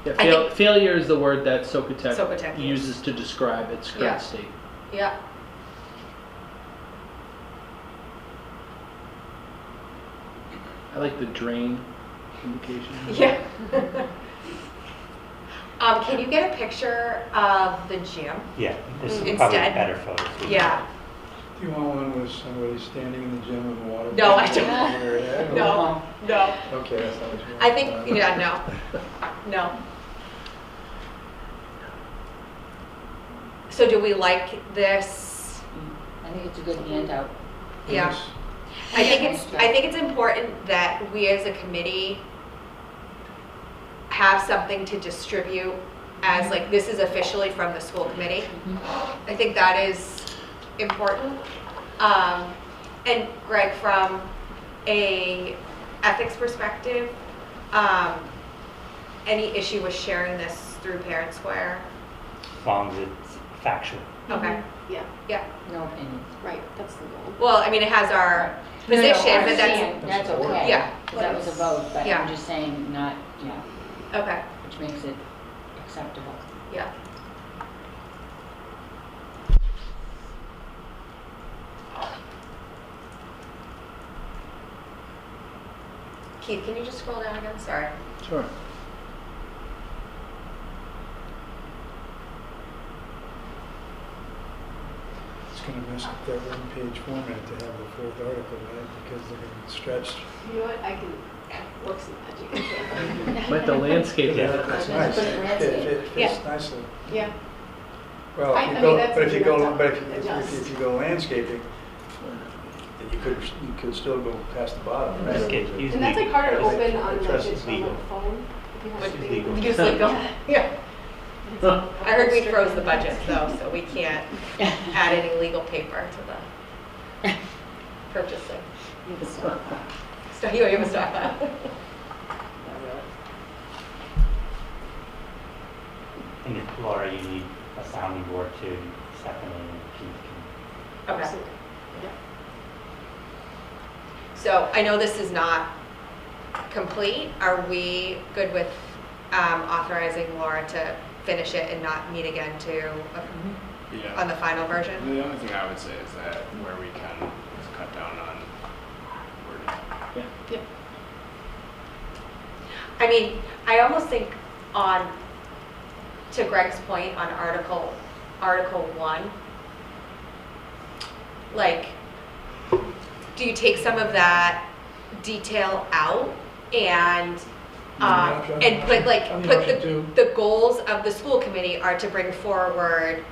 Yeah, I think- failure is the word that Socotec Socotec uses to describe its current Yeah. state. Yeah. I like the drain indication. Yeah. Can you get a picture of the gym? Yeah, there's probably Instead. better photos. Yeah. Do you want one with somebody standing in the gym with water? No, I don't. don't. No, no. Okay, that's not what you want. I think, yeah, no. No. So do we like this? I think it's a good handout. Yeah. Yes. I think it's important that we as a committee have something to distribute as like, this is officially from the school committee. I think that is important. And Greg, from a ethics perspective, any issue with sharing this through Parent Square? As long as it's factual. Okay, Yeah, yeah. No opinions. right, that's the goal. Well, I mean, it has our position, I but that's, understand. That's okay. Yeah. 'Cause that was a vote, but Yeah. I'm just saying not, yeah, okay, which makes it acceptable. yeah. Keith, can you just scroll down again? Sorry. Sure. It's gonna mess up that one-page format to have the fourth article, right? Because they're gonna be stretched. You know what, I can work some magic. Like the landscape. Yeah, that's nice. Put it landscape. It fits nicely. Yeah, Well, I if you mean, go, that's but if you something go, that's but up- if you go landscaping, then you could still go past the bottom, right? Landscape, use and that's like harder to legal. open on like Trust a is legal. phone. If you have Trust to is be- legal. Use legal. Yeah. I heard we froze the budget though, so we can't add any legal paper to the purchasing. You can start. So you have a start that. And if Laura, you need a sounding board to second and Keith can. Okay. Absolutely. So I know this is not complete. Are we good with authorizing Laura to finish it and not meet again Yeah. on the final version? The only thing I would say is that where we can is cut down on wording. I mean, I almost think to Greg's point on Article 1, like, do you take some of that detail out and put the goals of the school committee are to bring forward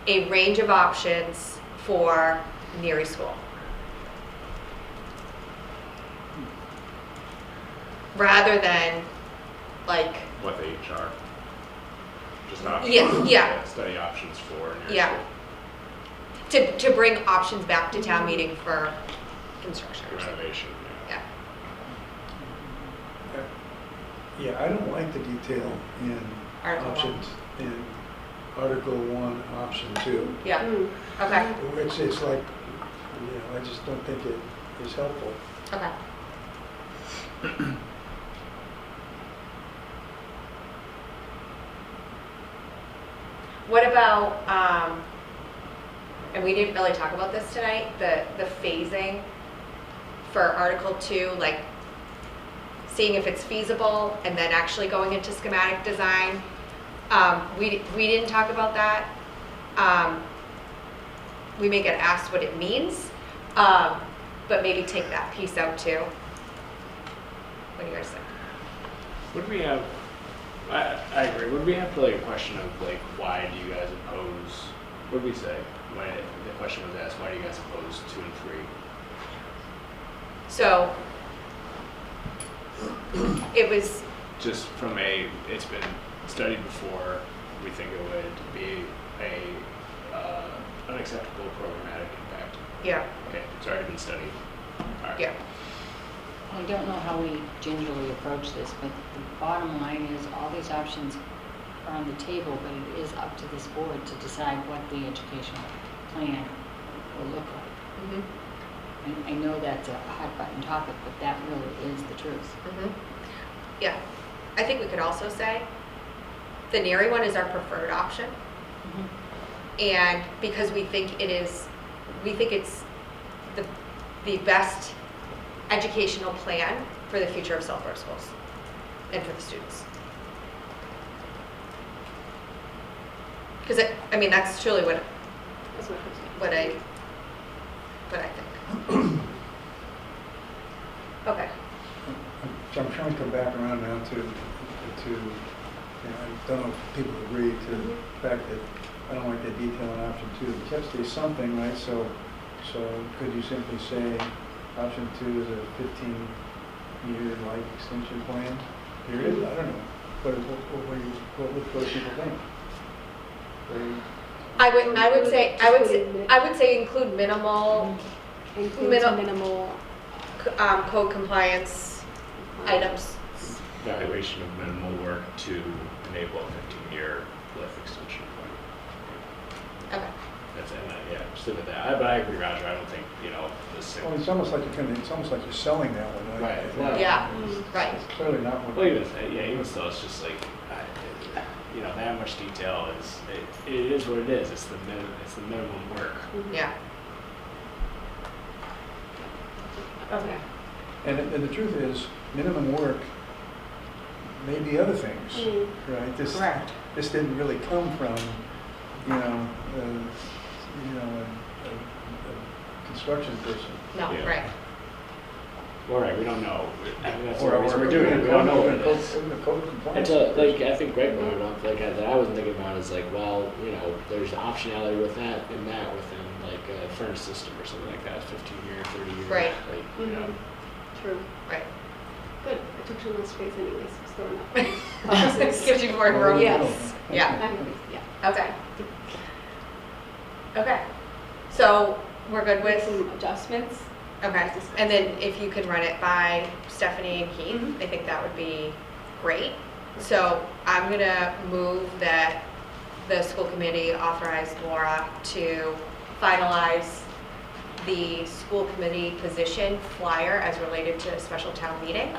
a range of options for Neary School? Rather than like, What they each are. Just options. Yeah. Study options for near yeah, to bring options back to town meeting for construction. school renovation. Yeah. Yeah, I don't like the detail in Article options, in Article 1, Option 2. Yeah, Mm. okay, It's like, I just don't think it is helpful. okay. What about, and we didn't really talk about this tonight, the phasing for Article 2, like seeing if it's feasible and then actually going into schematic design. We didn't talk about that. We may get asked what it means, but maybe take that piece out too. What do you guys think? Would we have, I agree, would we have like a question of like, why do you guys oppose, what did we say? Why, the question was asked, why do you guys oppose 2 and 3? So it was, Just from it's been studied before, we think it would be a unacceptable programmatic impact. yeah, Okay, it's already been studied. All right. yeah. I don't know how we gingerly approach this, but the bottom line is all these options are on the table, but it is up to this board to decide what the educational plan will look like. Mhm. And I know that's a hot button topic, but that really is the truth. Mhm. Yeah, I think we could also say the Neary one is our preferred option. And because we think it's the best educational plan for the future of Southborough schools and for the students. Because I mean, that's truly what That's what I'm saying. what I think. Okay. So I'm trying to come back around now to, I don't know if people agree to the fact that I don't like the detail in option 2. It has to be something, right? So could you simply say option 2 is a 15-year life extension plan? Period? I don't know. What would people think? I would say include minimal Minimal. code compliance items. Evaluation of minimal work to enable a 15-year life extension plan. Okay. That's it, yeah, just leave it at that. But I agree, Roger, I don't think, this. Well, it's almost like you're selling that one. Right. Well, Yeah, right. It's clearly not what. Well, even still, it's just like, that much detail it is what it is. It's the minimum work. Yeah. Okay. And the truth is, minimum work may be other things, right? Correct. This didn't really come from, a construction person. No, Yeah. right. All right, we don't know. I mean, that's Or the reason we're doing it. We don't know what it is. The code compliance. I think Greg brought it up, that I was thinking about is there's optionality with that and that within a furnace system or something like that, 15-year, 30-year. Right. True. Right. Good. I took your last space anyways, so throwing up. Gives you more room. Yes. Yeah. Yeah. Okay. Okay. So we're good With with, some adjustments. okay. And then if you can run it by Stephanie and Keith, Mhm. I think that would be great. So I'm gonna move that the school committee authorize Laura to finalize the school committee position flyer as related to a special town meeting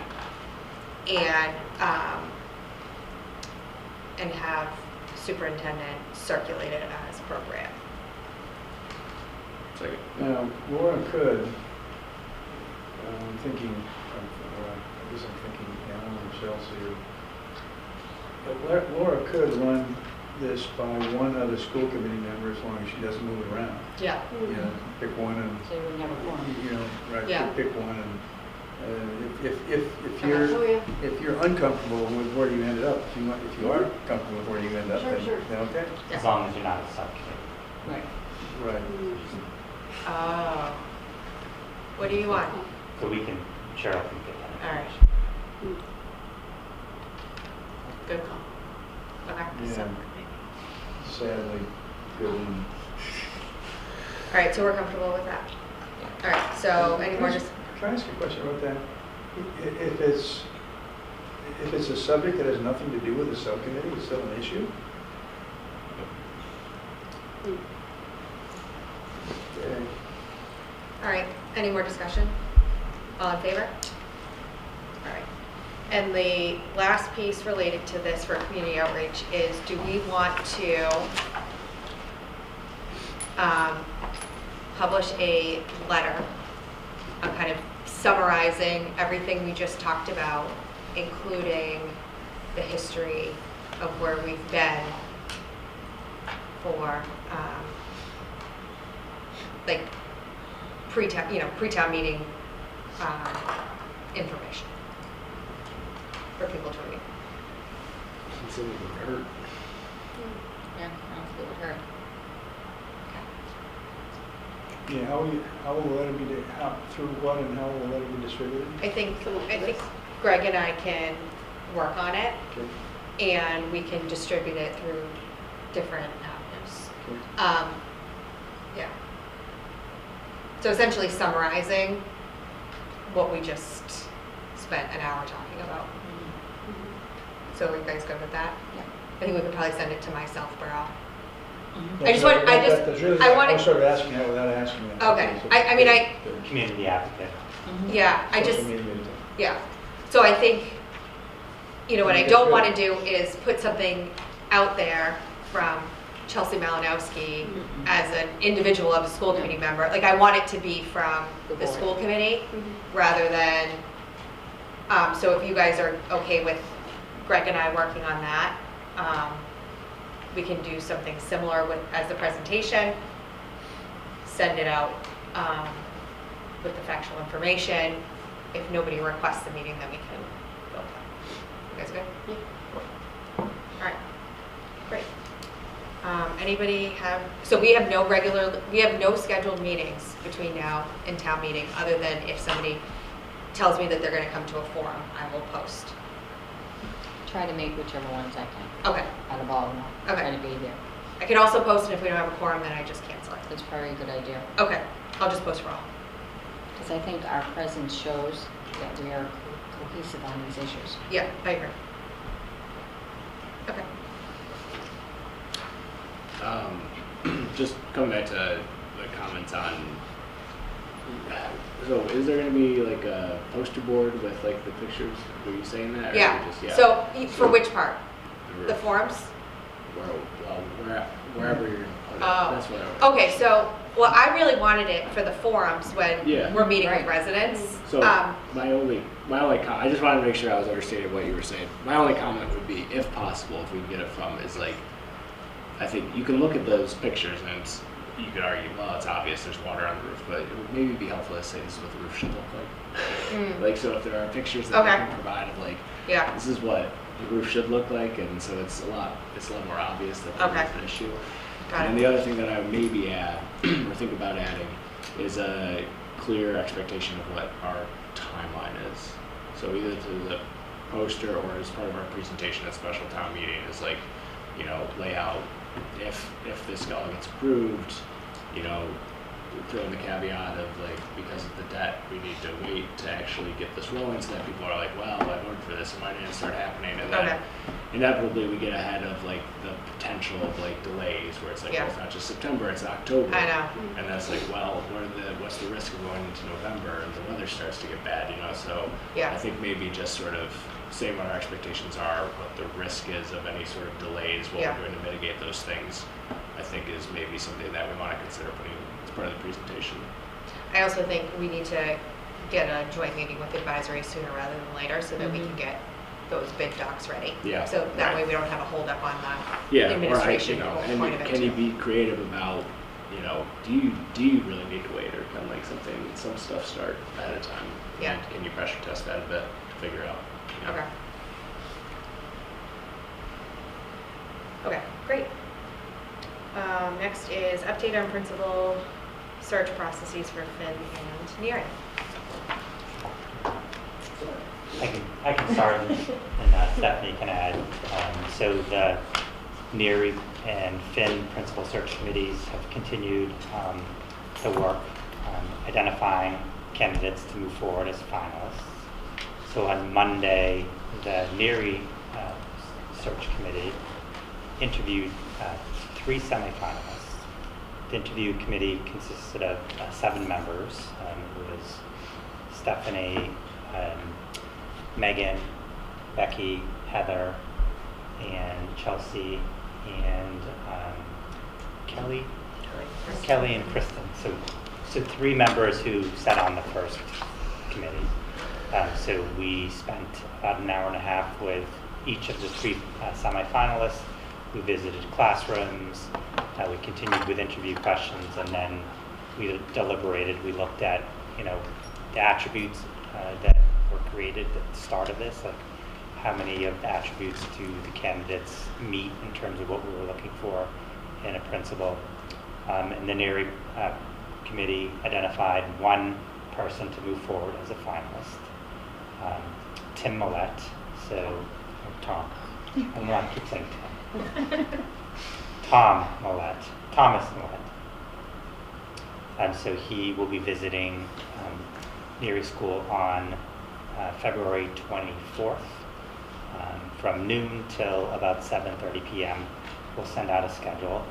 and have superintendent circulate it as appropriate. Second. Now, Laura could, I guess I'm thinking Alan and Chelsea, but Laura could run this by one other school committee member as long as she doesn't move it around. Yeah. Pick one and, So you wouldn't have a quorum. right, Yeah. pick one and, Oh, yeah. if you're uncomfortable with where you ended up, if you are comfortable with where you end up, Sure, sure. then okay. As long as you're not a subcommittee. Right. Right. Oh. What do you want? So we can, Cheryl can get that. All right. Good call. Okay. Yeah. Sadly, good one. All right, so we're comfortable with that. All right, so any more just, Can I ask a question about that? If it's a subject that has nothing to do with the subcommittee, it's still an issue? Okay. all right, any more discussion? All in favor? All And the last piece related to this for community outreach is, do we want to publish a letter, a kind of summarizing everything we just talked about, including the history of where we've been for like pre-town meeting information for people to read. It's in the hurt. Yeah, I don't think it would hurt. Yeah, how will the letter be, through what and how will the letter be distributed? I think Greg and I can work on it, Okay. and we can distribute it through different avenues. Okay. Yeah. So essentially summarizing what we just spent an hour talking about. So are you guys good with that? Yeah. I think we could probably send it to my Southborough. That's really, I I wanted- was sort of asking that without asking that. Okay. So- I mean, Community advocate. yeah, I just, Social media. yeah. So I think, what I don't want to do is put something out there from Chelsea Malinowski as an individual of a school committee member. Like, I want it to be from The the board. school committee rather than, so if you guys are okay with Greg and I working on that, we can do something similar as the presentation, send it out with the factual information. If nobody requests the meeting, then we can go. You guys good? Yeah. Cool. All right, great. Anybody have, so we have no scheduled meetings between now and town meeting, other than if somebody tells me that they're gonna come to a forum, I will post. Try to make whichever ones I can, Okay, out of all of them. Okay. Try to be there. I can also post it if we don't have a quorum, then I just cancel it. That's probably a good idea. Okay, I'll just post for all. Because I think our presence shows that we are cohesive on these issues. Yeah, I agree. Okay. Just coming back to the comments on, so is there gonna be like a poster board with like the pictures? Were you saying that? Or Yeah, just- so for which part? The The roof. forums? Wherever you're gonna put it, Oh. that's what I was. Okay, so, well, I really wanted it for the forums when Yeah. we're meeting with Right. residents. So my only I just wanted to make sure I was understanding what you were saying. My only comment would be, if possible, if we can get it from, is like, I think you can look at those pictures and you could argue, well, it's obvious there's water on the roof, but it would maybe be helpful to say this is what the roof should look like. Like, so if there are pictures that Okay. they can provide of like, Yeah, this is what the roof should look like, and so it's a lot more obvious that there's Okay. an issue. got And it. the other thing that I would maybe add, or think about adding, is a clear expectation of what our timeline is. So either through the poster or as part of our presentation at special town meeting is like, lay out if this all gets approved, throw in the caveat of like, because of the debt, we need to wait to actually get this rolling, so that people are like, well, I voted for this, and why didn't it start happening? And then Okay. inevitably we get ahead of like the potential of like delays, where it's like, Yeah. well, it's not just September, it's October. I know. And that's like, well, what's the risk of going into November and the weather starts to get bad, So Yeah. I think maybe just sort of saying what our expectations are, what the risk is of any sort of delays, what Yeah. we're doing to mitigate those things, I think is maybe something that we want to consider putting as part of the presentation. I also think we need to get a joint meeting with advisory sooner rather than later, so that we can get those bid docs ready. Yeah, So that right. way we don't have a holdup on the Yeah, or administration and point of it can you too. be creative about, do you really need to wait, or can like some stuff start ahead of time? Yeah. And can you pressure test that a bit to figure out? Okay. Okay, great. Next is update on principal search processes for Finn and Neary. I can start and Stephanie can add. So the NERI and Finn principal search committees have continued to work on identifying candidates to move forward as finalists. So on Monday, the NERI search committee interviewed 3 semifinalists. The interview committee consisted of 7 members. It was Stephanie, Megan, Becky, Heather, and Chelsea, and Kelly and Kristen. So 3 members who sat on the first committee. So we spent about an hour and a half with each of the 3 semifinalists. We visited classrooms. We continued with interview questions, and then we deliberated. We looked at, the attributes that were created at the start of this, like how many of the attributes do the candidates meet in terms of what we were looking for in a principal. And the NERI committee identified 1 person to move forward as a finalist, Tim Millett, Tom. I'm going to keep saying Tim. Thomas Millett. And so he will be visiting NERI School on February 24th from noon till about 7:30 p.m. We'll send out a schedule.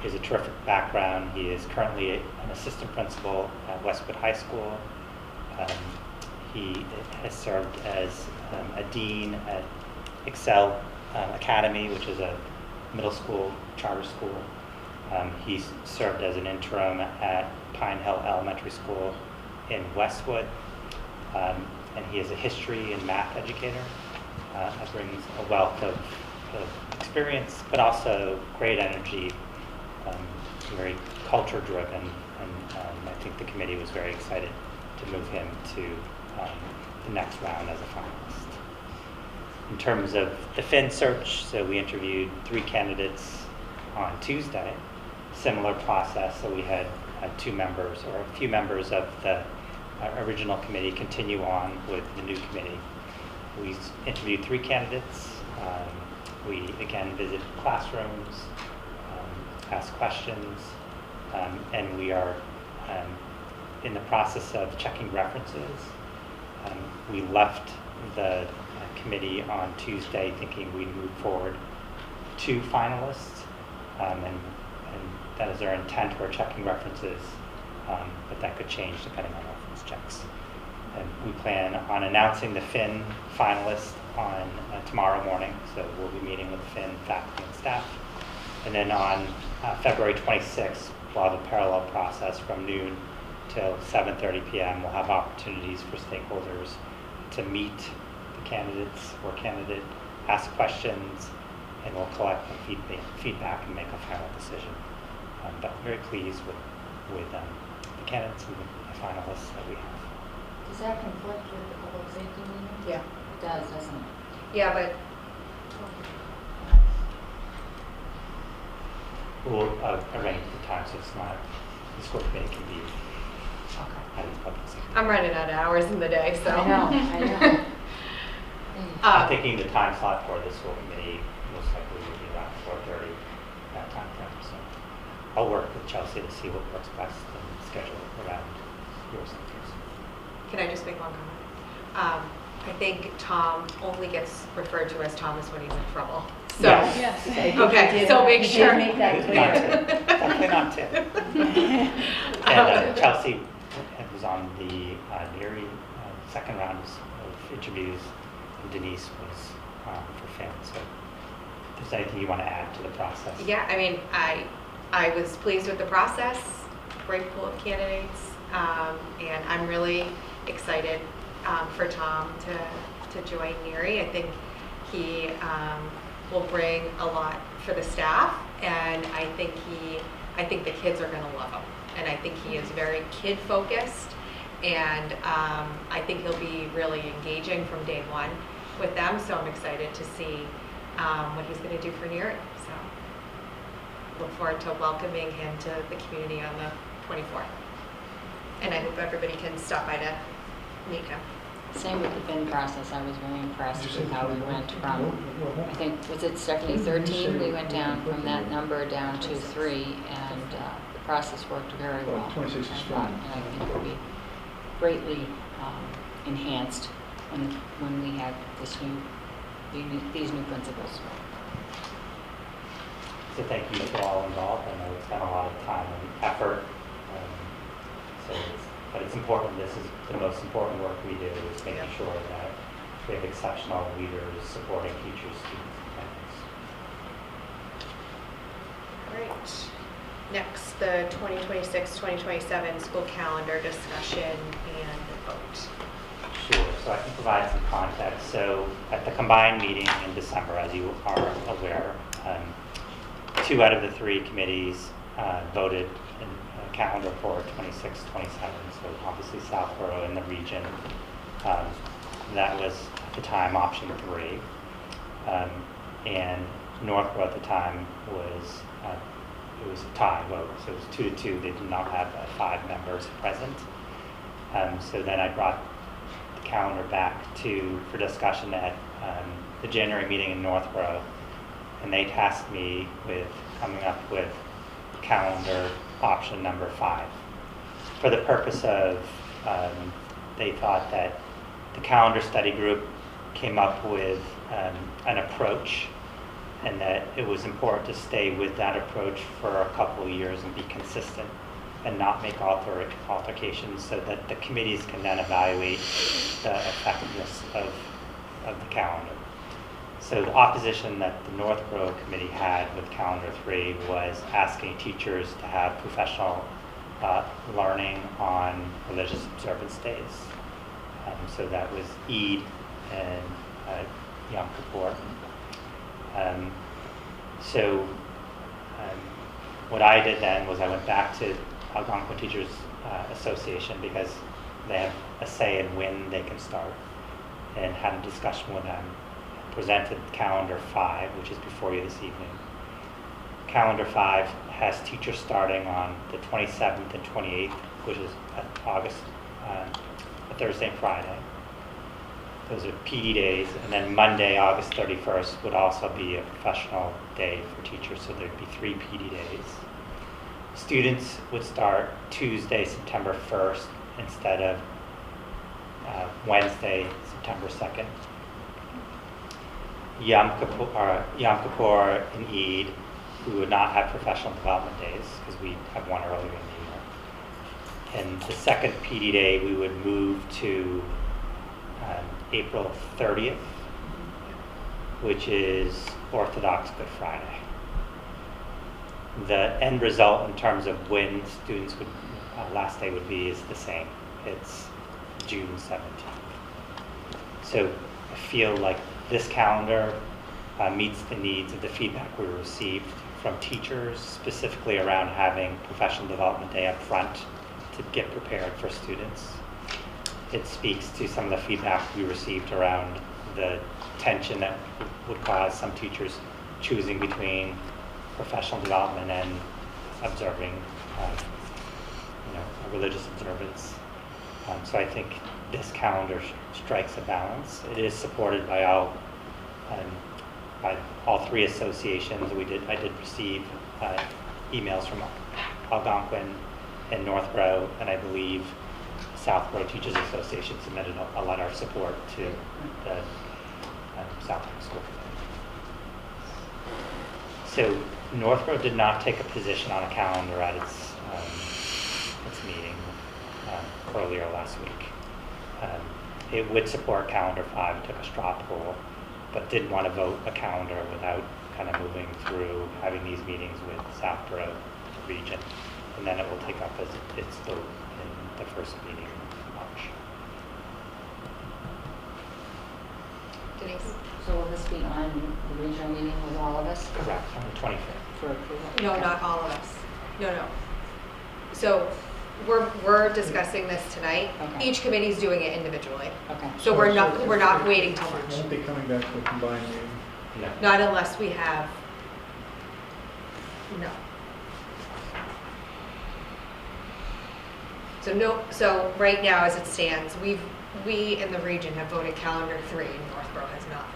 He has a terrific background. He is currently an assistant principal at Westwood High School. He has served as a dean at Excel Academy, which is a middle school charter school. He's served as an interim at Pine Hill Elementary School in Westwood. And he is a history and math educator. That brings a wealth of experience, but also great energy, very culture driven, and I think the committee was very excited to move him to the next round as a finalist. In terms of the Finn search, so we interviewed 3 candidates on Tuesday. Similar process, so we had 2 members or a few members of the original committee continue on with the new committee. We interviewed 3 candidates. We again visited classrooms, asked questions, and we are in the process of checking references. We left the committee on Tuesday thinking we'd move forward 2 finalists, and that is our intent. We're checking references, but that could change depending on reference checks. And we plan on announcing the Finn finalists on tomorrow morning, so we'll be meeting with Finn faculty and staff. And then on February 26th, we'll have a parallel process from noon till 7:30 p.m. We'll have opportunities for stakeholders to meet the candidates or candidate, ask questions, and we'll collect the feedback and make a final decision. But I'm very pleased with the candidates and the finalists that we have. Does that conflict with the public safety meeting? Yeah. It does, doesn't it? Yeah, but We'll arrange the time so it's not, the school committee can be at its public safety. I'm running out of hours in the day, so. I know. I'm thinking the time slot for the school committee most likely will be around 4:30 that time frame. So I'll work with Chelsea to see what works best and schedule around your schedules. Can I just make one comment? I think Tom only gets referred to as Thomas when he's in trouble. So, Yes. okay, so make sure. Make that Not clear. Tim. Definitely not Tim. And Chelsea was on the NERI second round of interviews, and Denise was for Finn. So if there's anything you want to add to the process? Yeah, I mean, I was pleased with the process, great pool of candidates, and I'm really excited for Tom to join NERI. I think he will bring a lot for the staff, and I think the kids are going to love him. And I think he is very kid focused, and I think he'll be really engaging from day one with them. So I'm excited to see what he's going to do for NERI. So look forward to welcoming him to the community on the 24th. And I hope everybody can stop by to meet him. Same with the Finn process. I was very impressed with how we went from, I think, was it Stephanie, 13? We went down from that number down to 3, and the process worked very well. 26 is I fine. thought, and I think it will be greatly enhanced when we have these new principles. So thank you to all involved. I know it's been a lot of time and effort. But it's important. This is the most important work we do, is making sure that we have exceptional leaders supporting teachers, students, and families. Great. Next, the 2026-2027 school calendar discussion and vote. Sure, so I can provide some context. So at the combined meeting in December, as you are aware, 2 out of the 3 committees voted in a calendar for 26-27. So obviously Southborough in the region, that was at the time option 3. And Northborough at the time was, it was a tie vote, so it was 2-2. They did not have 5 members present. So then I brought the calendar back for discussion at the January meeting in Northborough, and they tasked me with coming up with calendar option number 5 for the purpose of, they thought that the calendar study group came up with an approach, and that it was important to stay with that approach for a couple of years and be consistent and not make altercations, so that the committees can then evaluate the effectiveness of the calendar. So the opposition that the Northborough committee had with calendar 3 was asking teachers to have professional learning on religious observance days. So that was Eid and Yom Kippur. What I did then was I went back to Algonquin Teachers Association, because they have a say in when they can start, and had a discussion with them, presented calendar 5, which is before you this evening. Calendar 5 has teachers starting on the 27th and 28th, which is August, a Thursday and Friday. Those are PD days, and then Monday, August 31st, would also be a professional day for teachers, so there'd be 3 PD days. Students would start Tuesday, September 1st, instead of Wednesday, September 2nd. Yom Kippur and Eid, we would not have professional development days, because we have one earlier in the year. And the second PD day, we would move to April 30th, which is Orthodox Good Friday. The end result in terms of when students would, last day would be, is the same. It's June 17th. So I feel like this calendar meets the needs of the feedback we received from teachers, specifically around having professional development day up front to get prepared for students. It speaks to some of the feedback we received around the tension that would cause some teachers choosing between professional development and observing, religious observance. So I think this calendar strikes a balance. It is supported by all 3 associations. I did receive emails from Algonquin and Northborough, and I believe Southborough Teachers Association submitted a letter of support to the Southborough School Committee. So Northborough did not take a position on a calendar at its meeting earlier last week. It would support calendar 5, it took a straw poll, but didn't want to vote a calendar without kind of moving through having these meetings with Southborough region, and then it will take up as its vote in the first meeting in March. Denise? So will this be on the regional meeting with all of us? Correct, on the 25th. For approval? No, not all of us. No. So we're discussing this tonight. Okay. Each committee's doing it individually. Okay. So we're not waiting till March. Won't be coming back to a combined meeting. No. Not unless we have, no. So right now, as it stands, we in the region have voted calendar 3, and Northborough has not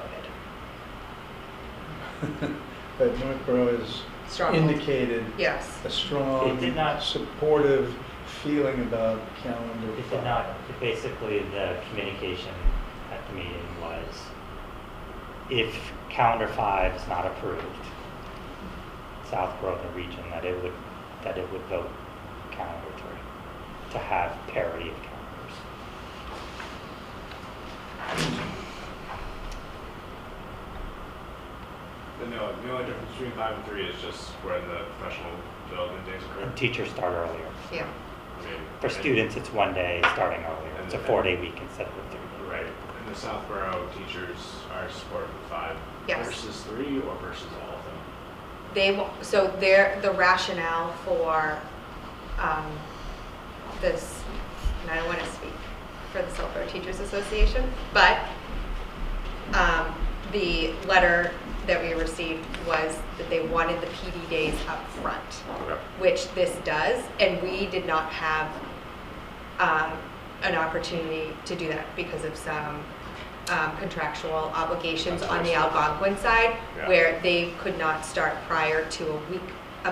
voted. But Northborough has Strong. indicated Yes. a strong, It did not- supportive feeling about calendar It 5. did not, basically the communication at the meeting was, if calendar 5 is not approved, Southborough, the region, that it would vote calendar 3 to have parity of calendars. But no, the only difference between 5 and 3 is just when the professional development days occur. And teachers start earlier. Yeah. I mean, For students, it's 1 day starting earlier. It's a 4-day week instead of a 3. Right. And the Southborough teachers are supported with 5 Yes. versus 3 or versus all of them. So the rationale for this, and I don't want to speak for the Southborough Teachers Association, but the letter that we received was that they wanted the PD days up front, Okay. which this does, and we did not have an opportunity to do that because of some contractual obligations on the Algonquin side, Yeah. where they could not start prior to a week,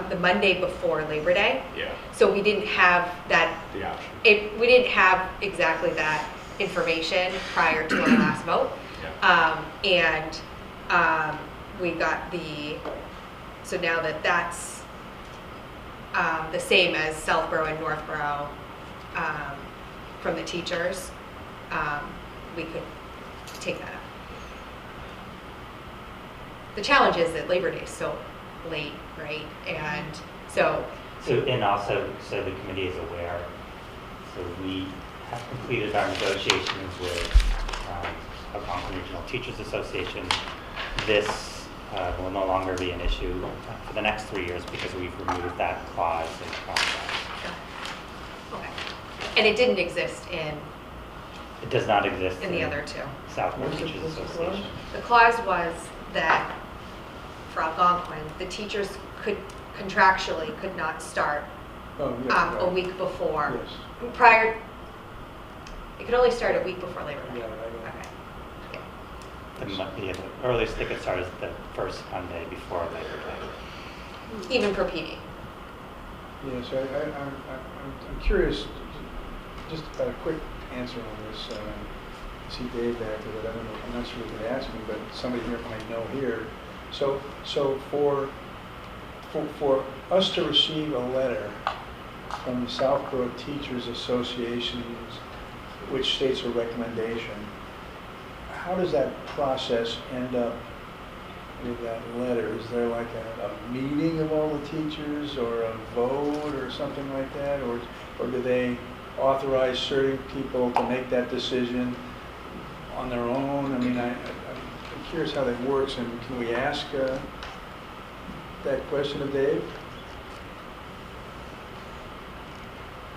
the Monday before Labor Day. Yeah. So we didn't have that, The option. we didn't have exactly that information prior to our last vote. Yeah. We got so now that that's the same as Southborough and Northborough from the teachers, we could take that up. The challenge is that Labor Day is so late, right? And so, And also, so the committee is aware, so we have completed our negotiations with Algonquin Regional Teachers Association. This will no longer be an issue for the next 3 years because we've removed that clause in the contract. okay. And it didn't exist in It does not exist the other two. Southborough What's the- Teachers what's the clause? Association. The clause was that for Algonquin, the teachers contractually could not start Oh, yeah, a right. week before. Yes. Prior, it could only start a week before Labor Day. Yeah, I know. Okay. The earliest they could start is the first Monday before Labor Day. Even for PD. Yes, I'm curious, just about a quick answer on this. I see Dave back there, but I don't know, I'm not sure what they asked me, but somebody here might know here. So for us to receive a letter from the Southborough Teachers Association, which states a recommendation, how does that process end up with that letter? Is there like a meeting of all the teachers or a vote or something like that? Or do they authorize certain people to make that decision on their own? I mean, I'm curious how that works, and can we ask that question of Dave?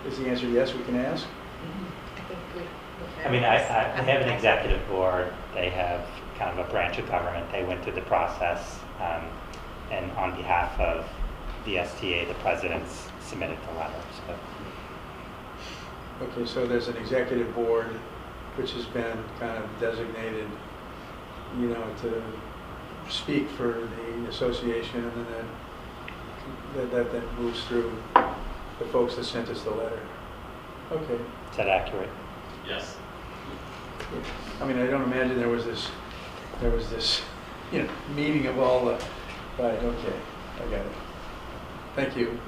Is the answer yes, we can ask? I think we I mean, I have an executive board. They have kind of a branch of government. They went through the process, and on behalf of the STA, the presidents submitted the letter. So Okay, so there's an executive board which has been kind of designated, to speak for the association, and then that moves through the folks that sent us the letter. Okay. is that accurate? Yes. I mean, I don't imagine there was this, meeting of all the, right, okay, I got it. Thank you.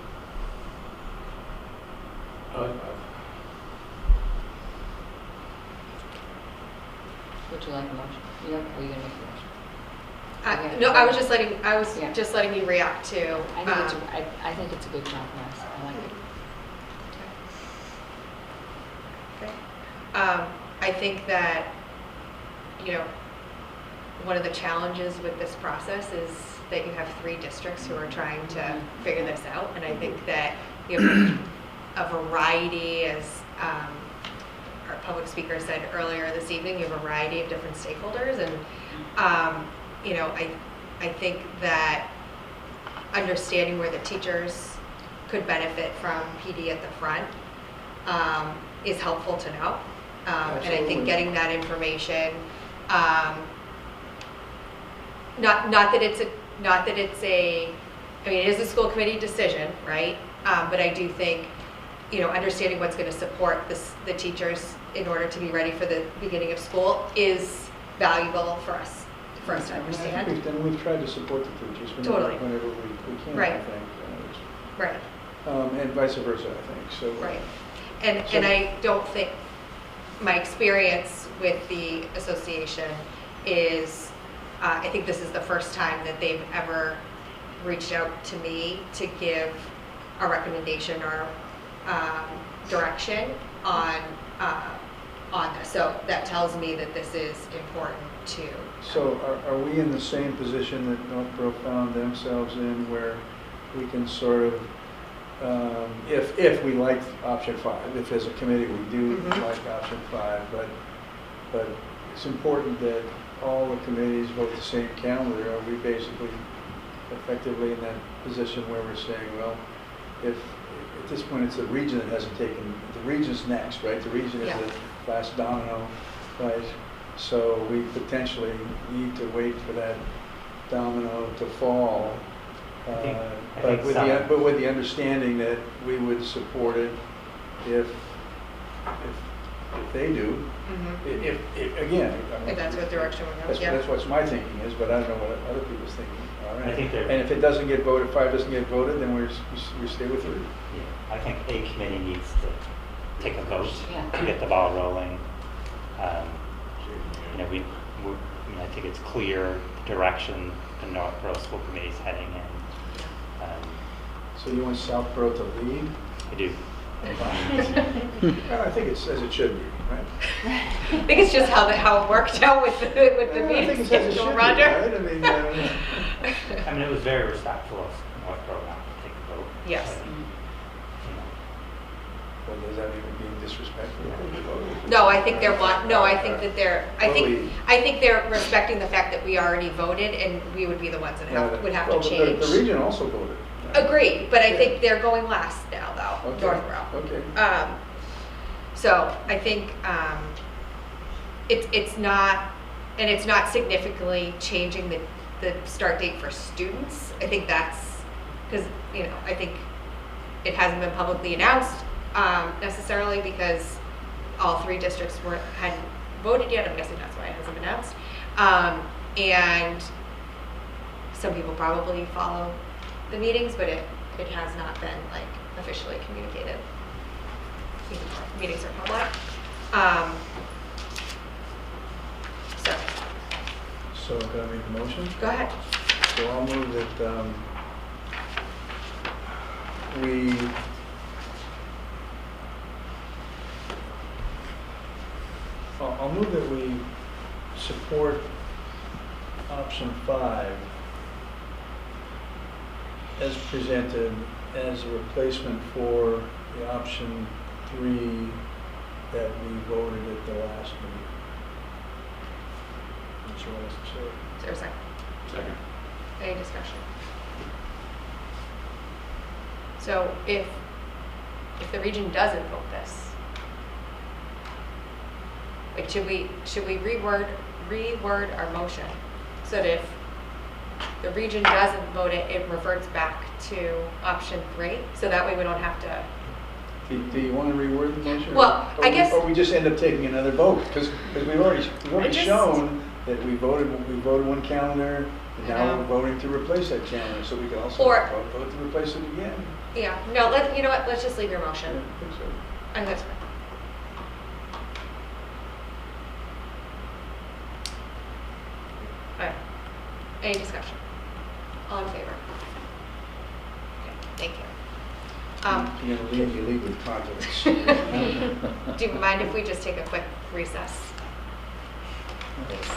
Would you like a motion? Yeah, are you gonna make a motion? No, I was just Yeah. just letting you react to. I think it's a good compromise. I like it. Okay. I think that, one of the challenges with this process is that you have 3 districts who are trying to figure this out. And I think that you have a variety, as our public speaker said earlier this evening, you have a variety of different stakeholders. And, I think that understanding where the teachers could benefit from PD at the front is helpful to know. And I Absolutely. think getting that information, not that it's a, I mean, it is a school committee decision, right? But I do think, understanding what's going to support the teachers in order to be ready for the beginning of school is valuable for us to I think understand. we've tried to support the teachers Totally. whenever we can, Right. I think. Right, And vice versa, I think, so. right. And I don't think, my experience with the association is I think this is the first time that they've ever reached out to me to give a recommendation or direction on this. So that tells me that this is important too. So are we in the same position that Northborough found themselves in, where we can sort of, if we like option 5, if as a committee we do like option 5, but it's important that all the committees vote the same calendar. Are we basically effectively in that position where we're saying, well, if at this point it's the region that hasn't taken, the region's next, right? The region is the last domino, right? So we potentially need to wait for that domino to fall. But with the understanding that we would support it if they do. If again, If that's what direction we're going. that's what my thinking is, but I don't know what other people's thinking are. I think and if it doesn't get voted, 5 doesn't get voted, then we stay with 3. Yeah, I think a committee needs to take a vote Yeah. to get the ball rolling. You know, I think it's clear the direction the Northborough School Committee is heading in. So you want Southborough to lead? I do. Well, I think it's as it should be, right? I think it's just how it worked out with the I meeting think it's as it schedule, should be, Roger. right? I mean, It was very respectful of Northborough not to take a vote. Yes. But, you know, well, does that mean being disrespectful? No, I think I think they're respecting the fact that we already voted, and we would be the ones that would have to change. The region also voted. Agreed, but I think they're going last now, though, Okay. Northborough. Okay. So I think it's not significantly changing the start date for students. I think that's because, I think it hasn't been publicly announced necessarily because all 3 districts hadn't voted yet. I'm guessing that's why it hasn't been announced. And some people probably follow the meetings, but it has not been officially communicated. Even though meetings are public. So can I make a motion? Go ahead. So I'll move that I'll move that we support option 5 as presented as a replacement for the option 3 that we voted at the last meeting. I'm sure what else to say. Is there a second? Second. Any discussion? So if the region doesn't vote this, should we reword our motion so that if the region doesn't vote it, it reverts back to option 3, so that way we don't have to. Do you want to reword the motion? Well, I guess. Or we just end up taking another vote because we've already shown that we voted one calendar, and now we're voting to replace that calendar, so we can also vote to replace it again. Yeah. No. You know what? Let's just leave your motion. Yeah, I think so. I think that's fine. All right. Any discussion? All in favor? Okay, thank you. You lead with confidence. Do you mind if we just take a quick recess? Please.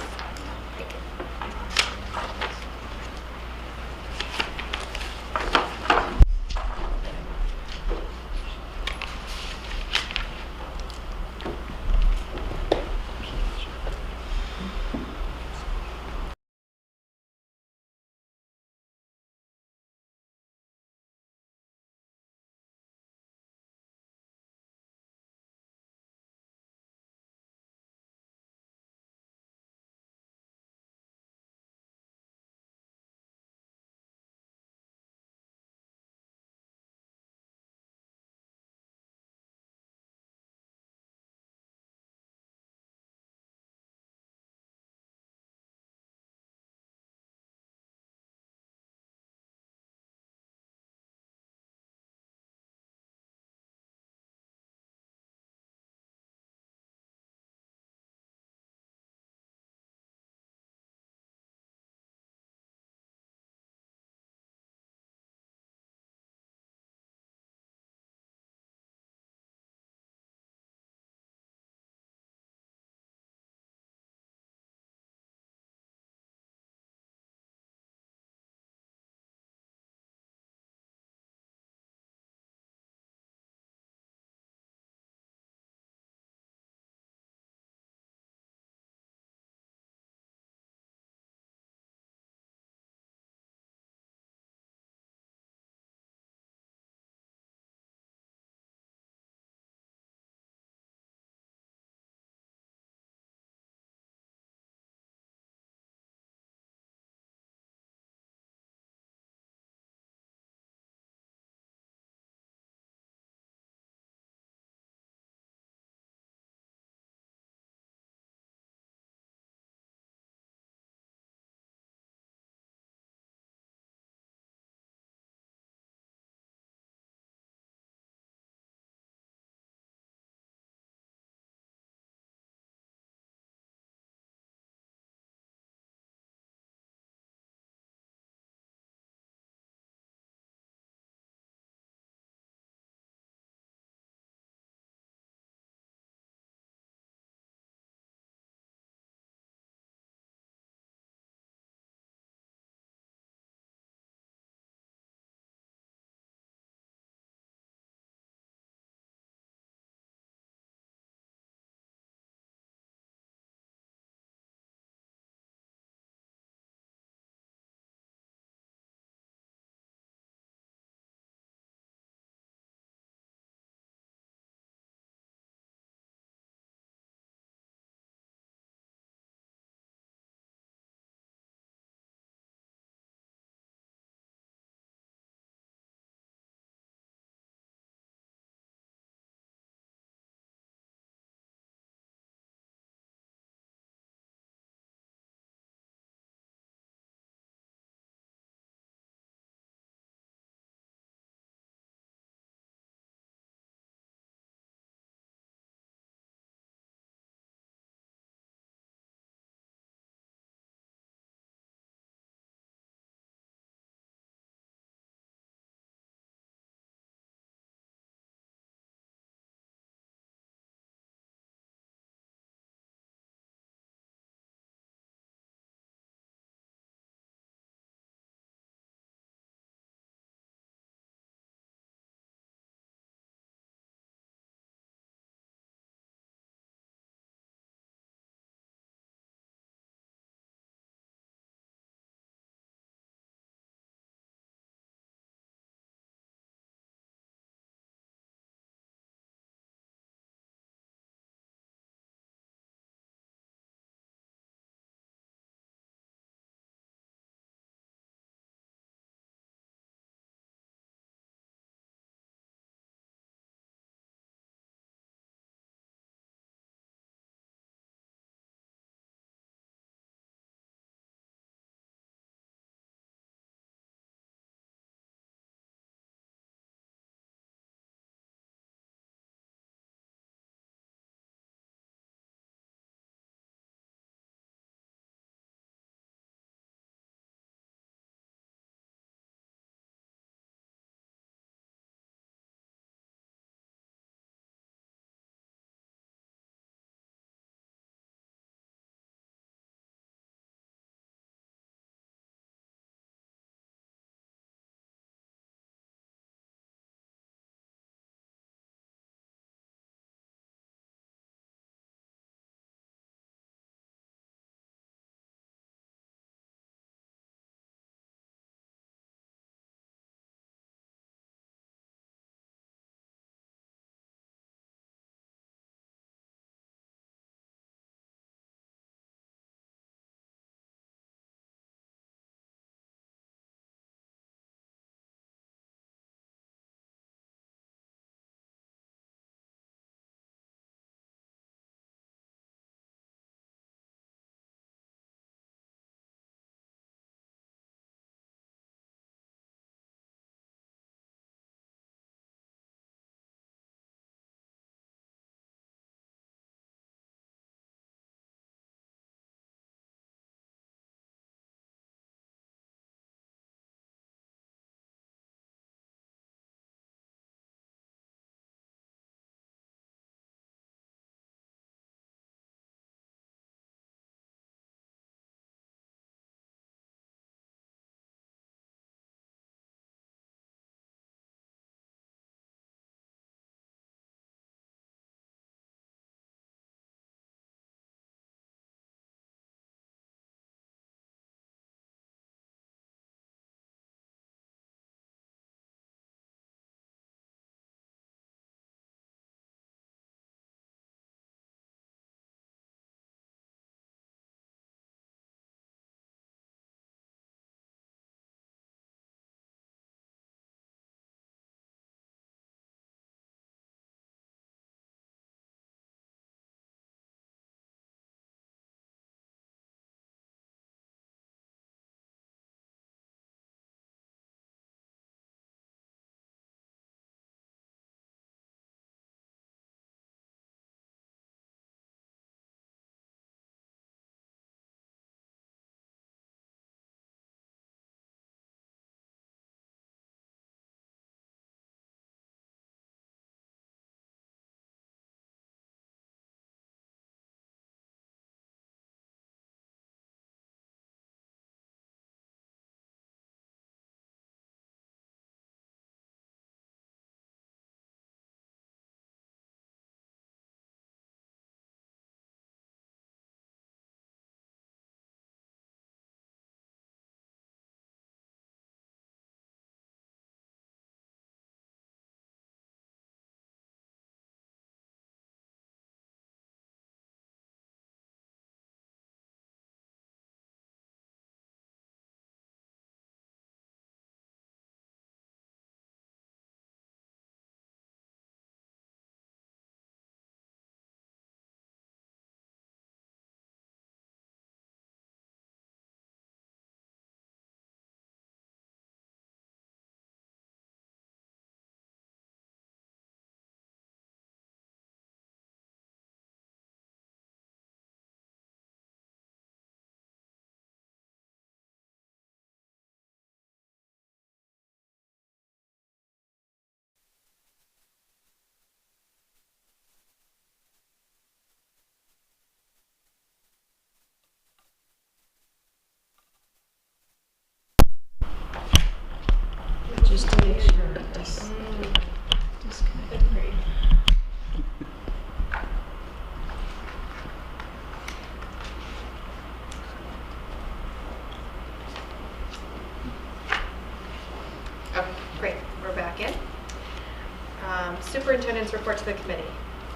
Superintendent's report to the committee,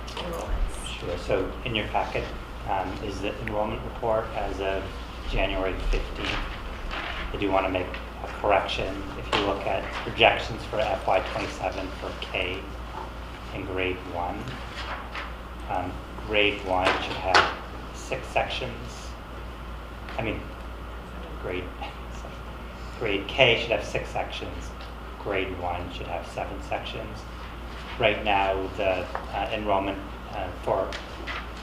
enrollments. Sure. So in your packet is the enrollment report as of January 15th. I do want to make a correction. If you look at projections for FY27 for K in grade 1, grade 1 should have 6 sections. I mean, grade K should have 6 sections. Grade 1 should have 7 sections. Right now, the enrollment for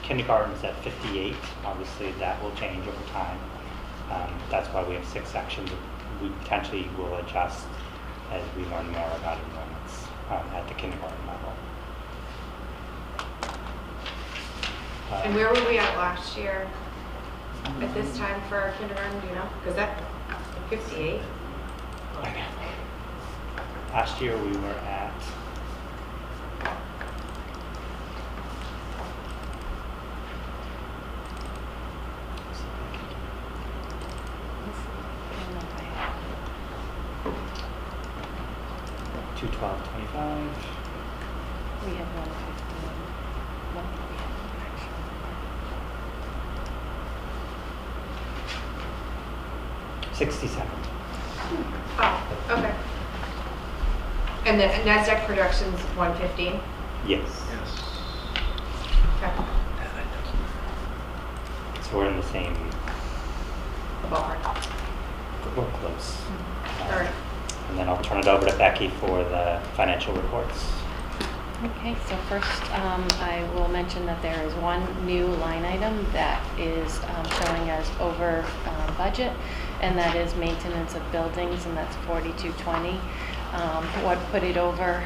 kindergarten is at 58. Obviously, that will change over time. That's why we have 6 sections. We potentially will adjust as we learn more about enrollments at the kindergarten level. And where were we at last year at this time for kindergarten, do you know? Because that, 58? Last year we were at $212.25. We have 115. 67. Oh, okay. And the NASDAQ projection's 115? Yes. Okay. So we're in the same. Ballpark. We're close. All right. And then I'll turn it over to Becky for the financial reports. Okay, so first I will mention that there is one new line item that is showing as over budget, and that is maintenance of buildings, and that's 4220. What put it over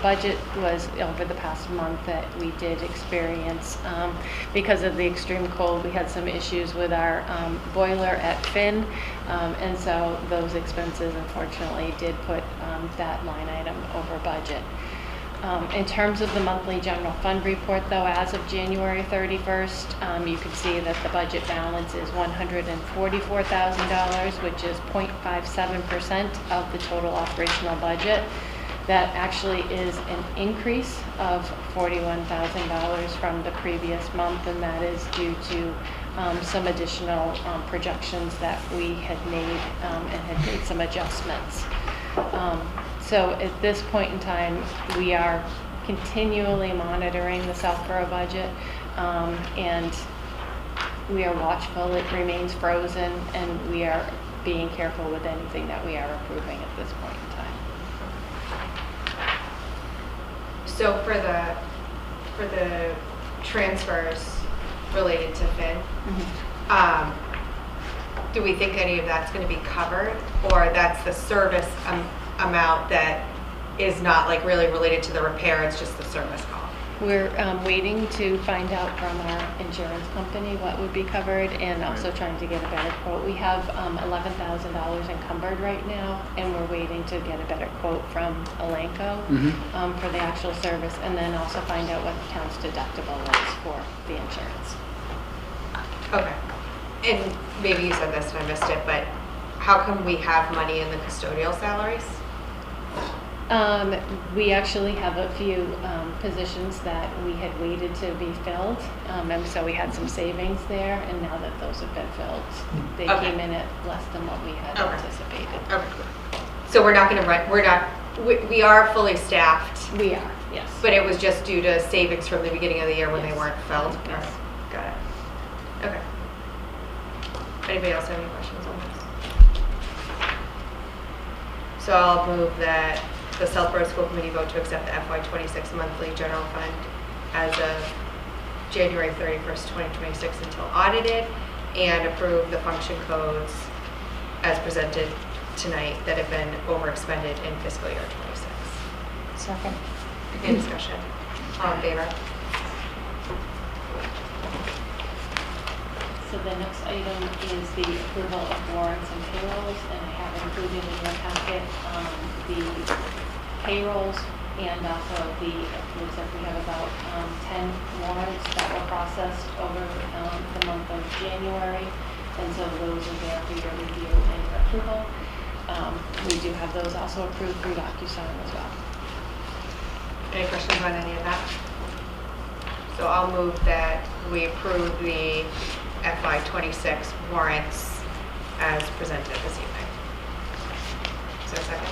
budget was over the past month that we did experience, because of the extreme cold, we had some issues with our boiler at Finn, and so those expenses unfortunately did put that line item over budget. In terms of the monthly general fund report, though, as of January 31st, you can see that the budget balance is $144,000, which is 0.57% of the total operational budget. That actually is an increase of $41,000 from the previous month, and that is due to some additional projections that we had made and had made some adjustments. So at this point in time, we are continually monitoring the Southborough budget, and we are watchful. It remains frozen, and we are being careful with anything that we are approving at this point in time. So for the transfers related to Finn, do we think any of that's going to be covered, or that's the service amount that is not like really related to the repair, it's just the service call? We're waiting to find out from our insurance company what would be covered, and also trying to get a better quote. We have $11,000 encumbered right now, and we're waiting to get a better quote from Elanco for the actual service, and then also find out what the town's deductible is for the insurance. Okay. And maybe you said this and I missed it, but how come we have money in the custodial salaries? We actually have a few positions that we had waited to be filled, and so we had some savings there, and now that those have been filled, they came in at less than what we had anticipated. Okay. So we're not going to run, we are fully staffed. We are, yes. But it was just due to savings from the beginning of the year when they weren't filled? Yes. Got it. Okay. Anybody else have any questions on this? So I'll move that the Southborough School Committee vote to accept the FY26 monthly general fund as of January 31st, 2026 until audited, and approve the function codes as presented tonight that have been overexpended in fiscal year 26. Second. Any discussion? All in favor? So the next item is the approval of warrants and payrolls, and I have included in your packet the payrolls, and also it looks like we have about 10 warrants that were processed over the month of January, and so those are there for your review and your approval. We do have those also approved through DocuSign as well. Any questions on any of that? So I'll move that we approve the FY26 warrants as presented this evening. Is there a second?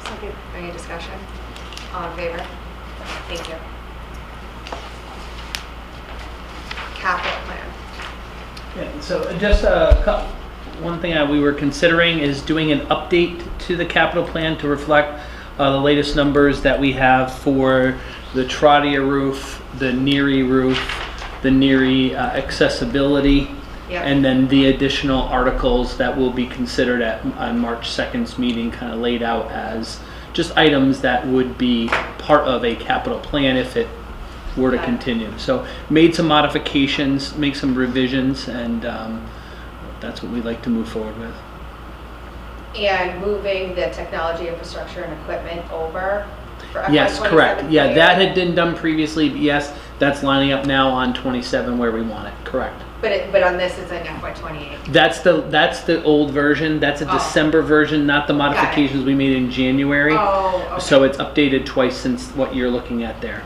Second. Any discussion? All in favor? Thank you. Capital plan. Yeah, so just one thing we were considering is doing an update to the capital plan to reflect the latest numbers that we have for the Trotter roof, the Neary roof, the Neary accessibility, Yep. and then the additional articles that will be considered on March 2nd's meeting, kind of laid out as just items that would be part of a capital plan if it were to Okay. continue. So made some modifications, make some revisions, and that's what we'd like to move forward with. And moving the technology, infrastructure, and equipment over for FY27. Yes, correct. Yeah, period. that had been done previously, but yes, that's lining up now on 27 where we want it, correct. But on this, it's in FY28. That's the old version, that's a Oh. December version, not the modifications we made in January. Oh, okay. So it's updated twice since what you're looking at there.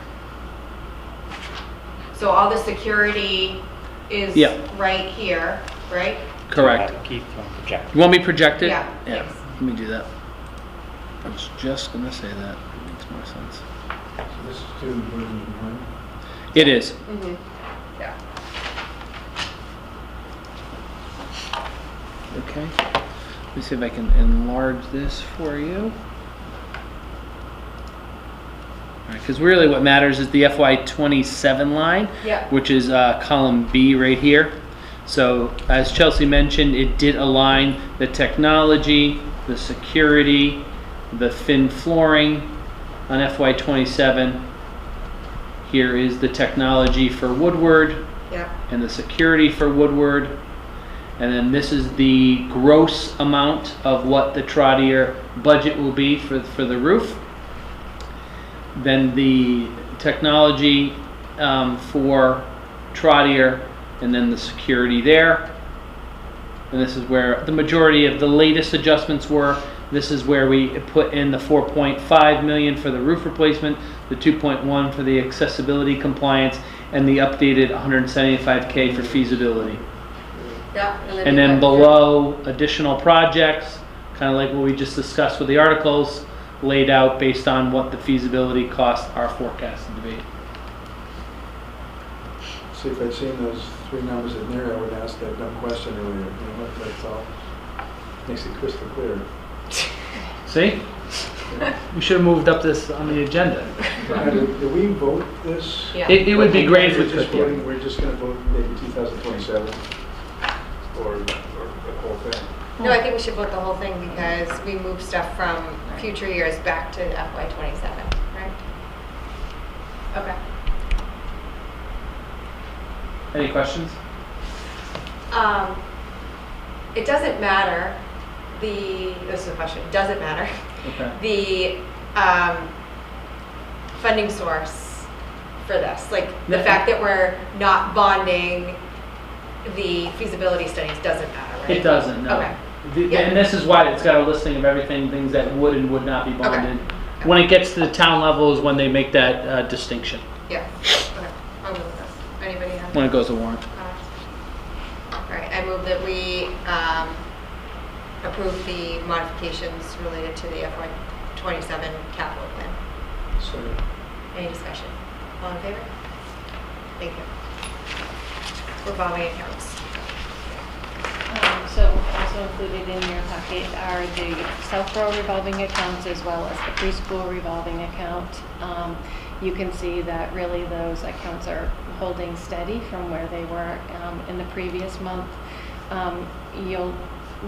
So all the security is Yeah. right here, right? Correct. Keith, you want to project? You want me to project it? Yeah, thanks. Let me do that. I was just gonna say that, it makes more sense. So this is student version 1. It is. Mm-hmm. Yeah. Okay. Let me see if I can enlarge this for you. Because really what matters is the FY27 line, Yeah. which is column B right here. So as Chelsea mentioned, it did align the technology, the security, the thin flooring on FY27. Here is the technology for Woodward Yeah. and the security for Woodward. And then this is the gross amount of what the Trotter budget will be for the roof. Then the technology for Trotter, and then the security there. And this is where the majority of the latest adjustments were. This is where we put in the 4.5 million for the roof replacement, the 2.1 for the accessibility compliance, and the updated 175K for feasibility. Yeah. And then below, additional projects, kind of like what we just discussed with the articles, laid out based on what the feasibility costs are forecasted to be. See, if I'd seen those three numbers in there, I would ask that dumb question earlier. You know what, that's all. Makes it crystal clear. See? We should have moved up this on the agenda. Now, do we vote this? Yeah. It would be great if we We're just could. Yeah. voting- We're just gonna vote maybe 2027, or the whole thing. No, I think we should vote the whole thing because we move stuff from future years back to FY27, right? Okay. Any questions? It doesn't matter, this is a question, does it matter? Okay. The funding source for this, like the Yeah. fact that we're not bonding the feasibility studies doesn't matter, right? It doesn't, no. Okay. Yeah. And this is why it's got a listing of everything, things that would and would not be bonded. When it gets to the town level is when they make that distinction, Yeah, okay, I'll move this. Anybody have? when it goes to warrant. All right, I move that we approve the modifications related to the FY27 capital plan. So, Any discussion? All in favor? Thank you. Revolving accounts. So also included in your packet are the Southborough revolving accounts as well as the preschool revolving account. You can see that really those accounts are holding steady from where they were in the previous month.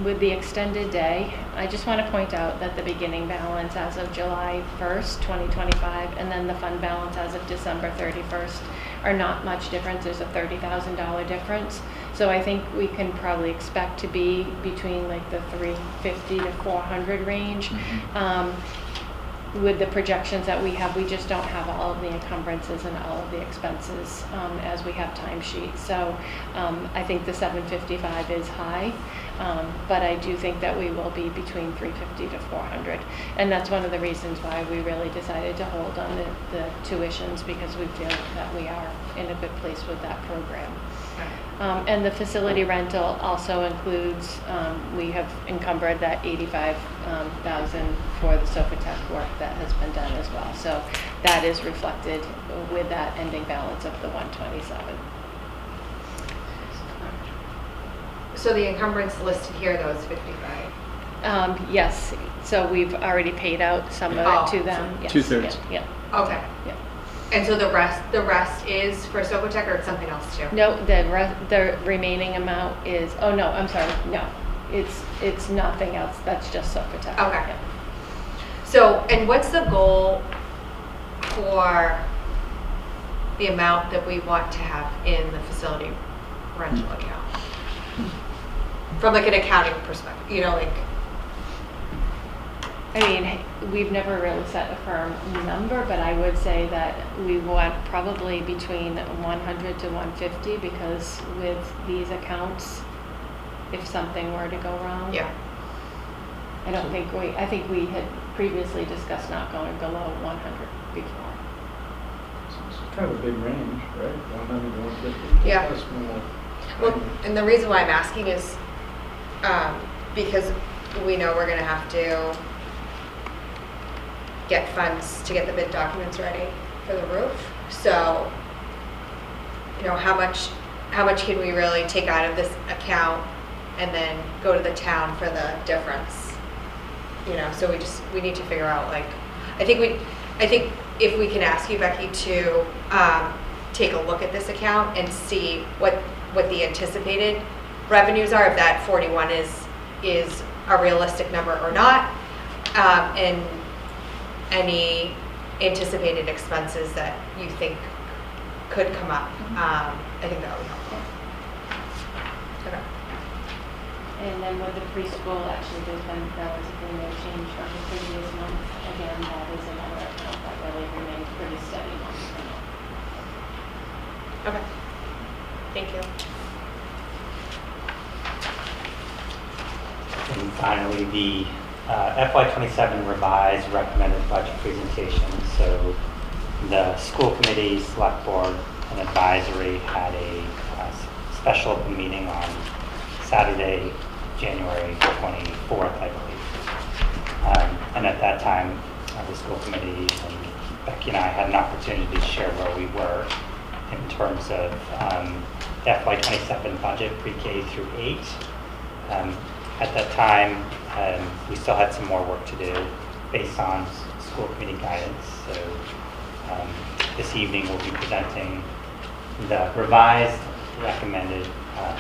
With the extended day, I just want to point out that the beginning balance as of July 1st, 2025, and then the fund balance as of December 31st are not much difference. There's a $30,000 difference. So I think we can probably expect to be between like the 350 to 400 range. with the projections that we have, we just don't have all of the encumbrances and all of the expenses as we have timesheets. So I think the 755 is high, but I do think that we will be between 350 to 400. And that's one of the reasons why we really decided to hold on the tuitions, because we feel that we are in a good place with that program. And the facility rental also includes, we have encumbered that 85,000 for the Sofotec work that has been done as well. So that is reflected with that ending balance of the 127. So the encumbrance listed here, though, is 55. Yes, so we've already paid out some of it to them. Yes, 2/3. Yeah. Okay. Yeah. And so the rest is for Sofotec, or it's something else too? No, the remaining amount is, oh no, I'm sorry, no. It's nothing else, that's just Sofotec. Okay. Yeah. So, and what's the goal for the amount that we want to have in the facility rental account? From like an accounting perspective, you know, like, I mean, we've never really set a firm number, but I would say that we want probably between 100 to 150, because with these accounts, if something were to go wrong. yeah. I think we had previously discussed not going below 100 before. It's kind of a big range, right? 100 to 150? Yeah. That's more. Well, and the reason why I'm asking is because we know we're going to have to get funds to get the bid documents ready for the roof. So, you know, how much can we really take out of this account and then go to the town for the difference? You know, so we need to figure out, like, I think if we can ask you, Becky, to take a look at this account and see what the anticipated revenues are, if that 41 is a realistic number or not, and any anticipated expenses that you think could come up. I think that would be helpful. Okay. And then with the preschool, actually, there's been relatively no change from the previous month. Again, that is another account that really remains pretty steady month to month. Okay. Thank you. And finally, the FY27 revised recommended budget presentation. So the school committee, select board, and advisory had a special meeting on Saturday, January 24th, I believe. And at that time, the school committee and Becky and I had an opportunity to share where we were in terms of FY27 budget pre-K through 8. At that time, we still had some more work to do based on school committee guidance. So this evening we'll be presenting the revised recommended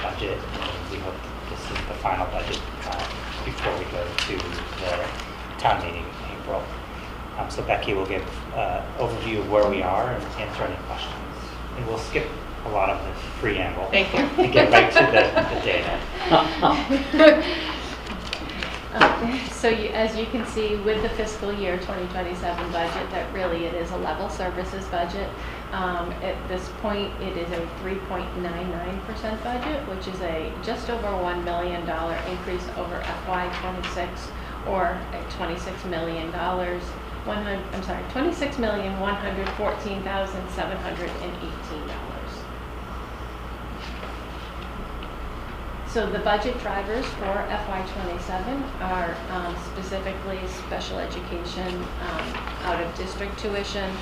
budget. And we hope that this is the final budget before we go to the town meeting in April. So Becky will give an overview of where we are and answer any questions. And we'll skip a lot of the preamble. Thank you. And get right to the data. So as you can see, with the fiscal year 2027 budget, that really it is a level services budget. At this point, it is a 3.99% budget, which is a just over $1 million increase over FY26, or at $26 million. $26,114,718. So the budget drivers for FY27 are specifically special education, out-of-district tuition,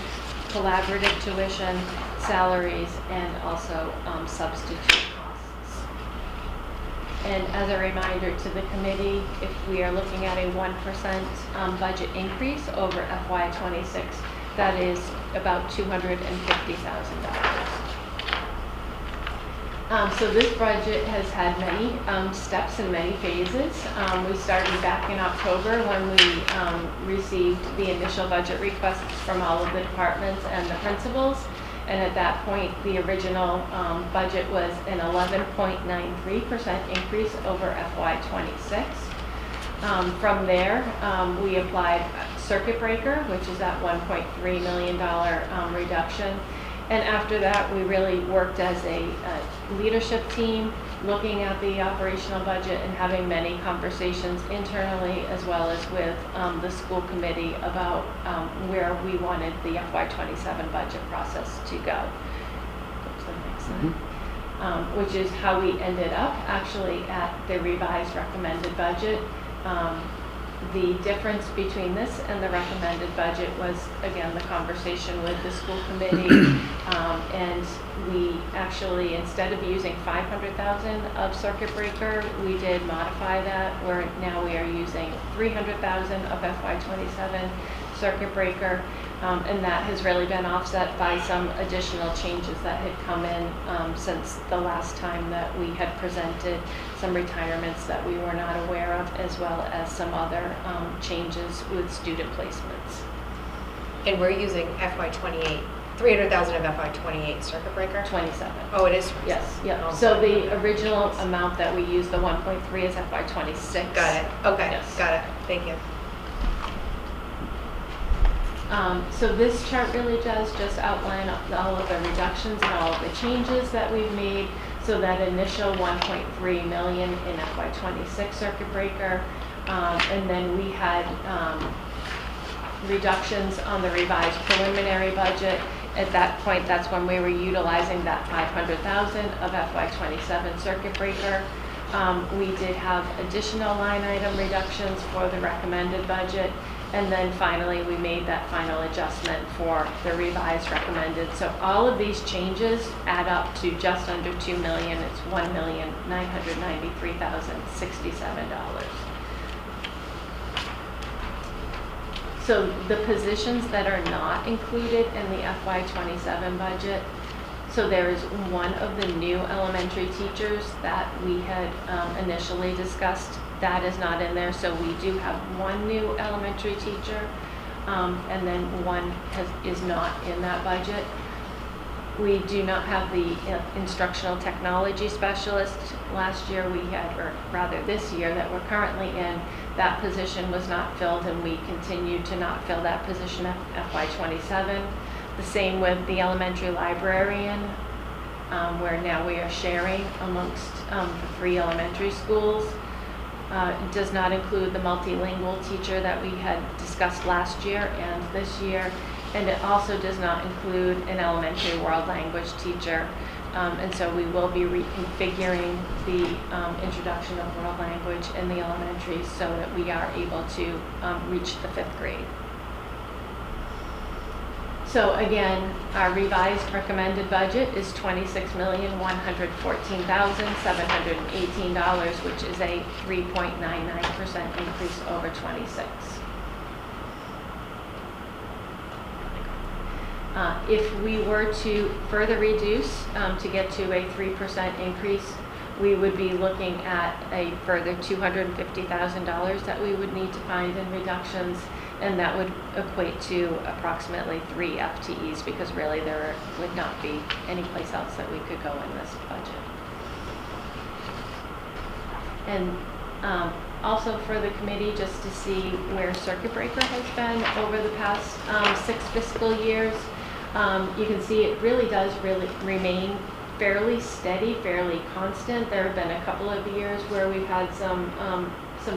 collaborative tuition, salaries, and also substitute costs. And as a reminder to the committee, if we are looking at a 1% budget increase over FY26, that is about $250,000. So this budget has had many steps and many phases. We started back in October when we received the initial budget requests from all of the departments and the principals. And at that point, the original budget was an 11.93% increase over FY26. From there, we applied circuit breaker, which is that $1.3 million reduction. And after that, we really worked as a leadership team, looking at the operational budget and having many conversations internally as well as with the school committee about where we wanted the FY27 budget process to go. Go to the next slide. Which is how we ended up actually at the revised recommended budget. The difference between this and the recommended budget was, again, the conversation with the school committee. And we actually, instead of using 500,000 of circuit breaker, we did modify that, where now we are using 300,000 of FY27 circuit breaker. And that has really been offset by some additional changes that had come in since the last time that we had presented, some retirements that we were not aware of, as well as some other changes with student placements. And we're using FY28, 300,000 of FY28 circuit breaker? 27. Oh, it is? Yes, yeah. Oh, So sorry. the original amount that we used, the 1.3, is FY26. Got it. Okay, Yes. got it. Thank you. So this chart really does just outline all of the reductions and all of the changes that we've made. So that initial 1.3 million in FY26 circuit breaker, and then we had reductions on the revised preliminary budget. At that point, that's when we were utilizing that 500,000 of FY27 circuit breaker. We did have additional line item reductions for the recommended budget. And then finally, we made that final adjustment for the revised recommended. So all of these changes add up to just under 2 million. It's $1,993,067. So the positions that are not included in the FY27 budget, so there is one of the new elementary teachers that we had initially discussed. That is not in there, so we do have one new elementary teacher, and then one is not in that budget. We do not have the instructional technology specialist. Last year we had, or rather this year that we're currently in, that position was not filled, and we continue to not fill that position at FY27. The same with the elementary librarian, where now we are sharing amongst the 3 elementary schools. It does not include the multilingual teacher that we had discussed last year and this year, and it also does not include an elementary world language teacher. And so we will be reconfiguring the introduction of world language in the elementary so that we are able to reach the 5th grade. So again, our revised recommended budget is $26,114,718, which is a 3.99% increase over 26. If we were to further reduce to get to a 3% increase, we would be looking at a further $250,000 that we would need to find in reductions, and that would equate to approximately 3 FTEs, because really there would not be any place else that we could go in this budget. And also for the committee, just to see where circuit breaker has been over the past 6 fiscal years, you can see it really does remain fairly steady, fairly constant. There have been a couple of years where we've had some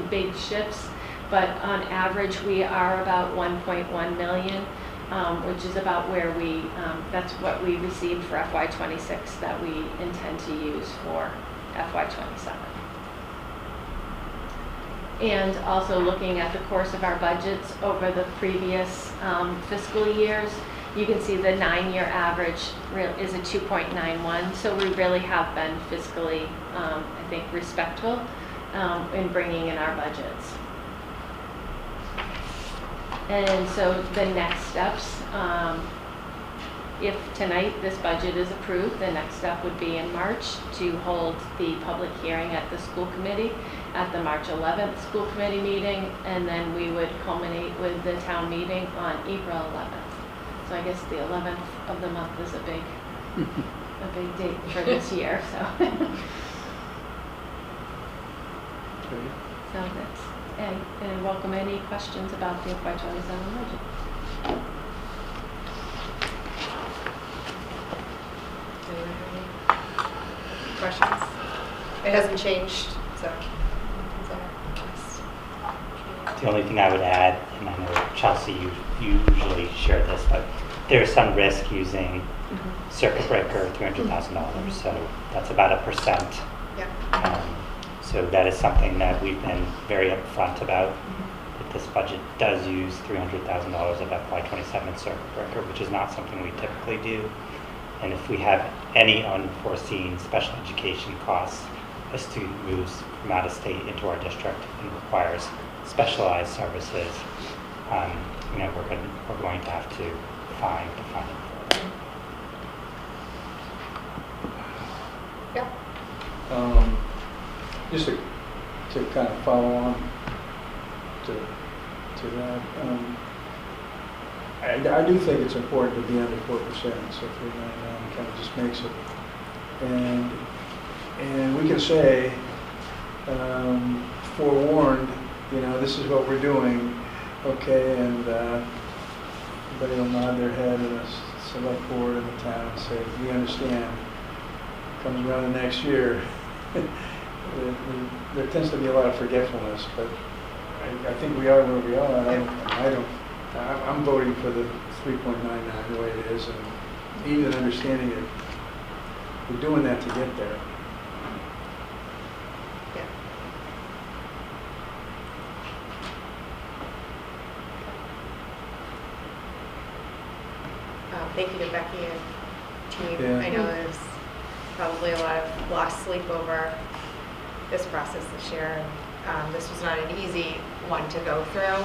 big shifts, but on average we are about 1.1 million, which is about where we, that's what we received for FY26 that we intend to use for FY27. And also looking at the course of our budgets over the previous fiscal years, you can see the 9-year average is a 2.91, so we really have been fiscally, I think, respectful in bringing in our budgets. And so the next steps, if tonight this budget is approved, the next step would be in March to hold the public hearing at the school committee at the March 11th school committee meeting, and then we would culminate with the town meeting on April 11th. So I guess the 11th of the month is a big date for this year. So, so And welcome any questions about the FY27 budget. Anyone have any questions? It hasn't changed, so. The only thing I would add, and I know Chelsea, you usually share this, but there's some risk using circuit breaker $300,000, so that's about 1%. Yeah. So that is something that we've been very upfront about, that this budget does use $300,000 of FY27 circuit breaker, which is not something we typically do. And if we have any unforeseen special education costs, a student moves from out of state into our district and requires specialized services, we're going to have to find the funding for it. Yeah. Just to kind of follow on to that, I do think it's important to be under 4%, so 399 kind of just makes it. And we can say, forewarned, this is what we're doing, okay, and everybody will nod their head in the select board in the town and say, we understand. Comes around the next year, there tends to be a lot of forgetfulness, but I think we are where we are. I'm voting for the 3.99 the way it is, and even understanding it, we're doing that to get there. Yeah. Thank you to Becky and team. Yeah. I know there's probably a lot of lost sleep over this process this year. This was not an easy one to go through,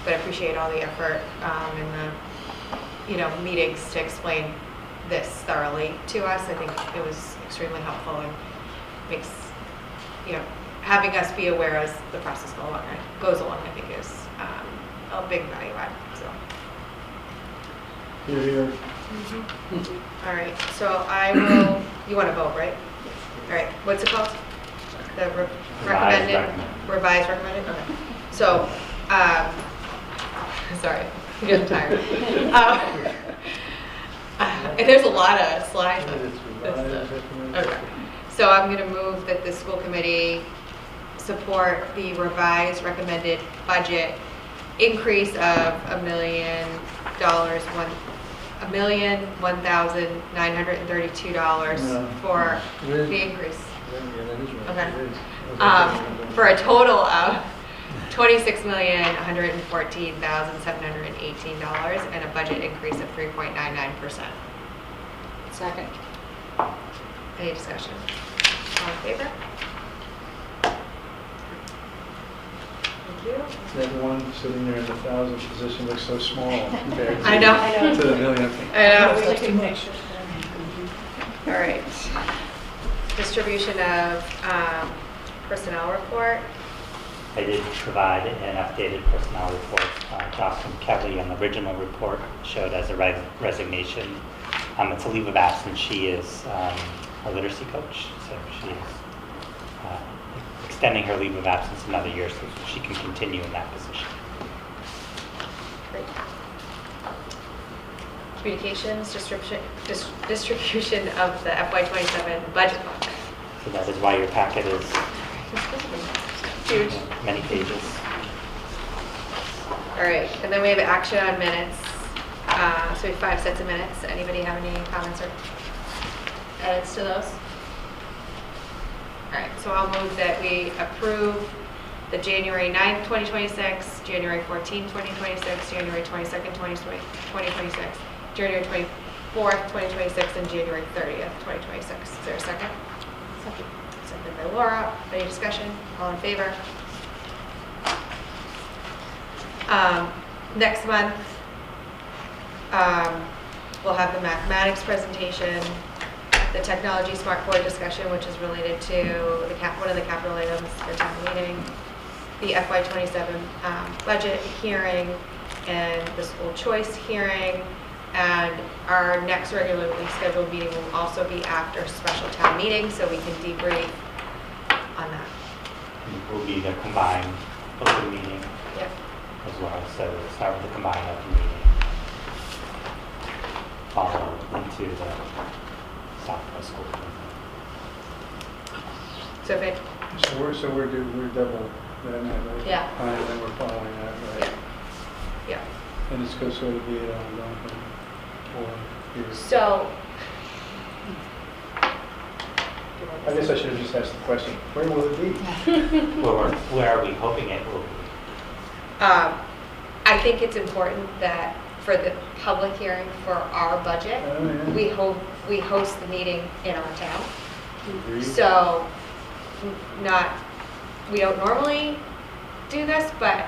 but I appreciate all the effort and the meetings to explain this thoroughly to us. I think it was extremely helpful and makes having us be aware as the process goes along. I think is a big value add. So. Here. All right, so I will, you want to vote, right? All right, what's it called? The revised recommended? Okay. So, sorry, I'm tired. And there's a lot of slides. Okay. So I'm going to move that the school committee support the revised recommended budget increase of $1,001,932 for the increase. Okay. For a total of $26,114,718 and a budget increase of 3.99%. Second. Any discussion? All in favor? Thank you. That one sitting there in the 1,000 position looks so small compared I know. to the million. I know. All right. Distribution of personnel report. I did provide an updated personnel report. Jocelyn Kelly on the original report showed as a resignation. It's a leave of absence. She is a literacy coach, so she is extending her leave of absence another year so she can continue in that position. Great. Communications, distribution of the FY27 budget book. So that is why your packet is Huge. many pages. All right, and then we have action on minutes. So we have 5 sets of minutes. Anybody have any comments or edits to those? All right, so I'll move that we approve the January 9th, 2026, January 14th, 2026, January 22nd, 2026, January 24th, 2026, and January 30th, 2026. Is there a second? Second. Seconded by Laura. Any discussion? All in favor? Next month, we'll have the mathematics presentation, the technology smart board discussion, which is related to one of the capital items for town meeting, the FY27 budget hearing, and the school choice hearing. And our next regularly scheduled meeting will also be after special town meeting, so we can debrief on that. will be the combined open meeting Yep. as well. So we'll start with the combined open meeting, follow into the Southborough School Committee. So if it, We're double that night, right? Yeah. And then we're following that, right? yeah. And it's going to sort of be an ongoing thing for years. So. I guess I should have just asked the question, where will it be? Where are we hoping it will be? I think it's important that for the public hearing for our budget, Oh, yeah. we host the meeting in our town. Agreed. So, we don't normally do this, but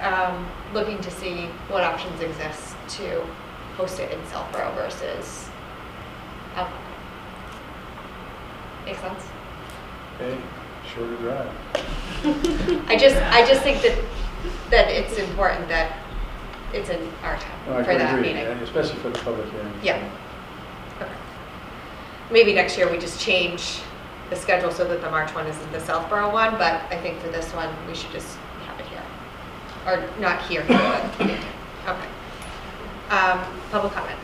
looking to see what options exist to host it in Southborough versus Alpine. Make sense? Okay, shorter drive. I just think that it's important that it's in our town No, I for that agree, meeting. and especially for the public hearing. Yeah. Okay. Maybe next year we just change the schedule so that the March one isn't the Southborough one, but I think for this one, we should just have it here. Or not here, but okay. Public comment.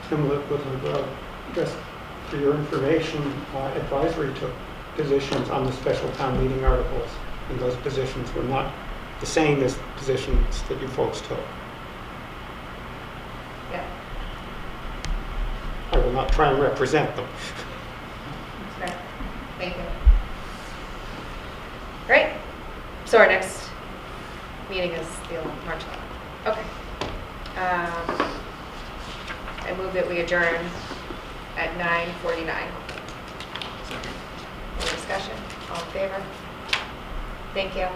Tim Littlewood, just for your information, advisory took positions on the special town meeting articles, and those positions were not the same as positions that you folks took. Yeah. I will not try and represent them. That's fair. Thank you. Great. So our next meeting is the 11th, March 11th. Okay. I move that we adjourn at 9:49. Any discussion? All in favor? Thank you.